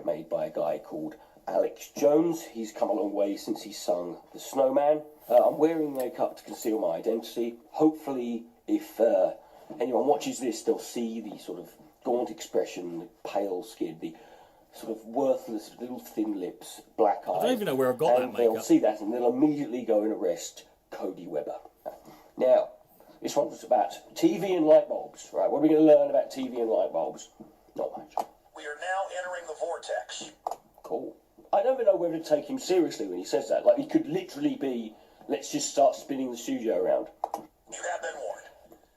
made by a guy called Alex Jones. He's come a long way since he sung The Snowman. I'm wearing makeup to conceal my identity. Hopefully, if anyone watches this, they'll see the sort of gaunt expression, the pale skin, the sort of worthless little thin lips, black eyes. I don't even know where I got that makeup. They'll see that and they'll immediately go and arrest Cody Webber. Now, this one's about TV and light bulbs, right? What are we going to learn about TV and light bulbs? Not much. We are now entering the vortex. Cool. I don't even know whether to take him seriously when he says that. Like, he could literally be, let's just start spinning the studio around. You have been warned.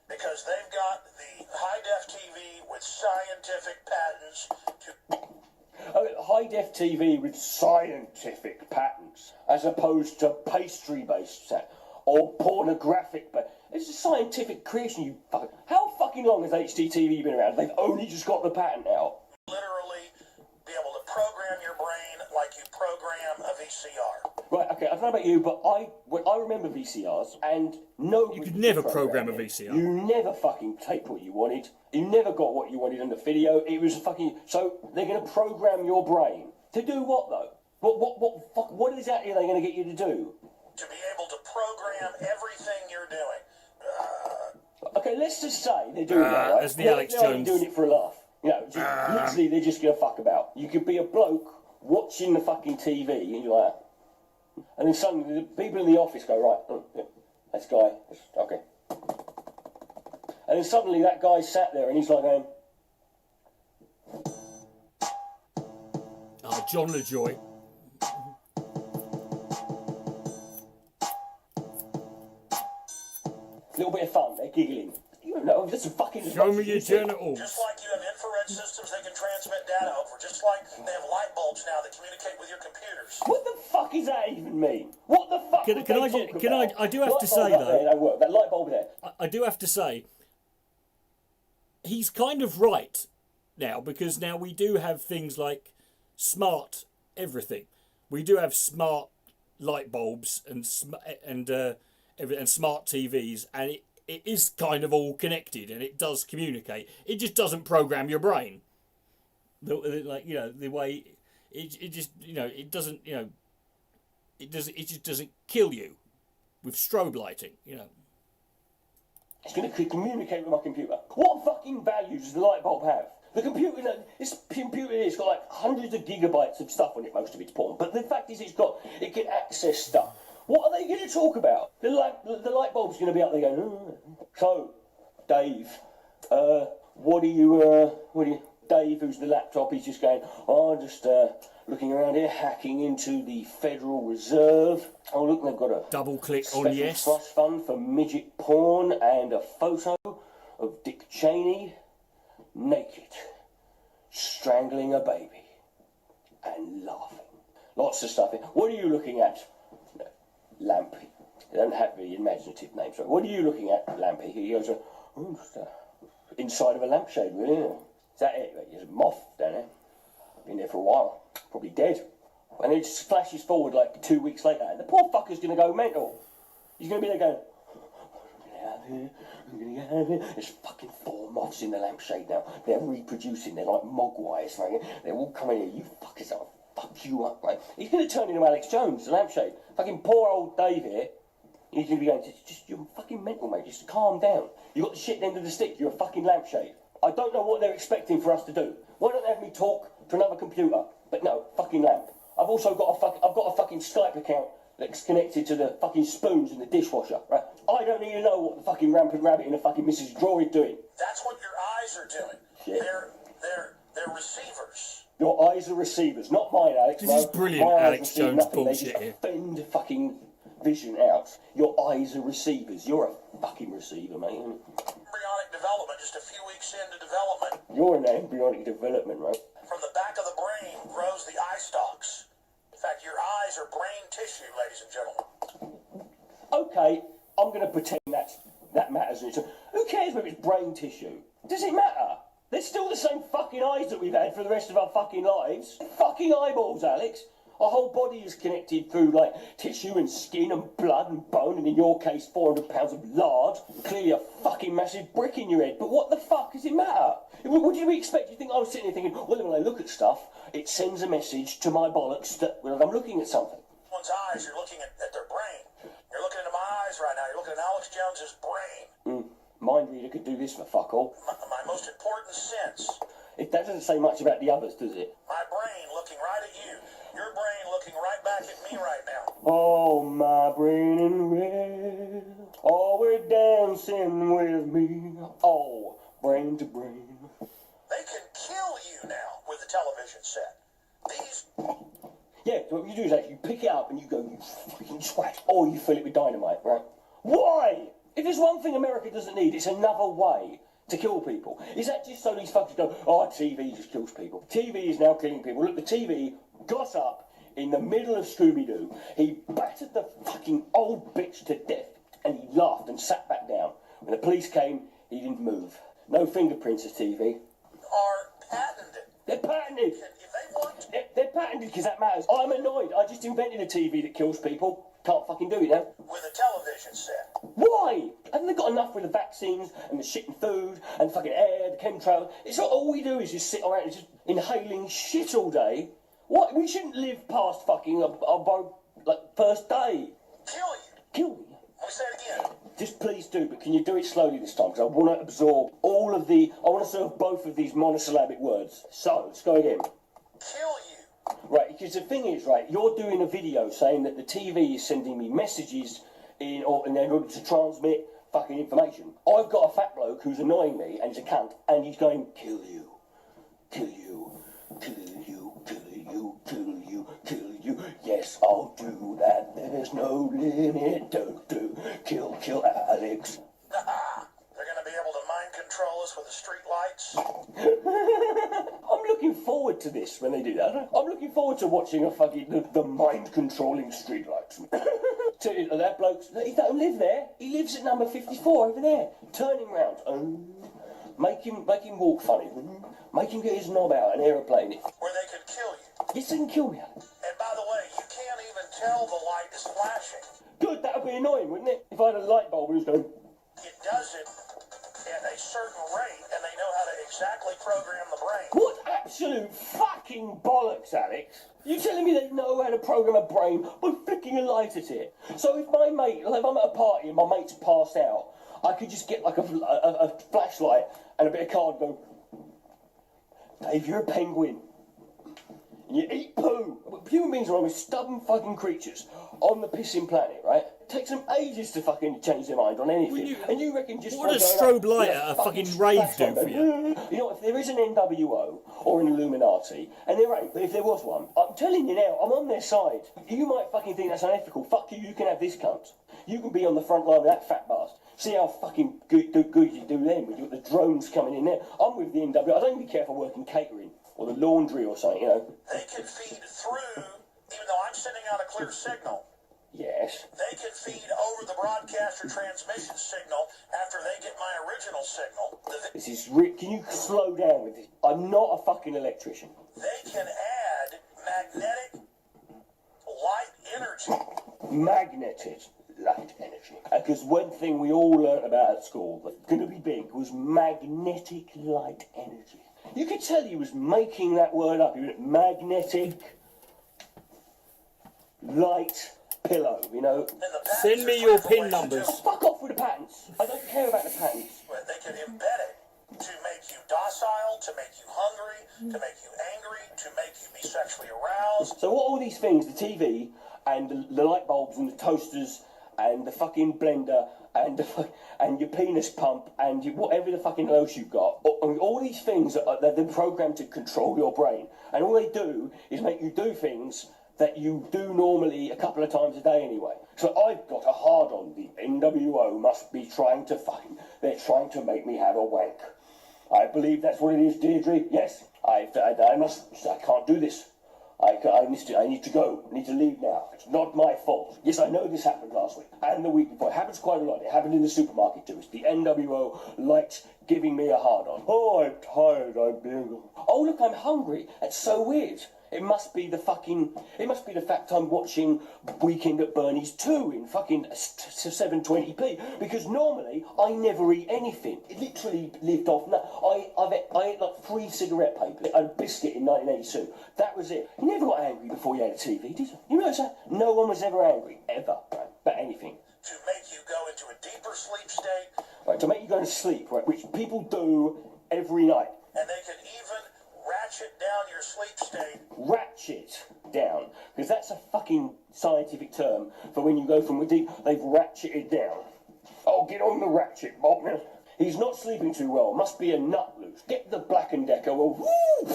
Because they've got the high-def TV with scientific patents to... High-def TV with scientific patents, as opposed to pastry-based set, or pornographic, but it's a scientific creation, you fuck. How fucking long has HDTV been around? They've only just got the patent out. literally be able to program your brain like you program a VCR. Right, okay, I don't know about you, but I remember VCRs, and no... You could never program a VCR. You never fucking take what you wanted. You never got what you wanted in the video. It was fucking... So, they're going to program your brain. To do what, though? What exactly are they going to get you to do? To be able to program everything you're doing. Okay, let's just say they're doing that, right? As the Alex Jones. They're doing it for a laugh. You know, literally, they're just going to fuck about. You could be a bloke watching the fucking TV, and you're like... And then suddenly, the people in the office go, right, yeah, that's guy, okay. And then suddenly that guy sat there, and he's like going... Oh, John LaJoy. Little bit of fun, they're giggling. You don't know, that's a fucking... Show me your genitals. Just like you have infrared systems they can transmit data over, just like they have light bulbs now that communicate with your computers. What the fuck does that even mean? What the fuck I do have to say, though... That light bulb there. I do have to say, he's kind of right now, because now we do have things like smart everything. We do have smart light bulbs and smart TVs, and it is kind of all connected, and it does communicate. It just doesn't program your brain. The way it just, it doesn't, it just doesn't kill you with strobe lighting, It's going to communicate with my computer. What fucking values does the light bulb have? The computer, this computer has got like hundreds of gigabytes of stuff on it, most of it's porn. But the fact is it can access stuff. What are they going to talk about? The light bulb's going to be up there going, So, Dave, Dave, who's the laptop, he's just going, just looking around here, hacking into the Federal Reserve. Oh, look, they've got a double click on yes. Trust fund for midget porn and a photo of Dick Cheney naked, strangling a baby and laughing. Lots of stuff here. What are you looking at? Lampy. They don't have the imaginative names. Right? What are you looking at, Lampy? He goes, inside of a lampshade, really. Is that it? There's a moth down there. Been there for a while. Probably dead. And it just flashes forward like 2 weeks later, and the poor fucker's going to go mental. He's going to be there going, I'm going to get out of here. There's fucking 4 moths in the lampshade now. They're reproducing. They're like mogwais. Right? They're all coming here. You fuckers are. Fuck you up, right? He's going to turn into Alex Jones, the lampshade. Fucking poor old Dave here. He's going to be going, just you're fucking mental, mate. Just calm down. You got the shit end of the stick. You're a fucking lampshade. I don't know what they're expecting for us to do. Why don't they have me talk to another computer? But no, fucking lamp. I've also got a fucking Skype account that's connected to the fucking spoons in the dishwasher, right? I don't even know what the fucking rampant rabbit and the fucking Mrs. Drawer is doing. That's what your eyes are doing. Shit. They're receivers. Your eyes are receivers, not mine, Alex. This is brilliant, Alex Jones bullshit here. They just fend fucking vision out. Your eyes are receivers. You're a fucking receiver, mate. Embryonic development, just a few weeks into development. You're in embryonic development, right? From the back of the brain grows the eye stalks. In fact, your eyes are brain tissue, ladies and gentlemen. Okay, I'm going to pretend that matters. Who cares whether it's brain tissue? Does it matter? They're still the same fucking eyes that we've had for the rest of our fucking lives. Fucking eyeballs, Alex. Our whole body is connected through, like, tissue and skin and blood and bone, and in your case, 400 pounds of lard. Clearly a fucking massive brick in your head. But what the fuck does it matter? What do you expect? You think I was sitting there thinking, well, when I look at stuff, it sends a message to my bollocks that I'm looking at something. One's eyes, you're looking at their brain. You're looking into my eyes right now. You're looking at Alex Jones's brain. Mind reader could do this for fuck all. My most important sense. That doesn't say much about the others, does it? My brain looking right at you. Your brain looking right back at me right now. Oh, my brain in red. Oh, we're dancing with me. Oh, brain to brain. They can kill you now with the television set. These... Yeah, so what you do is actually pick it up and you go, you fucking twat, or you fill it with dynamite, right? Why? If there's one thing America doesn't need, it's another way to kill people. Is that just so these fuckers go, TV just kills people? TV is now killing people. Look, the TV got up in the middle of Scooby-Doo. He battered the fucking old bitch to death, and he laughed and sat back down. When the police came, he didn't move. No fingerprints of TV. Are patented. They're patented. If they want... They're patented because that matters. I'm annoyed. I just invented a TV that kills people. Can't fucking do it now. With a television set. Why? Haven't they got enough with the vaccines and the shit and food and fucking air, the chemtrails? It's not all we do is just sit around and just inhaling shit all day. What? We shouldn't live past fucking our first day. Kill you. Kill me. Let me say it again. Just please do, but can you do it slowly this time? Because I want to absorb I want to serve both of these monosyllabic words. So, let's go again. Kill you. Right, because the thing is, right, you're doing a video saying that the TV is sending me messages in order to transmit fucking information. I've got a fat bloke who's annoying me and he's a cunt and he's going, kill you, kill you, kill you, kill you, kill you, kill you. Yes, I'll do that. There's no limit. Don't do. Kill Alex. They're going to be able to mind control us with the street lights. I'm looking forward to this when they do that. I'm looking forward to watching the mind-controlling streetlights. That bloke, he don't live there. He lives at number 54 over there. Turn him round. Make him walk funny. Make him get his knob out and aeroplane it. Where they could kill you. Yes, they can kill me. And by the way, you can't even tell the light is flashing. Good, that would be annoying, wouldn't it? If I had a light bulb and it was going... It does it at a certain rate, and they know how to exactly program the brain. What absolute fucking bollocks, Alex? You telling me they know how to program a brain by flicking a light at it? So if my mate, like if I'm at a party and my mate's passed out, I could just get like a flashlight and a bit of card and go, Dave, you're a penguin. And you eat poo. Human beings are almost stubborn fucking creatures on the pissing planet, right? It takes them ages to fucking change their mind on anything. And you reckon just... What does strobe light at a fucking rave do for you? You know, if there is an NWO or an Illuminati, and there ain't, but if there was one, I'm telling you now, I'm on their side. You might fucking think that's unethical. Fuck you, you can have this cunt. You can be on the front line of that fat bastard. See how fucking good you do then with the drones coming in there. I'm with the NWO. I don't even care if I work in catering or the laundry or something, you know. They can feed through, even though I'm sending out a clear signal. Yes. They can feed over the broadcaster transmission signal after they get my original signal. This is can you slow down with this? I'm not a fucking electrician. They can add magnetic light energy. Magnetic light energy. Because one thing we all learnt about at school that's going to be big was magnetic light energy. You could tell he was making that word up. He went magnetic light pillow, you know. Send me your PIN numbers. Fuck off with the patents. I don't care about the patents. But they can embed it to make you docile, to make you hungry, to make you angry, to make you be sexually aroused. So what all these things, the TV and the light bulbs and the toasters and the fucking blender and your penis pump and whatever the fucking else you've got, all these things they're programmed to control your brain, and all they do is make you do things that you do normally a couple of times a day anyway. So I've got a hard on. The NWO must be they're trying to make me have a wank. I believe that's what it is, Deirdre. Yes, I can't do this. I need to go. I need to leave now. It's not my fault. Yes, I know this happened last week and the week before. It happens quite a lot. It happened in the supermarket too. It's the NWO likes giving me a hard on. Oh, I'm tired. Oh, look, I'm hungry. That's so weird. It must be the fact I'm watching Weekend at Bernie's 2 in fucking 720p, because normally I never eat anything. It literally lived off. I ate like 3 cigarette papers and a biscuit in 1982. That was it. You never got angry before you had a TV, did you? You notice that? No one was ever angry, ever, right, about anything. To make you go into a deeper sleep state. Right, to make you go to sleep, right, which people do every night. And they can even ratchet down your sleep state. Ratchet down, because that's a fucking scientific term for when you go from deep. They've ratcheted down. Oh, get on the ratchet, Bob. He's not sleeping too well. Must be a nut loose. Get the Black and Decker. Well, woo!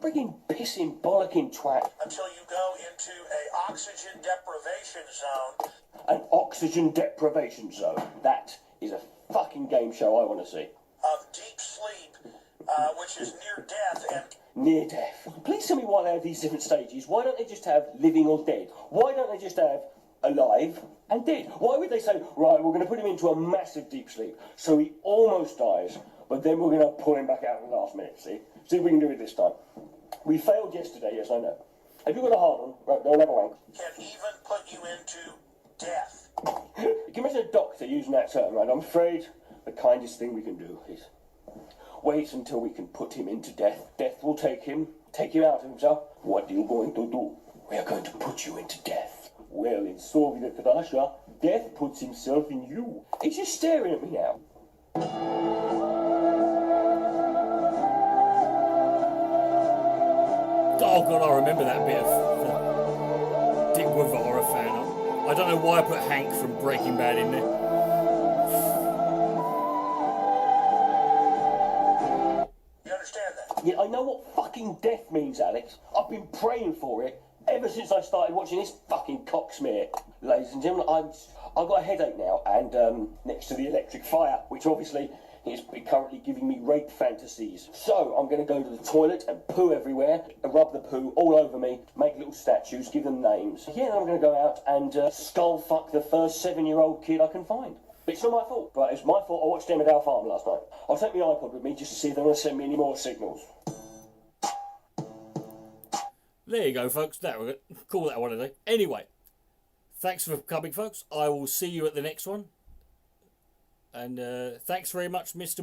Friggin' pissing, bollocking twat. Until you go into a oxygen deprivation zone. An oxygen deprivation zone. That is a fucking game show I want to see. Of deep sleep, which is near death and... Near death. Please tell me why they have these different stages. Why don't they just have living or dead? Why don't they just have alive and dead? Why would they say, right, we're going to put him into a massive deep sleep so he almost dies, but then we're going to pull him back out in the last minute, see? See if we can do it this time. We failed yesterday, yes, I know. Have you got a hard on? Right, don't have a wank. Can even put you into death. Can you imagine a doctor using that term, right? I'm afraid the kindest thing we can do is wait until we can put him into death. Death will take him out of himself. What are you going to do? We are going to put you into death. Well, in Soviet Russia, death puts himself in you. He's just staring at me now. Oh god, I remember that bit of Dick Guevara fan. I don't know why I put Hank from Breaking Bad in there. You understand that? Yeah, I know what fucking death means, Alex. I've I've been praying for it ever since I started watching this fucking cocksmear. Ladies and gentlemen, I've got a headache now, and next to the electric fire, which obviously is currently giving me rape fantasies. So I'm going to go to the toilet and poo everywhere, rub the poo all over me, make little statues, give them names. Yeah, then I'm going to go out and skull fuck the first 7-year-old kid I can find. It's not my fault, but it's my fault I watched Emmerdale Farm last night. I'll take my iPod with me just to see if they want to send me any more signals. There you go, folks. That we're gonna call that one a day. Anyway, thanks for coming, folks. I will see you at the next one. And thanks very much, Mr.